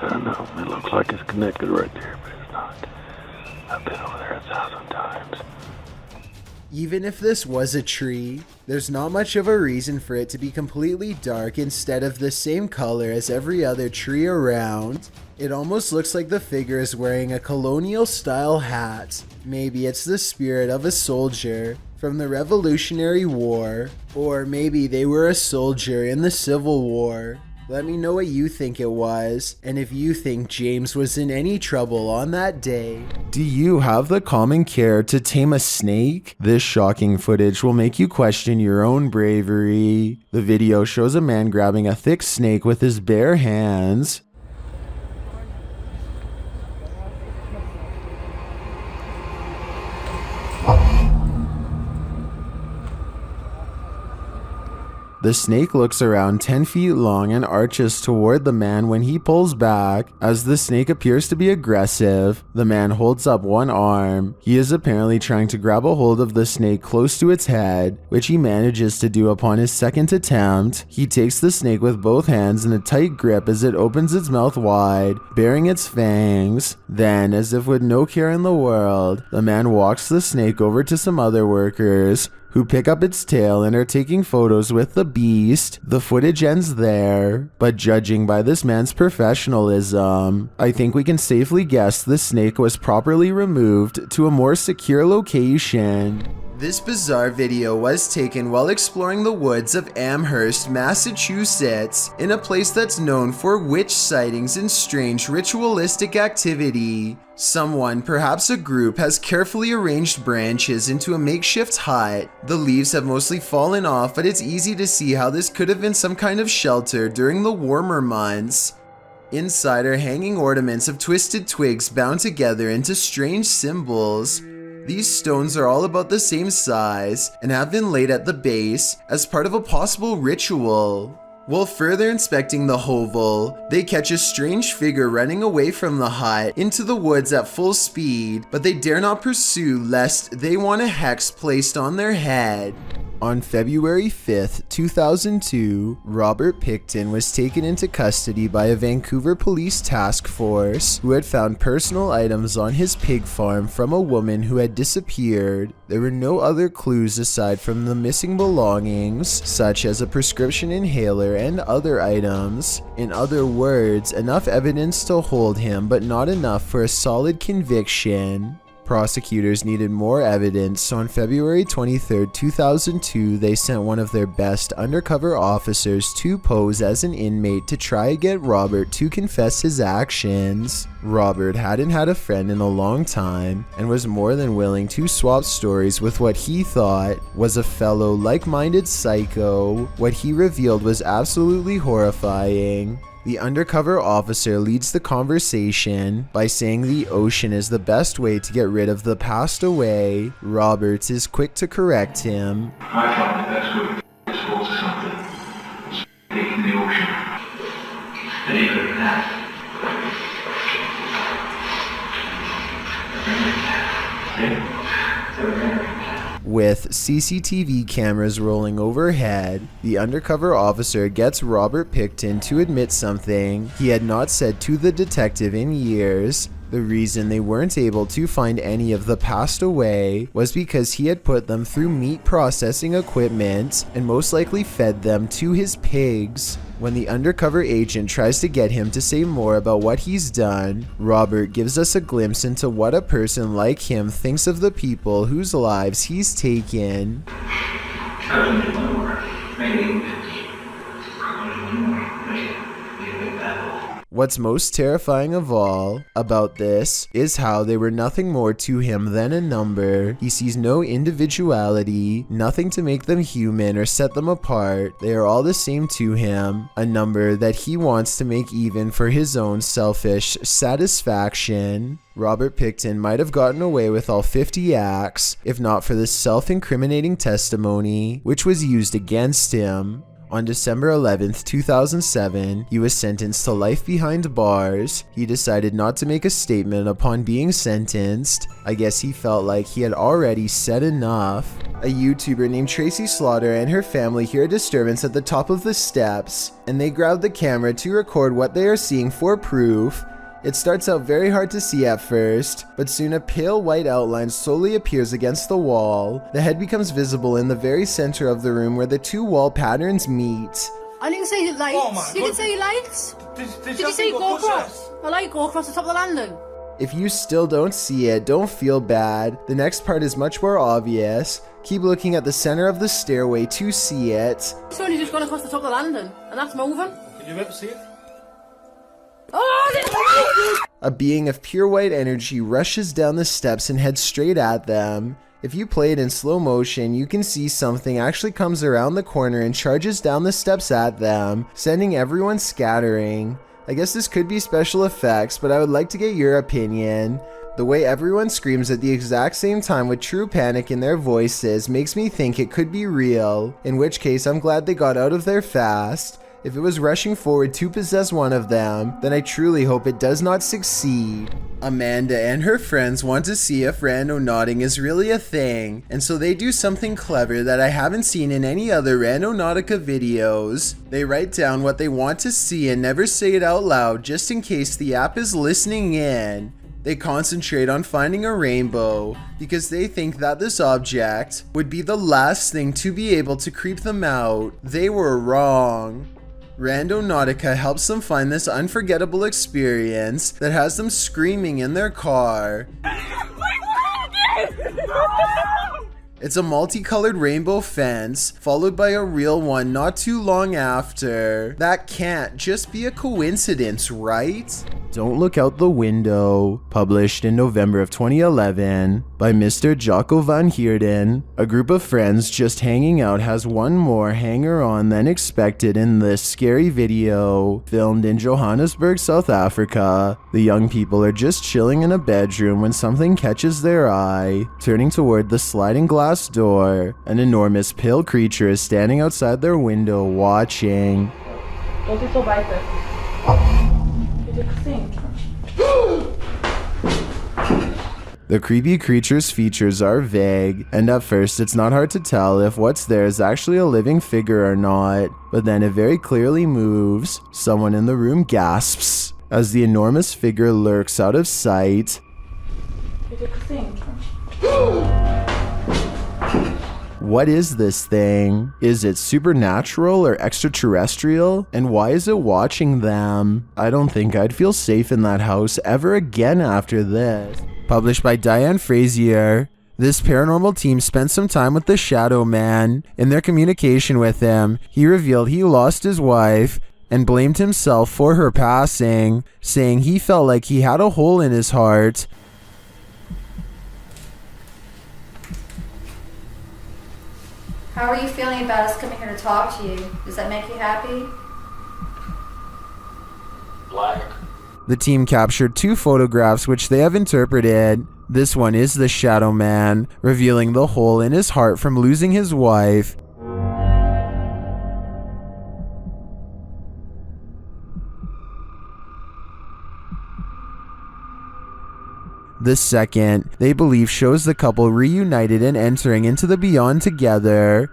I don't know. It looks like it's connected right there, but it's not. I've been over there 1,000 times. Even if this was a tree, there's not much of a reason for it to be completely dark instead of the same color as every other tree around. It almost looks like the figure is wearing a colonial style hat. Maybe it's the spirit of a soldier from the Revolutionary War, or maybe they were a soldier in the Civil War. Let me know what you think it was, and if you think James was in any trouble on that day. Do you have the common care to tame a snake? This shocking footage will make you question your own bravery. The video shows a man grabbing a thick snake with his bare hands. The snake looks around 10 feet long and arches toward the man when he pulls back. As the snake appears to be aggressive, the man holds up one arm. He is apparently trying to grab a hold of the snake close to its head, which he manages to do upon his second attempt. He takes the snake with both hands in a tight grip as it opens its mouth wide, baring its fangs. Then, as if with no care in the world, the man walks the snake over to some other workers, who pick up its tail and are taking photos with the beast. The footage ends there, but judging by this man's professionalism, I think we can safely guess the snake was properly removed to a more secure location. This bizarre video was taken while exploring the woods of Amherst, Massachusetts, in a place that's known for witch sightings and strange ritualistic activity. Someone, perhaps a group, has carefully arranged branches into a makeshift hut. The leaves have mostly fallen off, but it's easy to see how this could have been some kind of shelter during the warmer months. Inside are hanging ornaments of twisted twigs bound together into strange symbols. These stones are all about the same size and have been laid at the base as part of a possible ritual. While further inspecting the hovel, they catch a strange figure running away from the hut into the woods at full speed, but they dare not pursue lest they want a hex placed on their head. On February 5th, 2002, Robert Picton was taken into custody by a Vancouver police task force who had found personal items on his pig farm from a woman who had disappeared. There were no other clues aside from the missing belongings, such as a prescription inhaler and other items. In other words, enough evidence to hold him, but not enough for a solid conviction. Prosecutors needed more evidence, so on February 23, 2002, they sent one of their best undercover officers to pose as an inmate to try to get Robert to confess his actions. Robert hadn't had a friend in a long time and was more than willing to swap stories with what he thought was a fellow like-minded psycho. What he revealed was absolutely horrifying. The undercover officer leads the conversation by saying the ocean is the best way to get rid of the passed away. Roberts is quick to correct him. I thought the best way to dispose of something was taking the ocean. And even that. with CCTV cameras rolling overhead, the undercover officer gets Robert Picton to admit something he had not said to the detective in years. The reason they weren't able to find any of the passed away was because he had put them through meat processing equipment and most likely fed them to his pigs. When the undercover agent tries to get him to say more about what he's done, Robert gives us a glimpse into what a person like him thinks of the people whose lives he's taken. What's most terrifying of all about this is how they were nothing more to him than a number. He sees no individuality, nothing to make them human or set them apart. They are all the same to him, a number that he wants to make even for his own selfish satisfaction. Robert Picton might have gotten away with all 50 acts, if not for this self-incriminating testimony, which was used against him. On December 11th, 2007, he was sentenced to life behind bars. He decided not to make a statement upon being sentenced. I guess he felt like he had already said enough. A YouTuber named Tracy Slaughter and her family hear a disturbance at the top of the steps, and they grab the camera to record what they are seeing for proof. It starts out very hard to see at first, but soon a pale white outline slowly appears against the wall. The head becomes visible in the very center of the room where the two wall patterns meet. I didn't say lights. Oh You didn't say lights. Did you say go across? A light go across the top of the landing. If you still don't see it, don't feel bad. The next part is much more obvious. Keep looking at the center of the stairway to see it. It's only just gone across the top of the landing, and that's moving. Did you ever see it? A being of pure white energy rushes down the steps and heads straight at them. If you play it in slow motion, you can see something actually comes around the corner and charges down the steps at them, sending everyone scattering. I guess this could be special effects, but I would like to get your opinion. The way everyone screams at the exact same time with true panic in their voices makes me think it could be real, in which case I'm glad they got out of there fast. If it was rushing forward to possess one of them, then I truly hope it does not succeed. Amanda and her friends want to see if randonauting is really a thing, and so they do something clever that I haven't seen in any other Randonautica videos. They write down what they want to see and never say it out loud just in case the app is listening in. They concentrate on finding a rainbow because they think that this object would be the last thing to be able to creep them out. They were wrong. Randonautica helps them find this unforgettable experience that has them screaming in their car. It's a multicolored rainbow fence, followed by a real one not too long after. That can't just be a coincidence, right? Don't Look Out the Window, published in November of 2011 by Mr. Jocko van Heerden. A group of friends just hanging out has one more hanger-on than expected in this scary video, filmed in Johannesburg, South Africa. The young people are just chilling in a bedroom when something catches their eye. Turning toward the sliding glass door, an enormous pale creature is standing outside their window watching. The creepy creature's features are vague, and at first it's not hard to tell if what's there is actually a living figure or not, but then it very clearly moves. Someone in the room gasps as the enormous figure lurks out of sight. What is this thing? Is it supernatural or extraterrestrial? And why is it watching them? I don't think I'd feel safe in that house ever again after this. Published by Diane Frazier. This paranormal team spent some time with the Shadow Man. In their communication with him, he revealed he lost his wife and blamed himself for her passing, saying he felt like he had a hole in his heart. How are you feeling about us coming here to talk to you? Does that make you happy? Black. The team captured 2 photographs which they have interpreted. This one is the Shadow Man, revealing the hole in his heart from losing his wife. The second, they believe, shows the couple reunited and entering into the beyond together.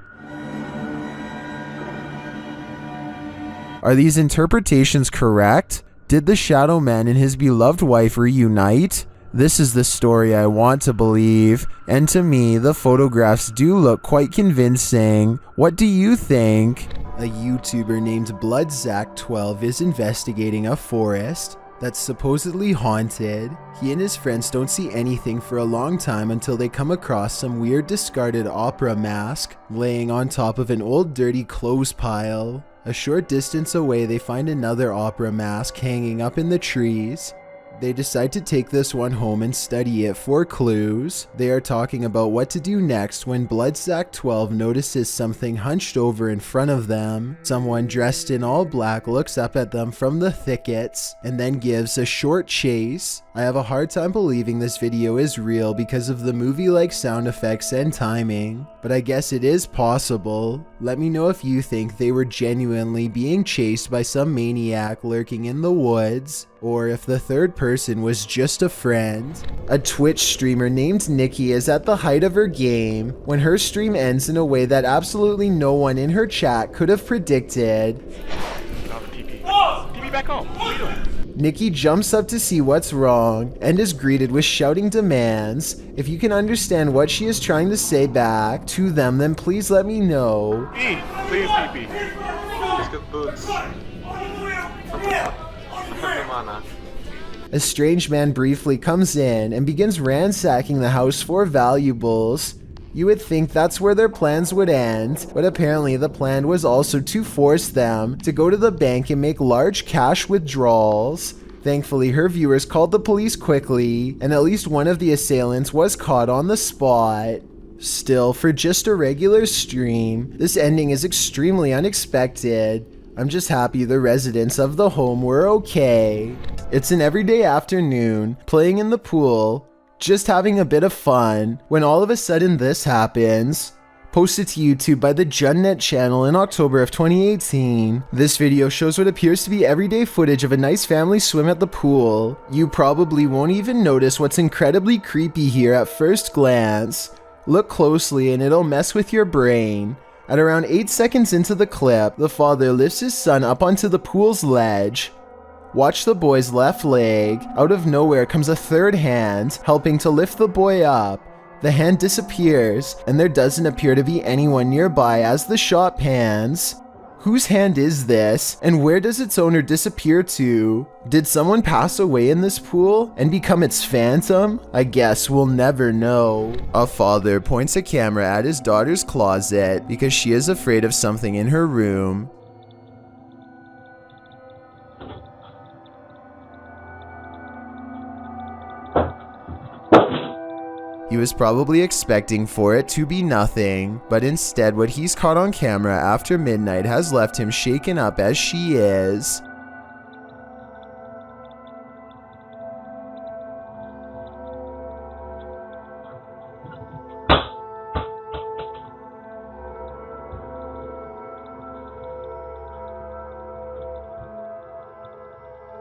Are these interpretations correct? Did the Shadow Man and his beloved wife reunite? This is the story I want to believe, and to me, the photographs do look quite convincing. What do you think? A YouTuber named Bloodzack12 is investigating a forest that's supposedly haunted. He and his friends don't see anything for a long time until they come across some weird discarded opera mask laying on top of an old dirty clothes pile. A short distance away, they find another opera mask hanging up in the trees. They decide to take this one home and study it for clues. They are talking about what to do next when Bloodzack12 notices something hunched over in front of them. Someone dressed in all black looks up at them from the thickets and then gives a short chase. I have a hard time believing this video is real because of the movie-like sound effects and timing, but I guess it is possible. Let me know if you think they were genuinely being chased by some maniac lurking in the woods, or if the third person was just a friend. A Twitch streamer named Nikki is at the height of her game when her stream ends in a way that absolutely no one in her chat could have predicted. TP back home. What are you doing? Nikki jumps up to see what's wrong and is greeted with shouting demands. If you can understand what she is trying to say back to them, then please let me know. Please, TP. Let's get boots. A strange man briefly comes in and begins ransacking the house for valuables. You would think that's where their plans would end, but apparently the plan was also to force them to go to the bank and make large cash withdrawals. Thankfully, her viewers called the police quickly, and at least one of the assailants was caught on the spot. Still, for just a regular stream, this ending is extremely unexpected. I'm just happy the residents of the home were okay. It's an everyday afternoon, playing in the pool, just having a bit of fun, when all of a sudden this happens. Posted to YouTube by the Junnet channel in October of 2018. This video shows what appears to be everyday footage of a nice family swim at the pool. You probably won't even notice what's incredibly creepy here at first glance. Look closely and it'll mess with your brain. At around 8 seconds into the clip, the father lifts his son up onto the pool's ledge. Watch the boy's left leg. Out of nowhere comes a third hand, helping to lift the boy up. The hand disappears, and there doesn't appear to be anyone nearby as the shot pans. Whose hand is this, and where does its owner disappear to? Did someone pass away in this pool and become its phantom? I guess we'll never know. A father points a camera at his daughter's closet because she is afraid of something in her room. He was probably expecting for it to be nothing, but instead what he's caught on camera after midnight has left him shaken up as she is.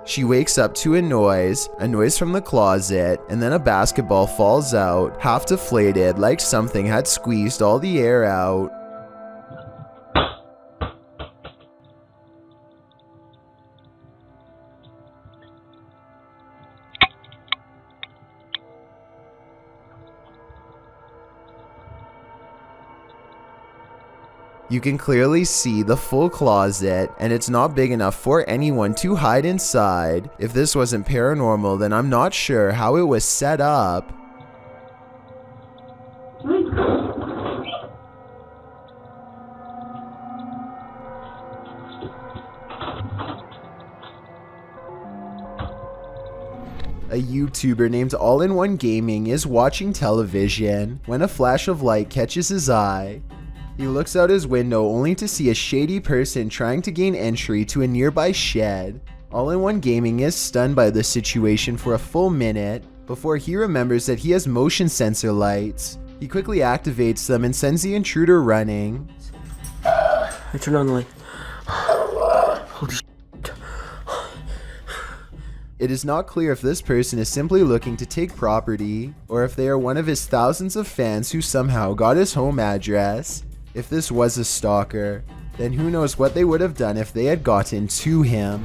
She wakes up to a noise from the closet, and then a basketball falls out, half deflated like something had squeezed all the air out. You can clearly see the full closet, and it's not big enough for anyone to hide inside. If this wasn't paranormal, then I'm not sure how it was set up. A YouTuber named All-in-One Gaming is watching television when a flash of light catches his eye. He looks out his window only to see a shady person trying to gain entry to a nearby shed. All-in-One Gaming is stunned by the situation for a full minute before he remembers that he has motion sensor lights. He quickly activates them and sends the intruder running. I turned on the light. Holy shit. It is not clear if this person is simply looking to take property, or if they are one of his thousands of fans who somehow got his home address. If this was a stalker, then who knows what they would have done if they had gotten to him.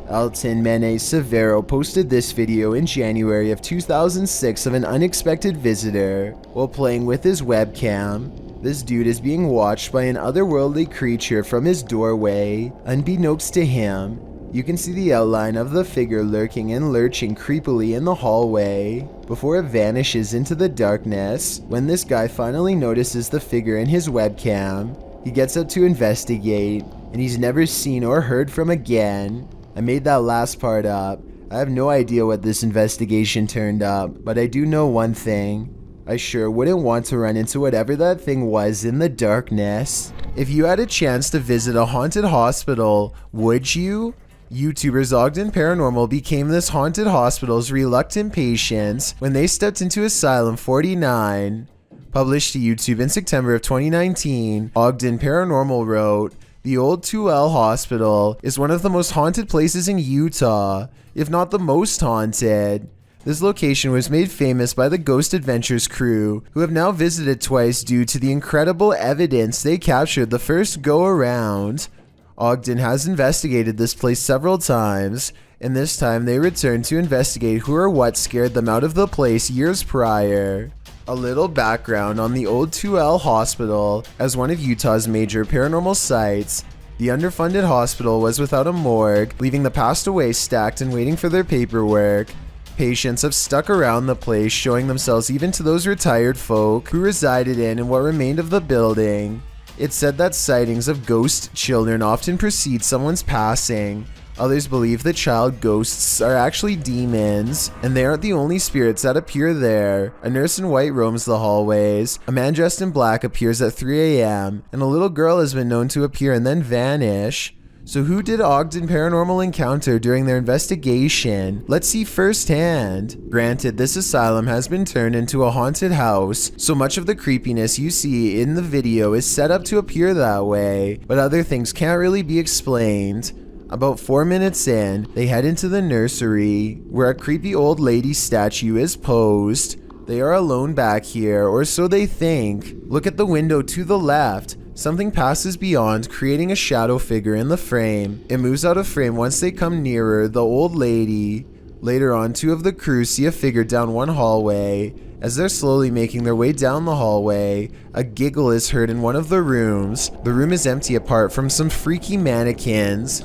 Elton Mene Severo posted this video in January of 2006 of an unexpected visitor while playing with his webcam. This dude is being watched by an otherworldly creature from his doorway. Unbeknownst to him, you can see the outline of the figure lurking and lurching creepily in the hallway before it vanishes into the darkness. When this guy finally notices the figure in his webcam, he gets up to investigate, and he's never seen or heard from again. I made that last part up. I have no idea what this investigation turned up, but I do know one thing. I sure wouldn't want to run into whatever that thing was in the darkness. If you had a chance to visit a haunted hospital, would you? YouTubers Ogden Paranormal became this haunted hospital's reluctant patients when they stepped into Asylum 49. Published to YouTube in September of 2019, Ogden Paranormal wrote, "The old 2L Hospital is one of the most haunted places in Utah, if not the most haunted. This location was made famous by the Ghost Adventures crew, who have now visited twice due to the incredible evidence they captured the first go-around. Ogden has investigated this place several times, and this time they returned to investigate who or what scared them out of the place years prior." A little background on the old 2L Hospital. As one of Utah's major paranormal sites, the underfunded hospital was without a morgue, leaving the passed away stacked and waiting for their paperwork. Patients have stuck around the place, showing themselves even to those retired folk who resided in and what remained of the building. It's said that sightings of ghost children often precede someone's passing. Others believe the child ghosts are actually demons, and they aren't the only spirits that appear there. A nurse in white roams the hallways, a man dressed in black appears at 3 a.m., and a little girl has been known to appear and then vanish. So who did Ogden Paranormal encounter during their investigation? Let's see firsthand. Granted, this asylum has been turned into a haunted house, so much of the creepiness you see in the video is set up to appear that way, but other things can't really be explained. About 4 minutes in, they head into the nursery, where a creepy old lady statue is posed. They are alone back here, or so they think. Look at the window to the left. Something passes beyond, creating a shadow figure in the frame. It moves out of frame once they come nearer the old lady. Later on, two of the crew see a figure down one hallway. As they're slowly making their way down the hallway, a giggle is heard in one of the rooms. The room is empty apart from some freaky mannequins.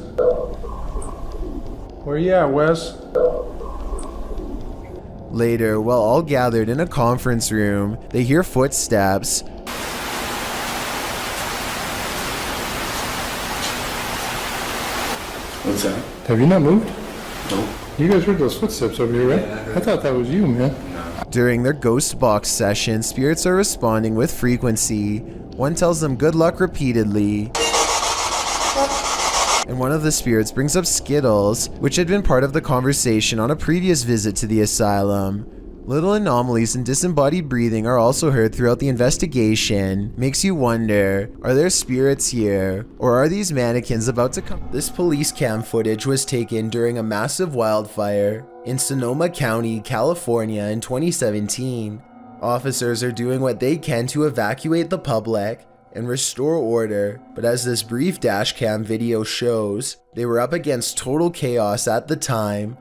Where you at, Wes? Later, while all gathered in a conference room, they hear footsteps. What's that? Have you not moved? No. You guys heard those footsteps over here, right? I thought that was you, man. During their ghost box session, spirits are responding with frequency. One tells them good luck repeatedly, and one of the spirits brings up Skittles, which had been part of the conversation on a previous visit to the asylum. Little anomalies and disembodied breathing are also heard throughout the investigation. Makes you wonder, are there spirits here? Or are these mannequins about to come? This police cam footage was taken during a massive wildfire in Sonoma County, California in 2017. Officers are doing what they can to evacuate the public and restore order, but as this brief dashcam video shows, they were up against total chaos at the time.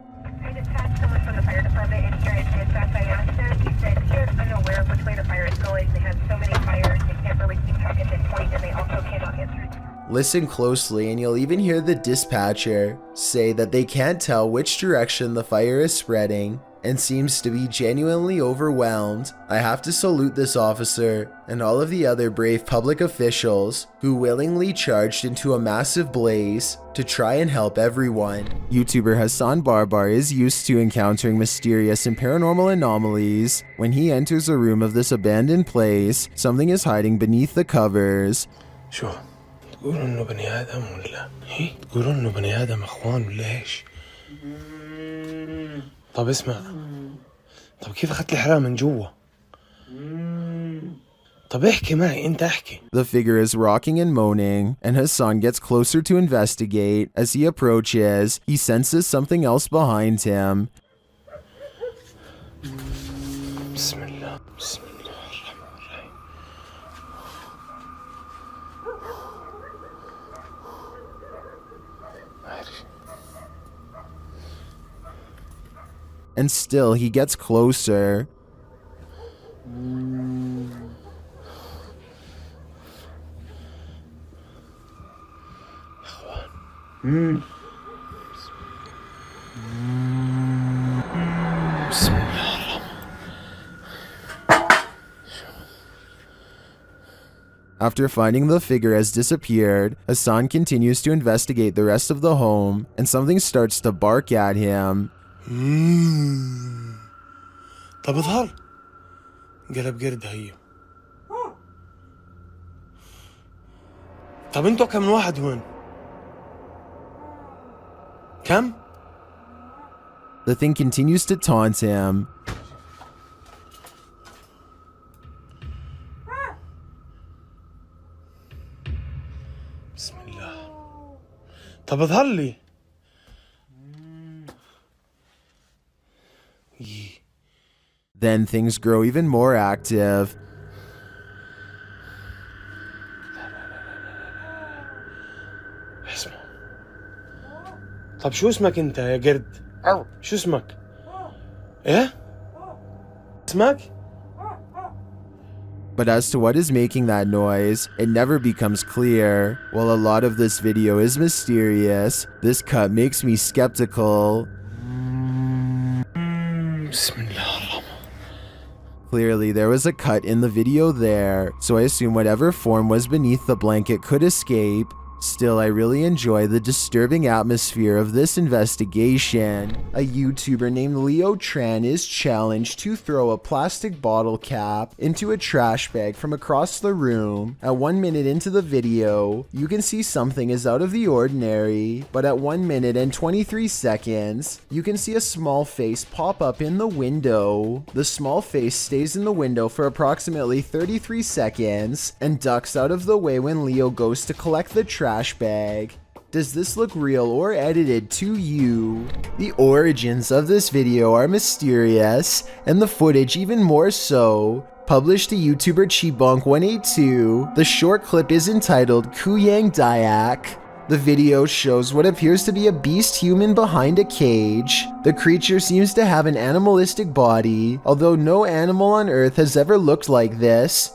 I dispatched someone from the fire department and here I dispatched. I asked them, he said he is unaware of which way the fire is going. They have so many fires, they can't really keep track at this point, and they also cannot get through. Listen closely and you'll even hear the dispatcher say that they can't tell which direction the fire is spreading and seems to be genuinely overwhelmed. I have to salute this officer and all of the other brave public officials who willingly charged into a massive blaze to try and help everyone. YouTuber Hassan Barbar is used to encountering mysterious and paranormal anomalies. When he enters a room of this abandoned place, something is hiding beneath the covers. شو تقولوا انه بني ادم ولا ايه؟ تقولوا انه بني ادم اخوان ولا ايش؟ طب اسمع، طب كيف اخذت الحرام من جوا؟ طب احكي معي انت احكي. The figure is rocking and moaning, and Hassan gets closer to investigate. As he approaches, he senses something else behind him. بسم الله بسم الله الرحمن الرحيم. And still he gets closer. After finding the figure has disappeared, Hassan continues to investigate the rest of the home, and something starts to bark at him. طب اظهر قلب قرد هي. طب انتوا كم واحد هون؟ كم؟ The thing continues to taunt him. بسم الله. طب اظهر لي. Then things grow even more active. اسمع. طب شو اسمك انت يا قرد؟ شو اسمك؟ ايه؟ اسمك؟ But as to what is making that noise, it never becomes clear. While a lot of this video is mysterious, this cut makes me skeptical. Clearly, there was a cut in the video there, so I assume whatever form was beneath the blanket could escape. Still, I really enjoy the disturbing atmosphere of this investigation. A YouTuber named Leo Tran is challenged to throw a plastic bottle cap into a trash bag from across the room. At 1 minute into the video, you can see something is out of the ordinary, but at 1 minute and 23 seconds, you can see a small face pop up in the window. The small face stays in the window for approximately 33 seconds and ducks out of the way when Leo goes to collect the trash bag. Does this look real or edited to you? The origins of this video are mysterious, and the footage even more so. Published to YouTuber Chibonk182, the short clip is entitled Kuyang Dayak. The video shows what appears to be a beast human behind a cage. The creature seems to have an animalistic body, although no animal on Earth has ever looked like this.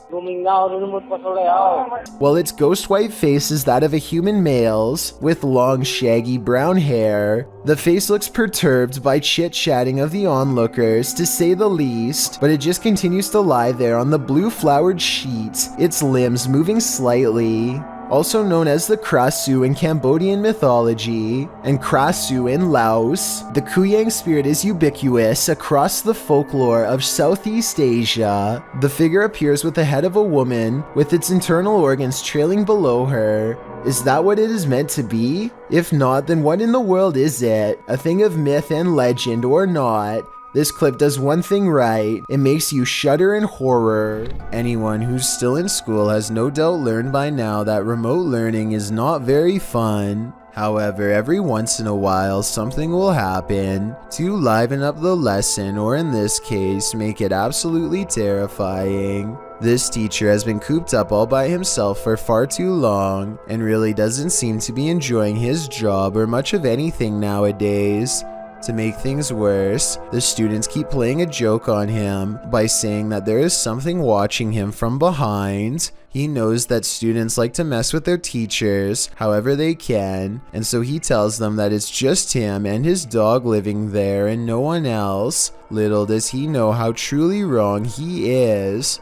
While its ghost white face is that of a human male's, with long shaggy brown hair. The face looks perturbed by chit-chatting of the onlookers, to say the least, but it just continues to lie there on the blue flowered sheet, its limbs moving slightly. Also known as the Krasu in Cambodian mythology, and Krasu in Laos, the Kuyang spirit is ubiquitous across the folklore of Southeast Asia. The figure appears with the head of a woman, with its internal organs trailing below her. Is that what it is meant to be? If not, then what in the world is it? A thing of myth and legend or not? This clip does one thing right, it makes you shudder in horror. Anyone who's still in school has no doubt learned by now that remote learning is not very fun. However, every once in a while something will happen to liven up the lesson, or in this case, make it absolutely terrifying. This teacher has been cooped up all by himself for far too long, and really doesn't seem to be enjoying his job or much of anything nowadays. To make things worse, the students keep playing a joke on him by saying that there is something watching him from behind. He knows that students like to mess with their teachers however they can, and so he tells them that it's just him and his dog living there and no one else. Little does he know how truly wrong he is.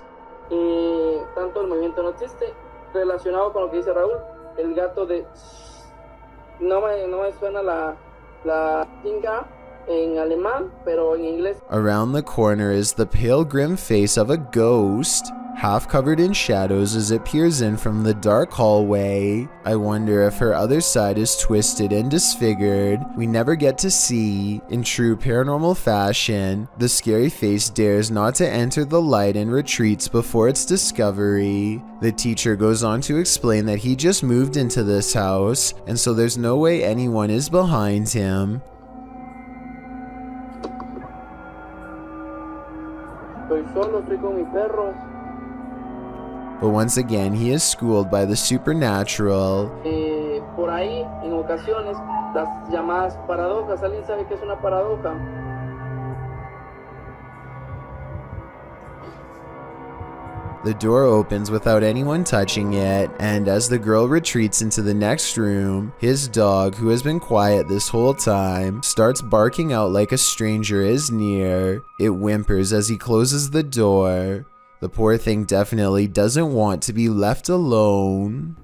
Tanto el movimiento no existe, relacionado con lo que dice Raúl, el gato de... No me suena la linger, en alemán, pero en inglés. Around the corner is the pale grim face of a ghost, half covered in shadows as it peers in from the dark hallway. I wonder if her other side is twisted and disfigured. We never get to see. In true paranormal fashion, the scary face dares not to enter the light and retreats before its discovery. The teacher goes on to explain that he just moved into this house, and so there's no way anyone is behind him. Estoy solo, estoy con mi perro. But once again, he is schooled by the supernatural. Por ahí, en ocasiones, las llamadas paradojas. ¿Alguien sabe qué es una paradoja? The door opens without anyone touching it, and as the girl retreats into the next room, his dog, who has been quiet this whole time, starts barking out like a stranger is near. It whimpers as he closes the door. The poor thing definitely doesn't want to be left alone.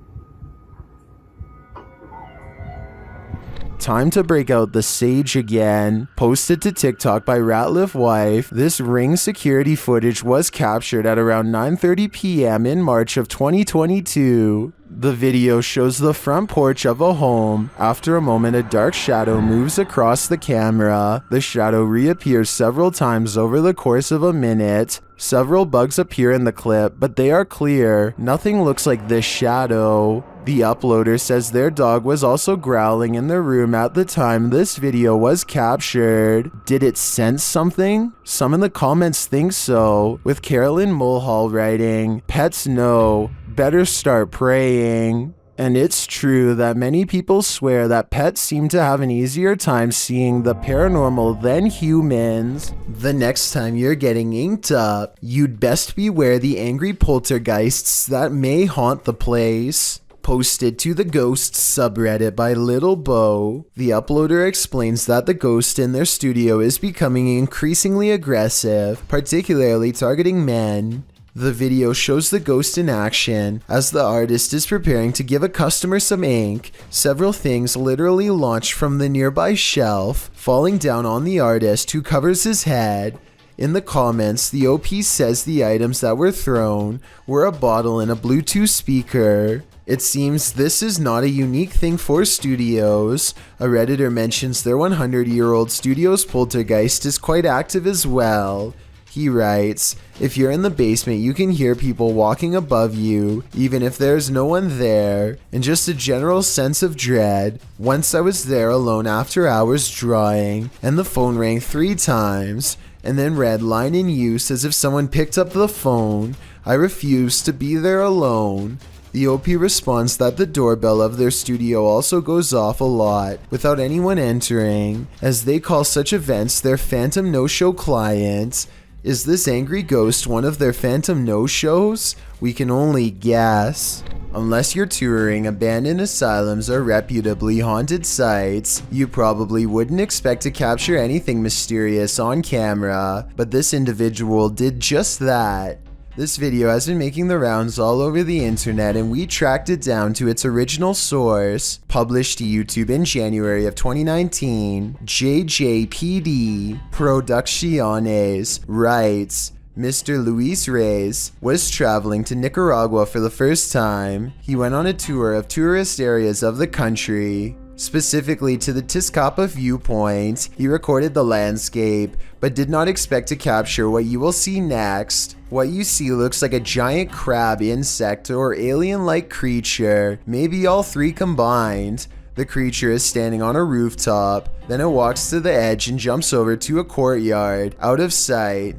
Time to break out the sage again. Posted to TikTok by Ratliff Wife, this Ring security footage was captured at around 9:30 p.m. in March of 2022. The video shows the front porch of a home. After a moment, a dark shadow moves across the camera. The shadow reappears several times over the course of a minute. Several bugs appear in the clip, but they are clear. Nothing looks like this shadow. The uploader says their dog was also growling in the room at the time this video was captured. Did it sense something? Some in the comments think so, with Carolyn Mulhall writing, "Pets know, better start praying." And it's true that many people swear that pets seem to have an easier time seeing the paranormal than humans. The next time you're getting inked up, you'd best beware the angry poltergeists that may haunt the place. Posted to the Ghosts subreddit by Little Bo, the uploader explains that the ghost in their studio is becoming increasingly aggressive, particularly targeting men. The video shows the ghost in action as the artist is preparing to give a customer some ink. Several things literally launch from the nearby shelf, falling down on the artist, who covers his head. In the comments, the OP says the items that were thrown were a bottle and a Bluetooth speaker. It seems this is not a unique thing for studios. A Redditor mentions their 100-year-old studio's poltergeist is quite active as well. He writes, "If you're in the basement, you can hear people walking above you, even if there's no one there, and just a general sense of dread. Once I was there alone after hours drawing, and the phone rang 3 times, and then read line in use as if someone picked up the phone. I refused to be there alone." The OP responds that the doorbell of their studio also goes off a lot without anyone entering, as they call such events their phantom no-show clients. Is this angry ghost one of their phantom no-shows? We can only guess. Unless you're touring abandoned asylums or reputably haunted sites, you probably wouldn't expect to capture anything mysterious on camera, but this individual did just that. This video has been making the rounds all over the internet, and we tracked it down to its original source. Published to YouTube in January of 2019, JJPD Producciones writes, Mr. Luis Reyes was traveling to Nicaragua for the first time. He went on a tour of tourist areas of the country. Specifically to the Tizcapa viewpoint, he recorded the landscape, but did not expect to capture what you will see next. What you see looks like a giant crab insect or alien-like creature, maybe all 3 combined. The creature is standing on a rooftop, then it walks to the edge and jumps over to a courtyard, out of sight.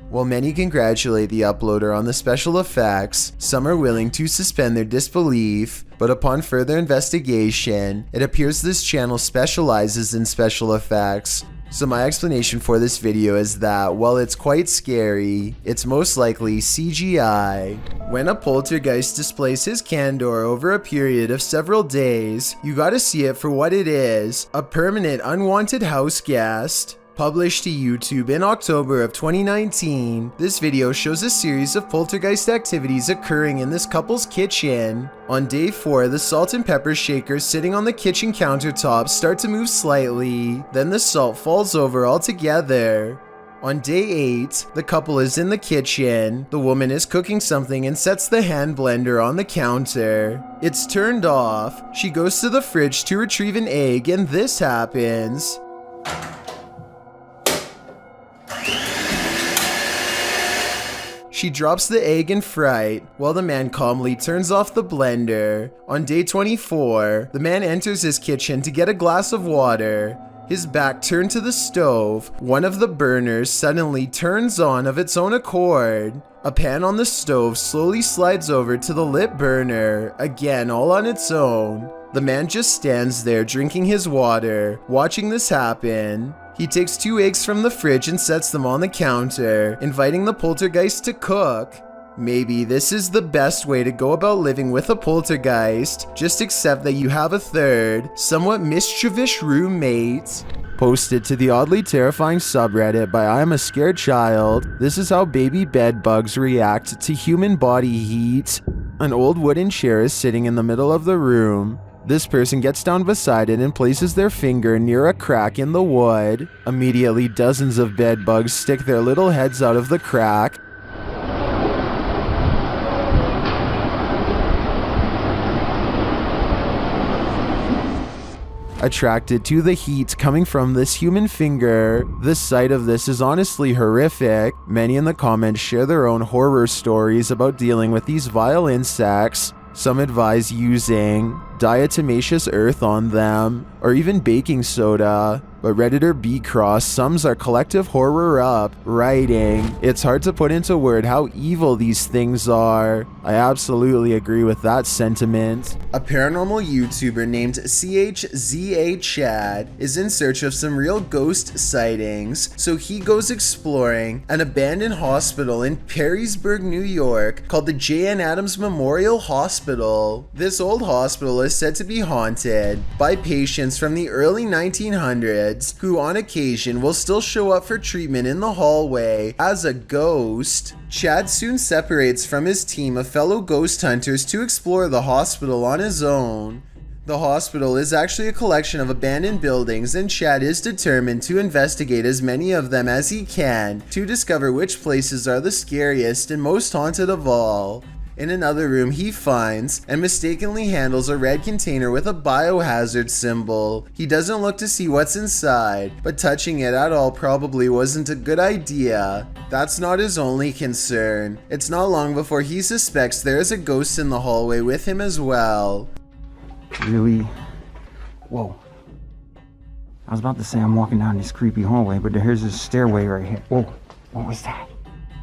While many congratulate the uploader on the special effects, some are willing to suspend their disbelief, but upon further investigation, it appears this channel specializes in special effects. So my explanation for this video is that, while it's quite scary, it's most likely CGI. When a poltergeist displays his candor over a period of several days, you gotta see it for what it is, a permanent unwanted house guest. Published to YouTube in October of 2019, this video shows a series of poltergeist activities occurring in this couple's kitchen. On day 4, the salt and pepper shakers sitting on the kitchen countertop start to move slightly, then the salt falls over altogether. On day 8, the couple is in the kitchen. The woman is cooking something and sets the hand blender on the counter. It's turned off. She goes to the fridge to retrieve an egg and this happens. She drops the egg in fright, while the man calmly turns off the blender. On day 24, the man enters his kitchen to get a glass of water. His back turned to the stove. One of the burners suddenly turns on of its own accord. A pan on the stove slowly slides over to the lit burner, again all on its own. The man just stands there drinking his water, watching this happen. He takes 2 eggs from the fridge and sets them on the counter, inviting the poltergeist to cook. Maybe this is the best way to go about living with a poltergeist, just accept that you have a third, somewhat mischievous roommate. Posted to the oddly terrifying subreddit by I'm a Scared Child, this is how baby bed bugs react to human body heat. An old wooden chair is sitting in the middle of the room. This person gets down beside it and places their finger near a crack in the wood. Immediately, dozens of bed bugs stick their little heads out of the crack. Attracted to the heat coming from this human finger. The sight of this is honestly horrific. Many in the comments share their own horror stories about dealing with these vile insects. Some advise using diatomaceous earth on them, or even baking soda. But Redditor B Cross sums our collective horror up, writing, "It's hard to put into word how evil these things are." I absolutely agree with that sentiment. A paranormal YouTuber named CHZA Chad is in search of some real ghost sightings, so he goes exploring an abandoned hospital in Perrysburg, New York, called the J.N. Adams Memorial Hospital. This old hospital is said to be haunted by patients from the early 1900s who on occasion will still show up for treatment in the hallway as a ghost. Chad soon separates from his team of fellow ghost hunters to explore the hospital on his own. The hospital is actually a collection of abandoned buildings, and Chad is determined to investigate as many of them as he can to discover which places are the scariest and most haunted of all. In another room, he finds and mistakenly handles a red container with a biohazard symbol. He doesn't look to see what's inside, but touching it at all probably wasn't a good idea. That's not his only concern. It's not long before he suspects there is a ghost in the hallway with him as well. Really? Whoa. I was about to say I'm walking down this creepy hallway, but here's this stairway right here. Whoa, what was that?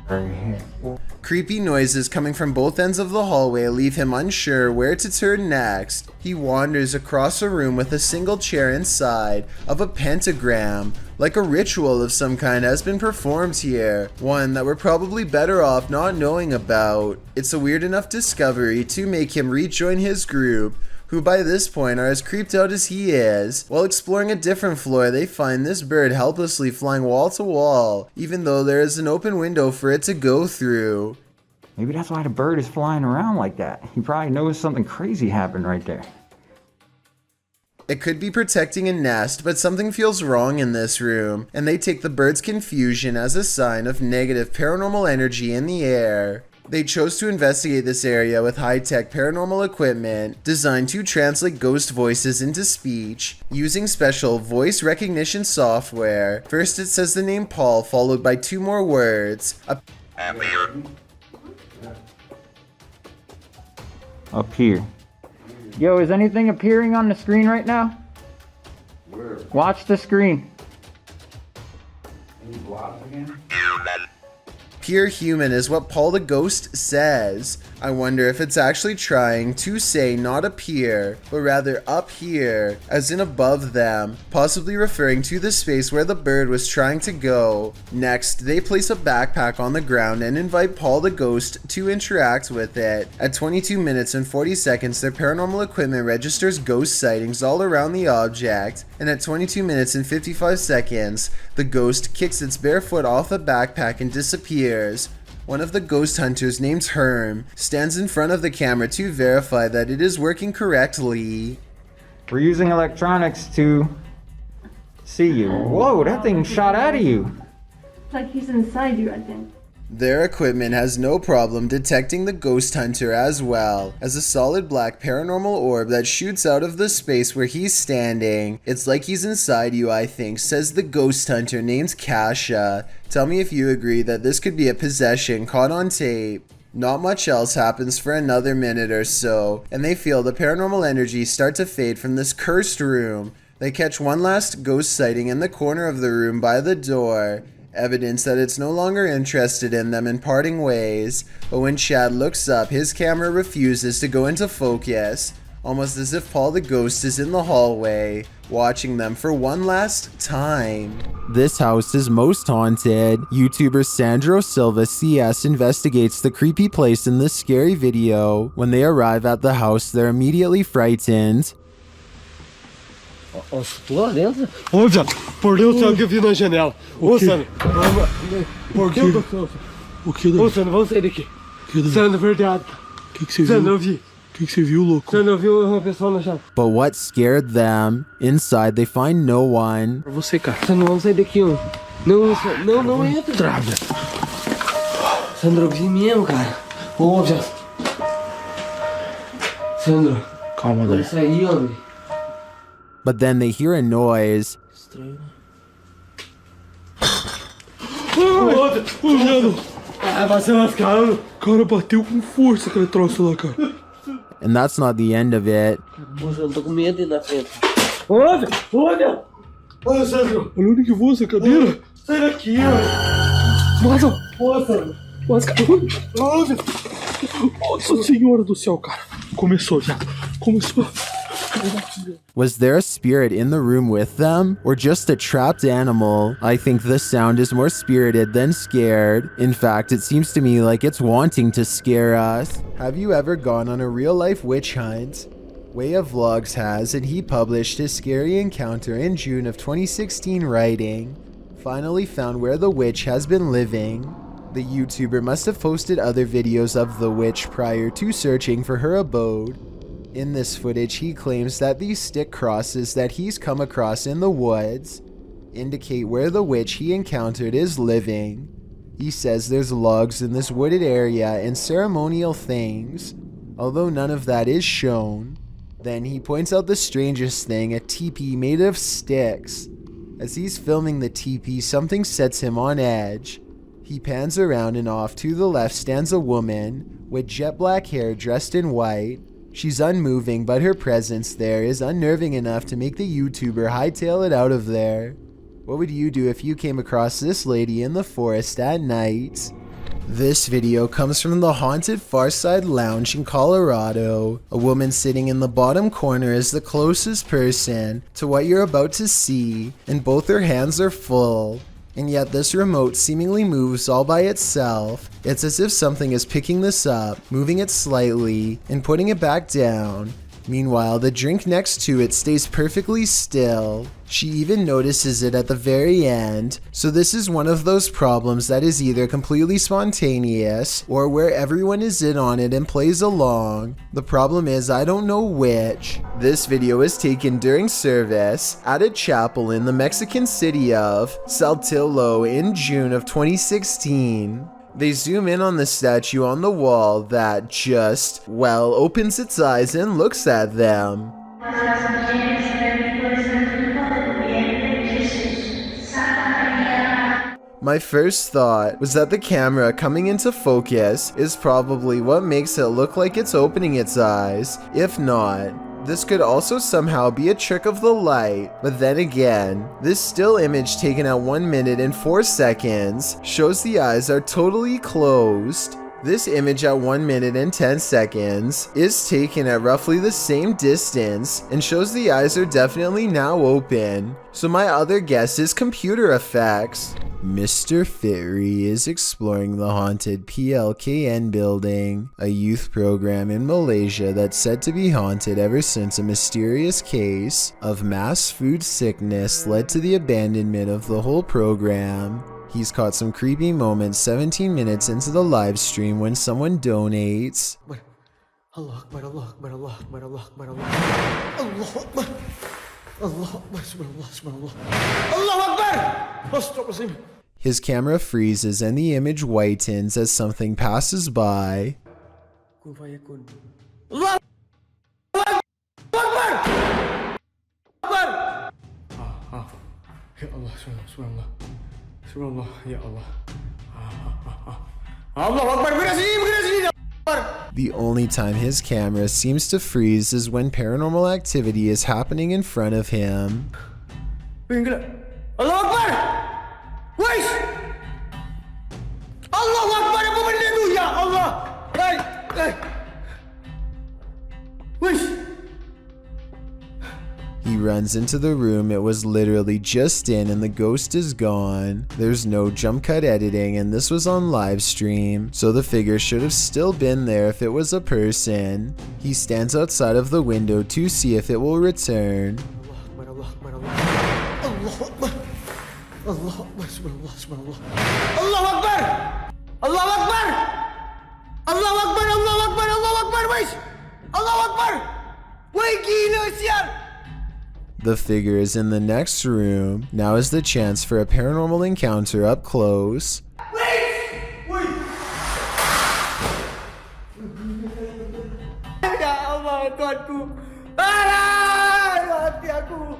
Right here. Whoa. Creepy noises coming from both ends of the hallway leave him unsure where to turn next. He wanders across a room with a single chair inside of a pentagram, like a ritual of some kind has been performed here, one that we're probably better off not knowing about. It's a weird enough discovery to make him rejoin his group, who by this point are as creeped out as he is. While exploring a different floor, they find this bird helplessly flying wall to wall, even though there is an open window for it to go through. Maybe that's why the bird is flying around like that. He probably knows something crazy happened right there. It could be protecting a nest, but something feels wrong in this room, and they take the bird's confusion as a sign of negative paranormal energy in the air. They chose to investigate this area with high-tech paranormal equipment designed to translate ghost voices into speech using special voice recognition software. First it says the name Paul, followed by 2 more words. Up here. Yo, is anything appearing on the screen right now? Where? Watch the screen. Any blobs again? Pure human is what Paul the Ghost says. I wonder if it's actually trying to say not appear, but rather up here, as in above them, possibly referring to the space where the bird was trying to go. Next, they place a backpack on the ground and invite Paul the Ghost to interact with it. At 22 minutes and 40 seconds, their paranormal equipment registers ghost sightings all around the object, and at 22 minutes and 55 seconds, the ghost kicks its bare foot off the backpack and disappears. One of the ghost hunters named Herm stands in front of the camera to verify that it is working correctly. We're using electronics to see you. Whoa, that thing shot out of you. It's like he's inside you, I think. Their equipment has no problem detecting the ghost hunter as well as a solid black paranormal orb that shoots out of the space where he's standing. It's like he's inside you, I think, says the ghost hunter named Kasha. Tell me if you agree that this could be a possession caught on tape. Not much else happens for another minute or so, and they feel the paranormal energy start to fade from this cursed room. They catch one last ghost sighting in the corner of the room by the door. Evidence that it's no longer interested in them in parting ways, but when Chad looks up, his camera refuses to go into focus, almost as if Paul the Ghost is in the hallway, watching them for one last time. This house is most haunted. YouTuber Sandro Silva CS investigates the creepy place in this scary video. When they arrive at the house, they're immediately frightened. Lá dentro? Olha, por Deus, tem alguém vindo na janela. Ô, Sandro, por Deus do céu. O que? Ô, Sandro, vamos sair daqui. Sandro, verdade. O que você viu? Sandro, eu vi. O que você viu, louco? Sandro, eu vi uma pessoa na janela. But what scared them? Inside, they find no one. Pra você, cara. Sandro, vamos sair daqui, ó. Não entra. Trava. Sandro, eu vi mesmo, cara. Ô, já. Sandro. Calma, Dani. Isso aí, homem. But then they hear a noise. Estranho. Olhando. Vai ser lascado. Cara, bateu com força aquele troço lá, cara. And that's not the end of it. Moça, eu tô com medo de ir na frente. Olha! Olha, Sandro. Olha onde que voa essa cadeira. Sai daqui, ó. Nossa, Sandro. Nossa, olha. Nossa Senhora do céu, cara. Começou já. Começou. Was there a spirit in the room with them, or just a trapped animal? I think the sound is more spirited than scared. In fact, it seems to me like it's wanting to scare us. Have you ever gone on a real-life witch hunt? Way of Vlogs has, and he published his scary encounter in June of 2016 writing, "Finally found where the witch has been living." The YouTuber must have posted other videos of the witch prior to searching for her abode. In this footage, he claims that these stick crosses that he's come across in the woods indicate where the witch he encountered is living. He says there's logs in this wooded area and ceremonial things, although none of that is shown. Then he points out the strangest thing, a teepee made of sticks. As he's filming the teepee, something sets him on edge. He pans around and off to the left stands a woman with jet black hair dressed in white. She's unmoving, but her presence there is unnerving enough to make the YouTuber hightail it out of there. What would you do if you came across this lady in the forest at night? This video comes from the haunted Farside Lounge in Colorado. A woman sitting in the bottom corner is the closest person to what you're about to see, and both her hands are full. And yet this remote seemingly moves all by itself. It's as if something is picking this up, moving it slightly, and putting it back down. Meanwhile, the drink next to it stays perfectly still. She even notices it at the very end, so this is one of those problems that is either completely spontaneous, or where everyone is in on it and plays along. The problem is I don't know which. This video is taken during service at a chapel in the Mexican city of Saltillo in June of 2016. They zoom in on the statue on the wall that just, well, opens its eyes and looks at them. My first thought was that the camera coming into focus is probably what makes it look like it's opening its eyes. If not, This could also somehow be a trick of the light, but then again, this still image taken at 1 minute and 4 seconds shows the eyes are totally closed. This image at 1 minute and 10 seconds is taken at roughly the same distance and shows the eyes are definitely now open. So my other guess is computer effects. Mr. Fitri is exploring the haunted PLKN building, a youth program in Malaysia that's said to be haunted ever since a mysterious case of mass food sickness led to the abandonment of the whole program. He's caught some creepy moments 17 minutes into the live stream when someone donates. Allah Akbar, Allah Akbar, Allah Akbar, Allah Akbar, Allah Akbar, Allah Akbar, subhanallah, subhanallah, Allah Akbar! Astaghfirullah. His camera freezes and the image whitens as something passes by. Allah Akbar! Ya Allah, subhanallah. Subhanallah, ya Allah. Allah Akbar, bergerak sini. The only time his camera seems to freeze is when paranormal activity is happening in front of him. Allah Akbar! Wais! Allah Akbar, apa benda tu? Ya Allah! Wais! He runs into the room it was literally just in and the ghost is gone. There's no jump cut editing and this was on live stream, so the figure should have still been there if it was a person. He stands outside of the window to see if it will return. Allah Akbar, subhanallah, subhanallah. Allah Akbar! Allah Akbar! Allah Akbar, Allah Akbar, Allah Akbar, wais! Allah Akbar! Wai gila sial! The figure is in the next room. Now is the chance for a paranormal encounter up close. Ya Allah, Tuhanku. Mati aku.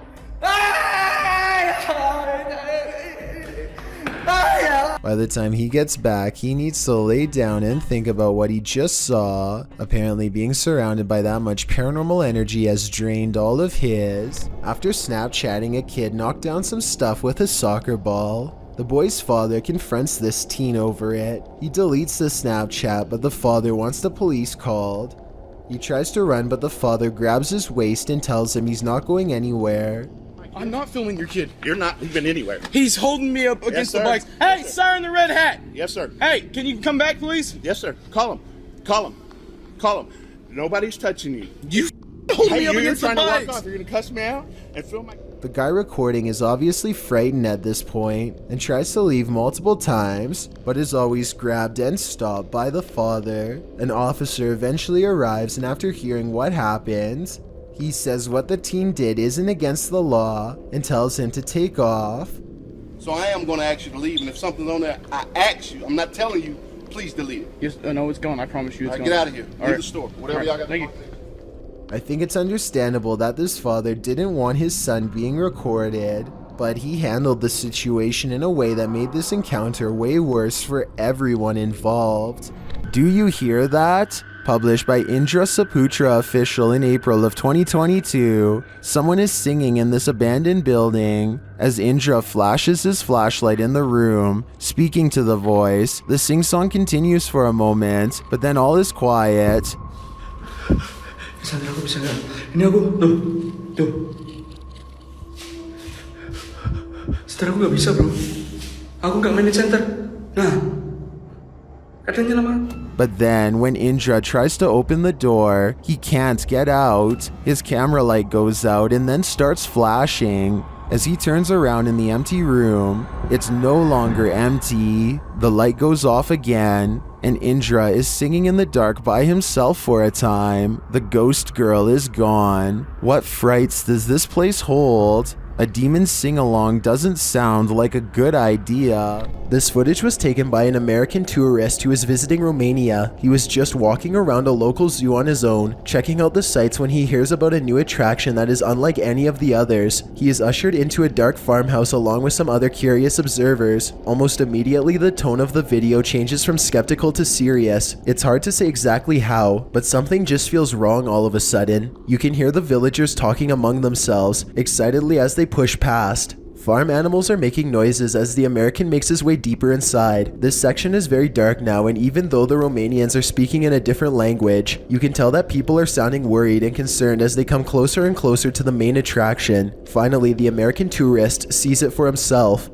By the time he gets back, he needs to lay down and think about what he just saw. Apparently being surrounded by that much paranormal energy has drained all of his. After Snapchatting, a kid knocked down some stuff with a soccer ball. The boy's father confronts this teen over it. He deletes the Snapchat, but the father wants the police called. He tries to run, but the father grabs his waist and tells him he's not going anywhere. I'm not filming your kid. You're not leaving anywhere. He's holding me up against the bikes. Hey, yes, sir in the red hat. Yes, sir. Hey, can you come back, please? Yes, sir. Call him. Call him. Call him. Nobody's touching you. You hold me up against the bikes. You're trying to walk off. You're going to cuss me out and film my... The guy recording is obviously frightened at this point and tries to leave multiple times, but is always grabbed and stopped by the father. An officer eventually arrives, and after hearing what happened, he says what the teen did isn't against the law and tells him to take off. So I am going to ask you to leave, and if something's on there, I ask you. I'm not telling you, please delete it. Yes, no, it's gone. I promise you it's gone. Get out of here. Leave the store. Whatever y'all got to do. I think it's understandable that this father didn't want his son being recorded, but he handled the situation in a way that made this encounter way worse for everyone involved. Do you hear that? Published by Indra Saputra Official in April of 2022, someone is singing in this abandoned building. As Indra flashes his flashlight in the room, speaking to the voice, the sing-song continues for a moment, but then all is quiet. Sadar aku bisa nggak? Ini aku, tuh. Sadar aku nggak bisa, bro. Aku nggak main di center. Nah, katanya lama. But then, when Indra tries to open the door, he can't get out. His camera light goes out and then starts flashing. As he turns around in the empty room, it's no longer empty. The light goes off again, and Indra is singing in the dark by himself for a time. The ghost girl is gone. What frights does this place hold? A demon sing-along doesn't sound like a good idea. This footage was taken by an American tourist who was visiting Romania. He was just walking around a local zoo on his own, checking out the sights when he hears about a new attraction that is unlike any of the others. He is ushered into a dark farmhouse along with some other curious observers. Almost immediately, the tone of the video changes from skeptical to serious. It's hard to say exactly how, but something just feels wrong all of a sudden. You can hear the villagers talking among themselves, excitedly as they push past. Farm animals are making noises as the American makes his way deeper inside. This section is very dark now, and even though the Romanians are speaking in a different language, you can tell that people are sounding worried and concerned as they come closer and closer to the main attraction. Finally, the American tourist sees it for himself.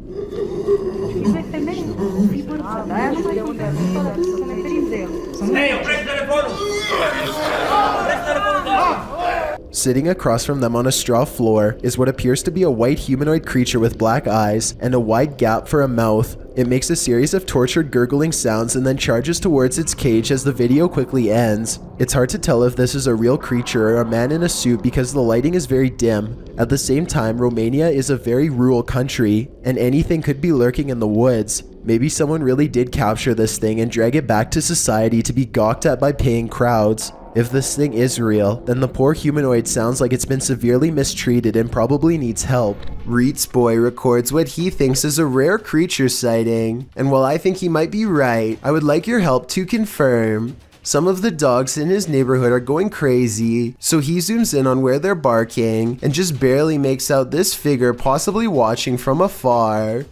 Sitting across from them on a straw floor is what appears to be a white humanoid creature with black eyes and a wide gap for a mouth. It makes a series of tortured gurgling sounds and then charges towards its cage as the video quickly ends. It's hard to tell if this is a real creature or a man in a suit because the lighting is very dim. At the same time, Romania is a very rural country, and anything could be lurking in the woods. Maybe someone really did capture this thing and drag it back to society to be gawked at by paying crowds. If this thing is real, then the poor humanoid sounds like it's been severely mistreated and probably needs help. Reets Boy records what he thinks is a rare creature sighting, and while I think he might be right, I would like your help to confirm. Some of the dogs in his neighborhood are going crazy, so he zooms in on where they're barking and just barely makes out this figure possibly watching from afar.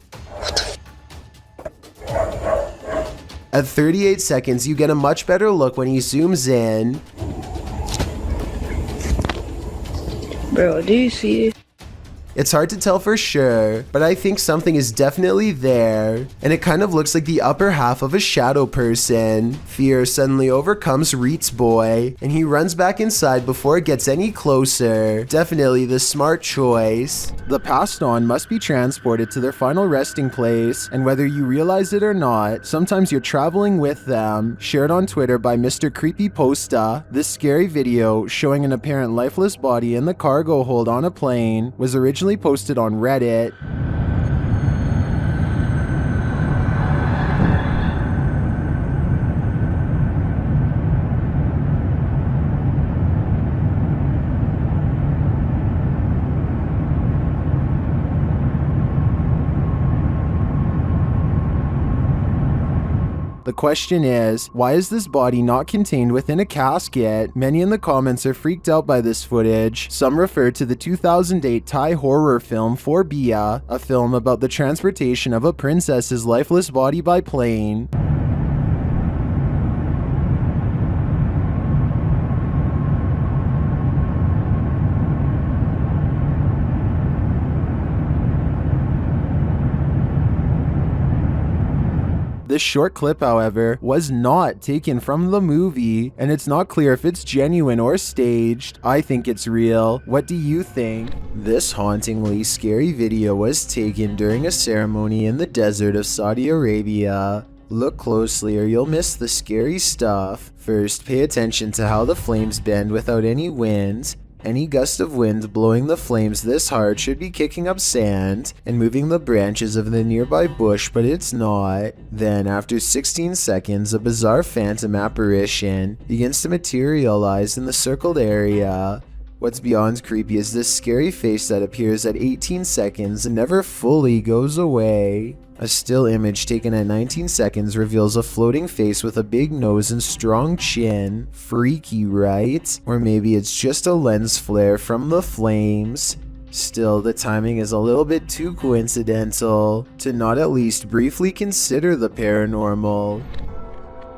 At 38 seconds, you get a much better look when he zooms in. Bro, do you see it? It's hard to tell for sure, but I think something is definitely there, and it kind of looks like the upper half of a shadow person. Fear suddenly overcomes Reets Boy, and he runs back inside before it gets any closer. Definitely the smart choice. The passed on must be transported to their final resting place, and whether you realize it or not, sometimes you're traveling with them. Shared on Twitter by Mr. Creepypasta, this scary video showing an apparent lifeless body in the cargo hold on a plane was originally posted on Reddit. The question is, why is this body not contained within a casket? Many in the comments are freaked out by this footage. Some refer to the 2008 Thai horror film Phobia, a film about the transportation of a princess's lifeless body by plane. This short clip, however, was not taken from the movie, and it's not clear if it's genuine or staged. I think it's real. What do you think? This hauntingly scary video was taken during a ceremony in the desert of Saudi Arabia. Look closely or you'll miss the scary stuff. First, pay attention to how the flames bend without any wind. Any gust of wind blowing the flames this hard should be kicking up sand and moving the branches of the nearby bush, but it's not. Then, after 16 seconds, a bizarre phantom apparition begins to materialize in the circled area. What's beyond creepy is this scary face that appears at 18 seconds and never fully goes away. A still image taken at 19 seconds reveals a floating face with a big nose and strong chin. Freaky, right? Or maybe it's just a lens flare from the flames. Still, the timing is a little bit too coincidental to not at least briefly consider the paranormal.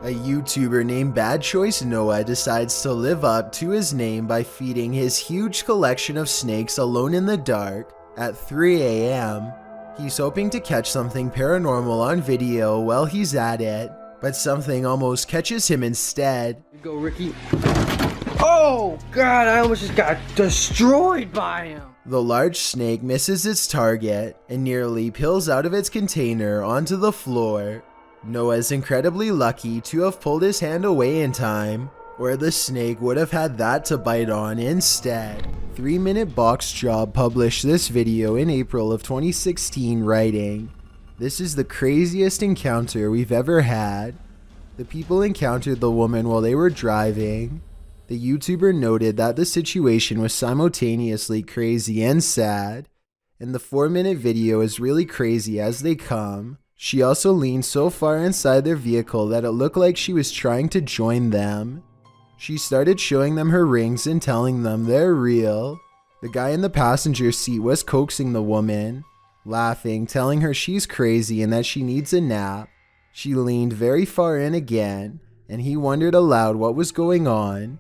A YouTuber named Bad Choice Noah decides to live up to his name by feeding his huge collection of snakes alone in the dark at 3 a.m. He's hoping to catch something paranormal on video while he's at it, but something almost catches him instead. Go, Ricky. Oh, God, I almost just got destroyed by him. The large snake misses its target and nearly peels out of its container onto the floor. Noah's incredibly lucky to have pulled his hand away in time. Or the snake would have had that to bite on instead. 3-Minute Box Job published this video in April of 2016, writing, "This is the craziest encounter we've ever had. The people encountered the woman while they were driving. The YouTuber noted that the situation was simultaneously crazy and sad, and the 4-minute video is really crazy as they come. She also leaned so far inside their vehicle that it looked like she was trying to join them. She started showing them her rings and telling them they're real. The guy in the passenger seat was coaxing the woman, laughing, telling her she's crazy and that she needs a nap. She leaned very far in again, and he wondered aloud what was going on.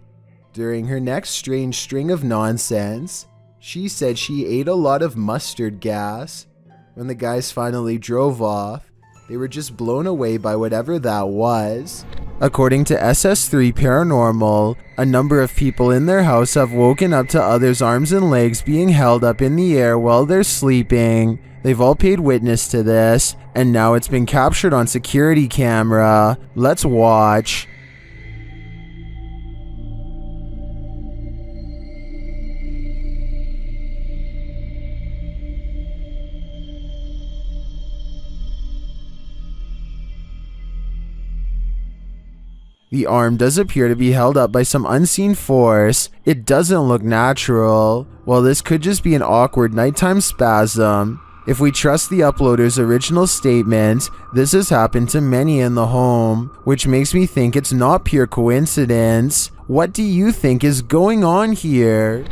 During her next strange string of nonsense, she said she ate a lot of mustard gas. When the guys finally drove off, they were just blown away by whatever that was." According to SS3 Paranormal, a number of people in their house have woken up to others' arms and legs being held up in the air while they're sleeping. They've all paid witness to this, and now it's been captured on security camera. Let's watch. The arm does appear to be held up by some unseen force. It doesn't look natural. Well, this could just be an awkward nighttime spasm. If we trust the uploader's original statement, this has happened to many in the home, which makes me think it's not pure coincidence. What do you think is going on here?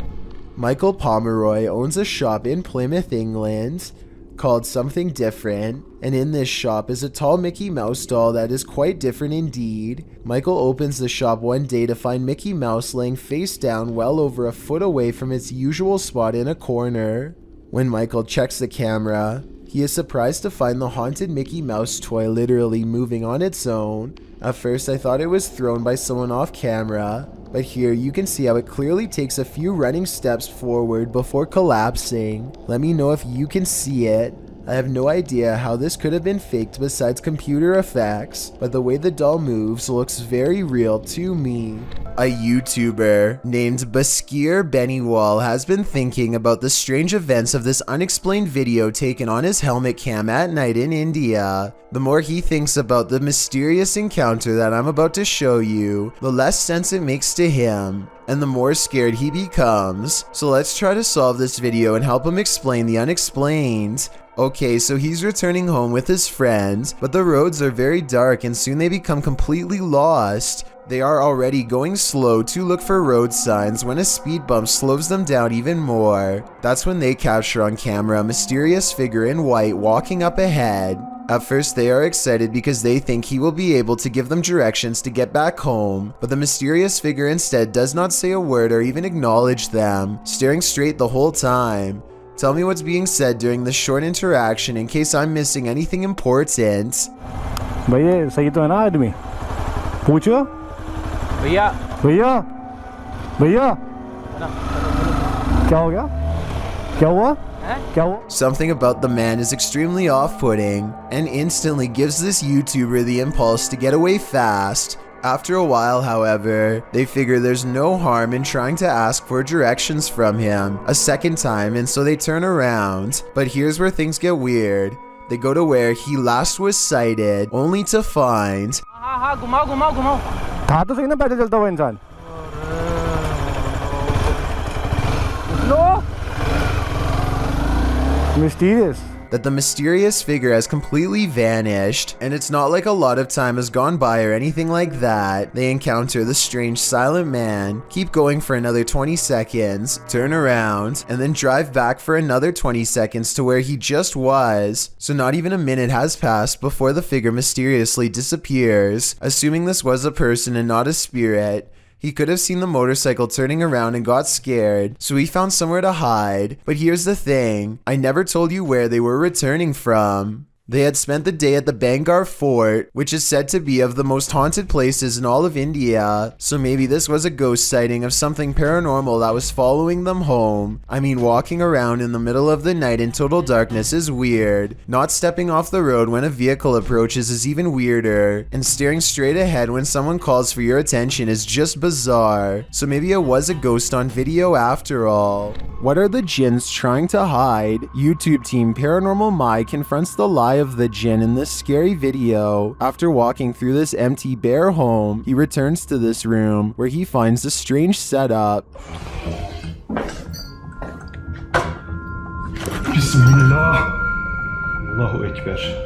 Michael Pomeroy owns a shop in Plymouth, England, called Something Different, and in this shop is a tall Mickey Mouse doll that is quite different indeed. Michael opens the shop one day to find Mickey Mouse laying face down well over a foot away from its usual spot in a corner. When Michael checks the camera, he is surprised to find the haunted Mickey Mouse toy literally moving on its own. At first I thought it was thrown by someone off camera, but here you can see how it clearly takes a few running steps forward before collapsing. Let me know if you can see it. I have no idea how this could have been faked besides computer effects, but the way the doll moves looks very real to me. A YouTuber named Baskir Beniwal has been thinking about the strange events of this unexplained video taken on his helmet cam at night in India. The more he thinks about the mysterious encounter that I'm about to show you, the less sense it makes to him, and the more scared he becomes. So let's try to solve this video and help him explain the unexplained. Okay, so he's returning home with his friends, but the roads are very dark and soon they become completely lost. They are already going slow to look for road signs when a speed bump slows them down even more. That's when they capture on camera a mysterious figure in white walking up ahead. At first they are excited because they think he will be able to give them directions to get back home, but the mysterious figure instead does not say a word or even acknowledge them, staring straight the whole time. Tell me what's being said during this short interaction in case I'm missing anything important. भैया सही तो है ना आदमी? पूछो भैया भैया भैया क्या हो गया क्या हुआ क्या हुआ? Something about the man is extremely off-putting and instantly gives this YouTuber the impulse to get away fast. After a while, however, they figure there's no harm in trying to ask for directions from him a second time, and so they turn around. But here's where things get weird. They go to where he last was sighted, only to find... हाँ घुमाओ घुमाओ घुमाओ था तो सही ना पैदल चलता हुआ इंसान Mysterious. That the mysterious figure has completely vanished, and it's not like a lot of time has gone by or anything like that. They encounter the strange silent man, keep going for another 20 seconds, turn around, and then drive back for another 20 seconds to where he just was. So not even a minute has passed before the figure mysteriously disappears. Assuming this was a person and not a spirit, he could have seen the motorcycle turning around and got scared, so he found somewhere to hide. But here's the thing, I never told you where they were returning from. They had spent the day at the Bangar Fort, which is said to be of the most haunted places in all of India, so maybe this was a ghost sighting of something paranormal that was following them home. I mean, walking around in the middle of the night in total darkness is weird. Not stepping off the road when a vehicle approaches is even weirder, and staring straight ahead when someone calls for your attention is just bizarre. So maybe it was a ghost on video after all. What are the jinns trying to hide? YouTube team Paranormal Mai confronts the lie of the jinn in this scary video. After walking through this empty bare home, he returns to this room where he finds a strange setup. Bismillah. Allahu Ekber.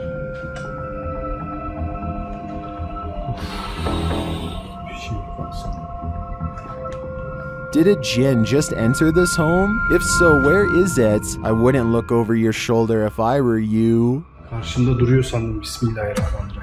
Did a jinn just enter this home? If so, where is it? I wouldn't look over your shoulder if I were you. Karşımda duruyor sandım. Bismillahirrahmanirrahim.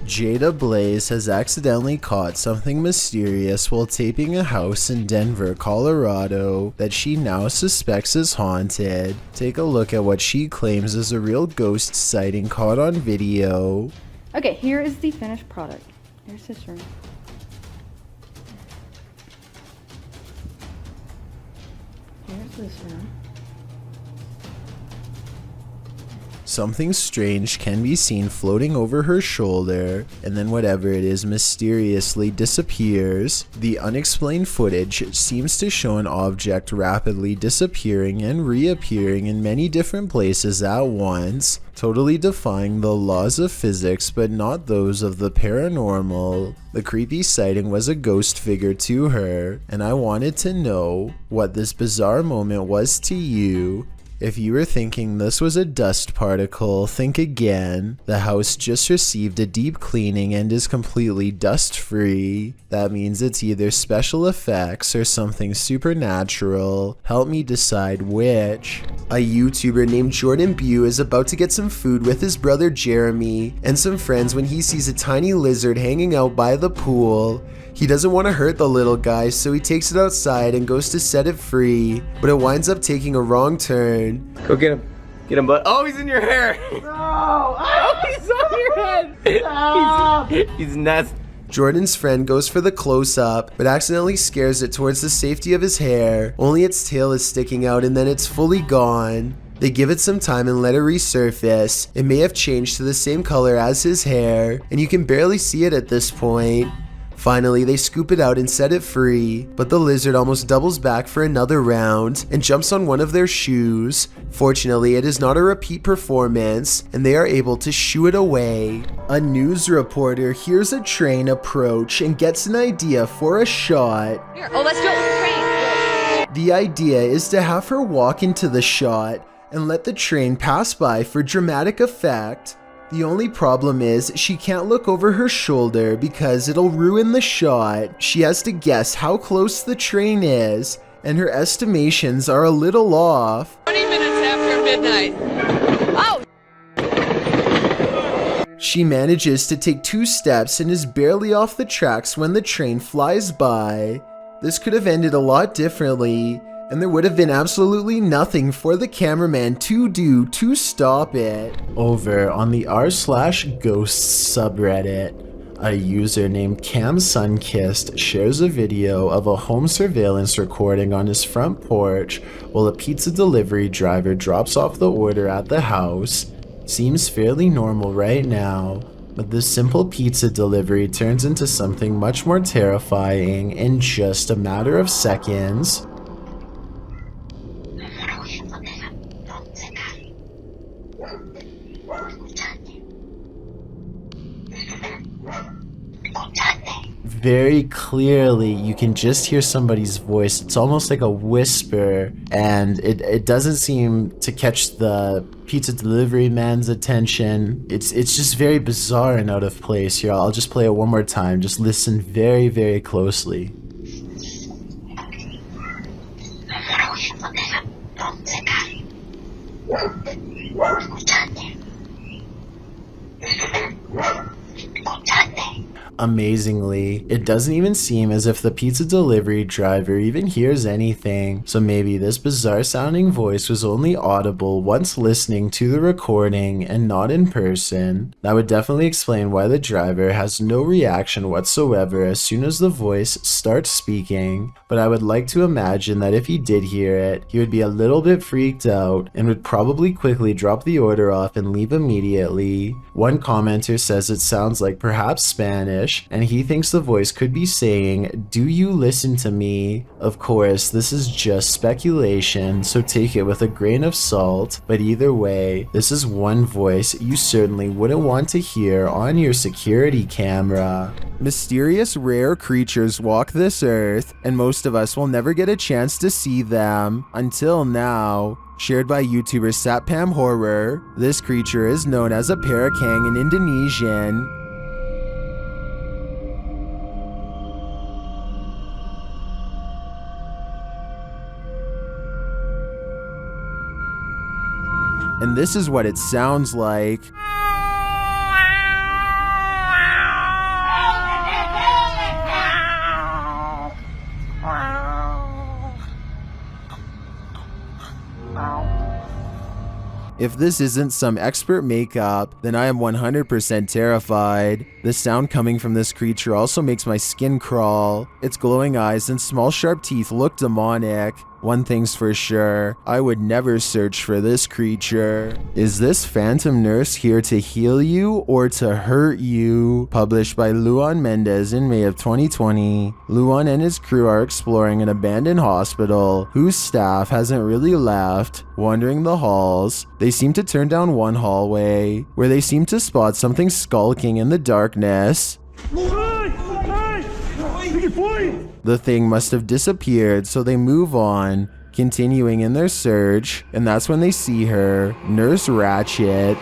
Jada Blaze has accidentally caught something mysterious while taping a house in Denver, Colorado that she now suspects is haunted. Take a look at what she claims is a real ghost sighting caught on video. Okay, here is the finished product. Here's this room. Here's this room. Something strange can be seen floating over her shoulder, and then whatever it is mysteriously disappears. The unexplained footage seems to show an object rapidly disappearing and reappearing in many different places at once, totally defying the laws of physics but not those of the paranormal. The creepy sighting was a ghost figure to her, and I wanted to know what this bizarre moment was to you. If you were thinking this was a dust particle, think again. The house just received a deep cleaning and is completely dust-free. That means it's either special effects or something supernatural. Help me decide which. A YouTuber named Jordan Bew is about to get some food with his brother Jeremy and some friends when he sees a tiny lizard hanging out by the pool. He doesn't want to hurt the little guy, so he takes it outside and goes to set it free, but it winds up taking a wrong turn. Go get him. Get him, bud. Oh, he's in your hair. No! Oh, he's on your head! Stop! He's nuts. Jordan's friend goes for the close-up, but accidentally scares it towards the safety of his hair. Only its tail is sticking out and then it's fully gone. They give it some time and let it resurface. It may have changed to the same color as his hair, and you can barely see it at this point. Finally, they scoop it out and set it free, but the lizard almost doubles back for another round and jumps on one of their shoes. Fortunately, it is not a repeat performance, and they are able to shoo it away. A news reporter hears a train approach and gets an idea for a shot. Here, oh, let's do it with the train. The idea is to have her walk into the shot and let the train pass by for dramatic effect. The only problem is she can't look over her shoulder because it'll ruin the shot. She has to guess how close the train is, and her estimations are a little off. 20 minutes after midnight. Oh! She manages to take 2 steps and is barely off the tracks when the train flies by. This could have ended a lot differently, and there would have been absolutely nothing for the cameraman to do to stop it. Over on the r/ghosts subreddit, a user named CamSunkissed shares a video of a home surveillance recording on his front porch while a pizza delivery driver drops off the order at the house. Seems fairly normal right now, but this simple pizza delivery turns into something much more terrifying in just a matter of seconds. Very clearly, you can just hear somebody's voice. It's almost like a whisper, and it doesn't seem to catch the pizza delivery man's attention. It's just very bizarre and out of place here. I'll just play it one more time. Just listen very, very closely. Amazingly, it doesn't even seem as if the pizza delivery driver even hears anything, so maybe this bizarre sounding voice was only audible once listening to the recording and not in person. That would definitely explain why the driver has no reaction whatsoever as soon as the voice starts speaking, but I would like to imagine that if he did hear it, he would be a little bit freaked out and would probably quickly drop the order off and leave immediately. One commenter says it sounds like perhaps Spanish, and he thinks the voice could be saying, "Do you listen to me?" Of course, this is just speculation, so take it with a grain of salt, but either way, this is one voice you certainly wouldn't want to hear on your security camera. Mysterious rare creatures walk this earth, and most of us will never get a chance to see them until now. Shared by YouTuber Satpam Horror, this creature is known as a parakang in Indonesian. And this is what it sounds like. If this isn't some expert makeup, then I am 100% terrified. The sound coming from this creature also makes my skin crawl. Its glowing eyes and small sharp teeth look demonic. One thing's for sure, I would never search for this creature. Is this phantom nurse here to heal you or to hurt you? Published by Luan Mendez in May of 2020. Luan and his crew are exploring an abandoned hospital whose staff hasn't really left. Wandering the halls, they seem to turn down one hallway where they seem to spot something skulking in the darkness. The thing must have disappeared, so they move on, continuing in their search, and that's when they see her, Nurse Ratchet.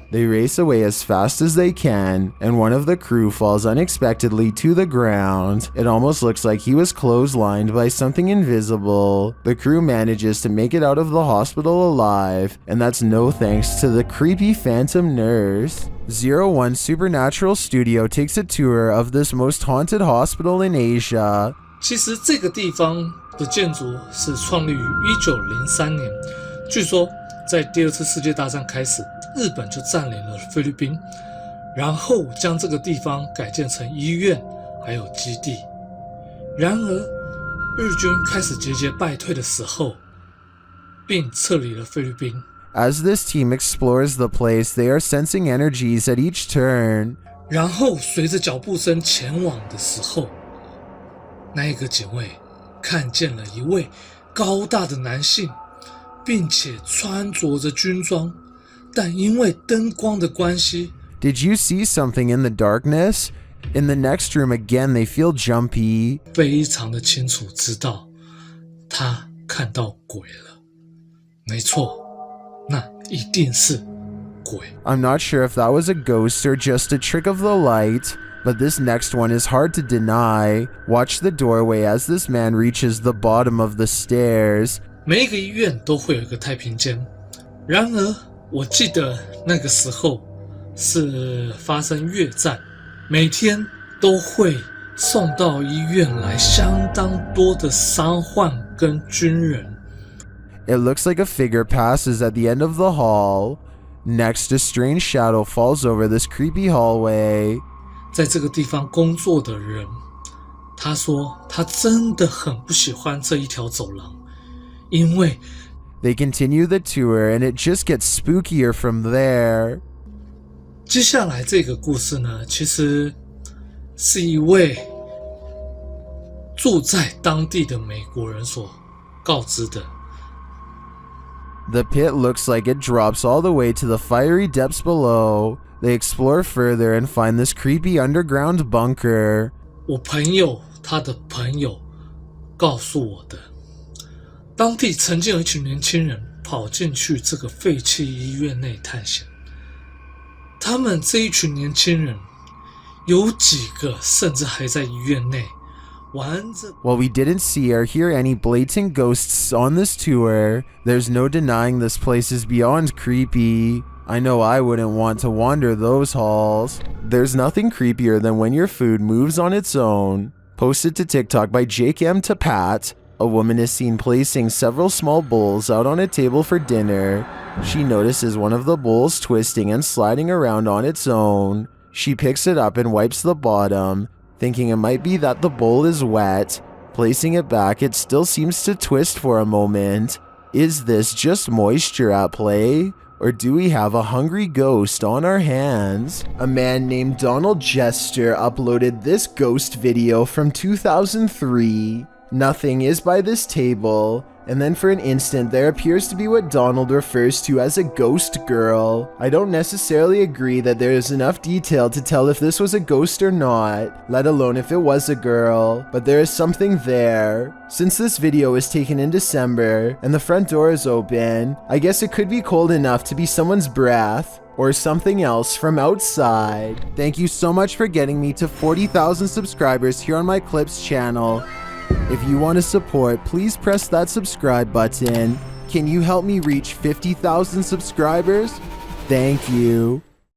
They race away as fast as they can, and one of the crew falls unexpectedly to the ground. It almost looks like he was clotheslined by something invisible. The crew manages to make it out of the hospital alive, and that's no thanks to the creepy phantom nurse. 01 Supernatural Studio takes a tour of this most haunted hospital in Asia. 其实这个地方的建筑是创立于1903年，据说在第二次世界大战开始，日本就占领了菲律宾，然后将这个地方改建成医院还有基地。然而日军开始节节败退的时候，并撤离了菲律宾。As this team explores the place, they are sensing energies at each turn. 然后随着脚步声前往的时候，那个警卫看见了一位高大的男性，并且穿着着军装，但因为灯光的关系 Did you see something in the darkness? In the next room again, they feel jumpy. 非常的清楚知道他看到鬼了。没错，那一定是鬼。 I'm not sure if that was a ghost or just a trick of the light, but this next one is hard to deny. Watch the doorway as this man reaches the bottom of the stairs. 每一个医院都会有一个太平间，然而我记得那个时候是发生越战，每天都会送到医院来相当多的伤患跟军人。 It looks like a figure passes at the end of the hall. Next, a strange shadow falls over this creepy hallway. 在这个地方工作的人，他说他真的很不喜欢这一条走廊，因为 They continue the tour and it just gets spookier from there. 接下来这个故事呢，其实是一位住在当地的美国人所告知的。The pit looks like it drops all the way to the fiery depths below. They explore further and find this creepy underground bunker. 我朋友他的朋友告诉我的，当地曾经有一群年轻人跑进去这个废弃医院内探险。他们这一群年轻人有几个甚至还在医院内 While we didn't see or hear any blatant ghosts on this tour, there's no denying this place is beyond creepy. I know I wouldn't want to wander those halls. There's nothing creepier than when your food moves on its own. Posted to TikTok by Jake M to Pat, a woman is seen placing several small bowls out on a table for dinner. She notices one of the bowls twisting and sliding around on its own. She picks it up and wipes the bottom, thinking it might be that the bowl is wet. Placing it back, it still seems to twist for a moment. Is this just moisture at play? Or do we have a hungry ghost on our hands? A man named Donald Jester uploaded this ghost video from 2003. Nothing is by this table, and then for an instant there appears to be what Donald refers to as a ghost girl. I don't necessarily agree that there is enough detail to tell if this was a ghost or not, let alone if it was a girl, but there is something there. Since this video was taken in December and the front door is open, I guess it could be cold enough to be someone's breath or something else from outside. Thank you so much for getting me to 40,000 subscribers here on my Clips channel. If you want to support, please press that subscribe button. Can you help me reach 50,000 subscribers? Thank you.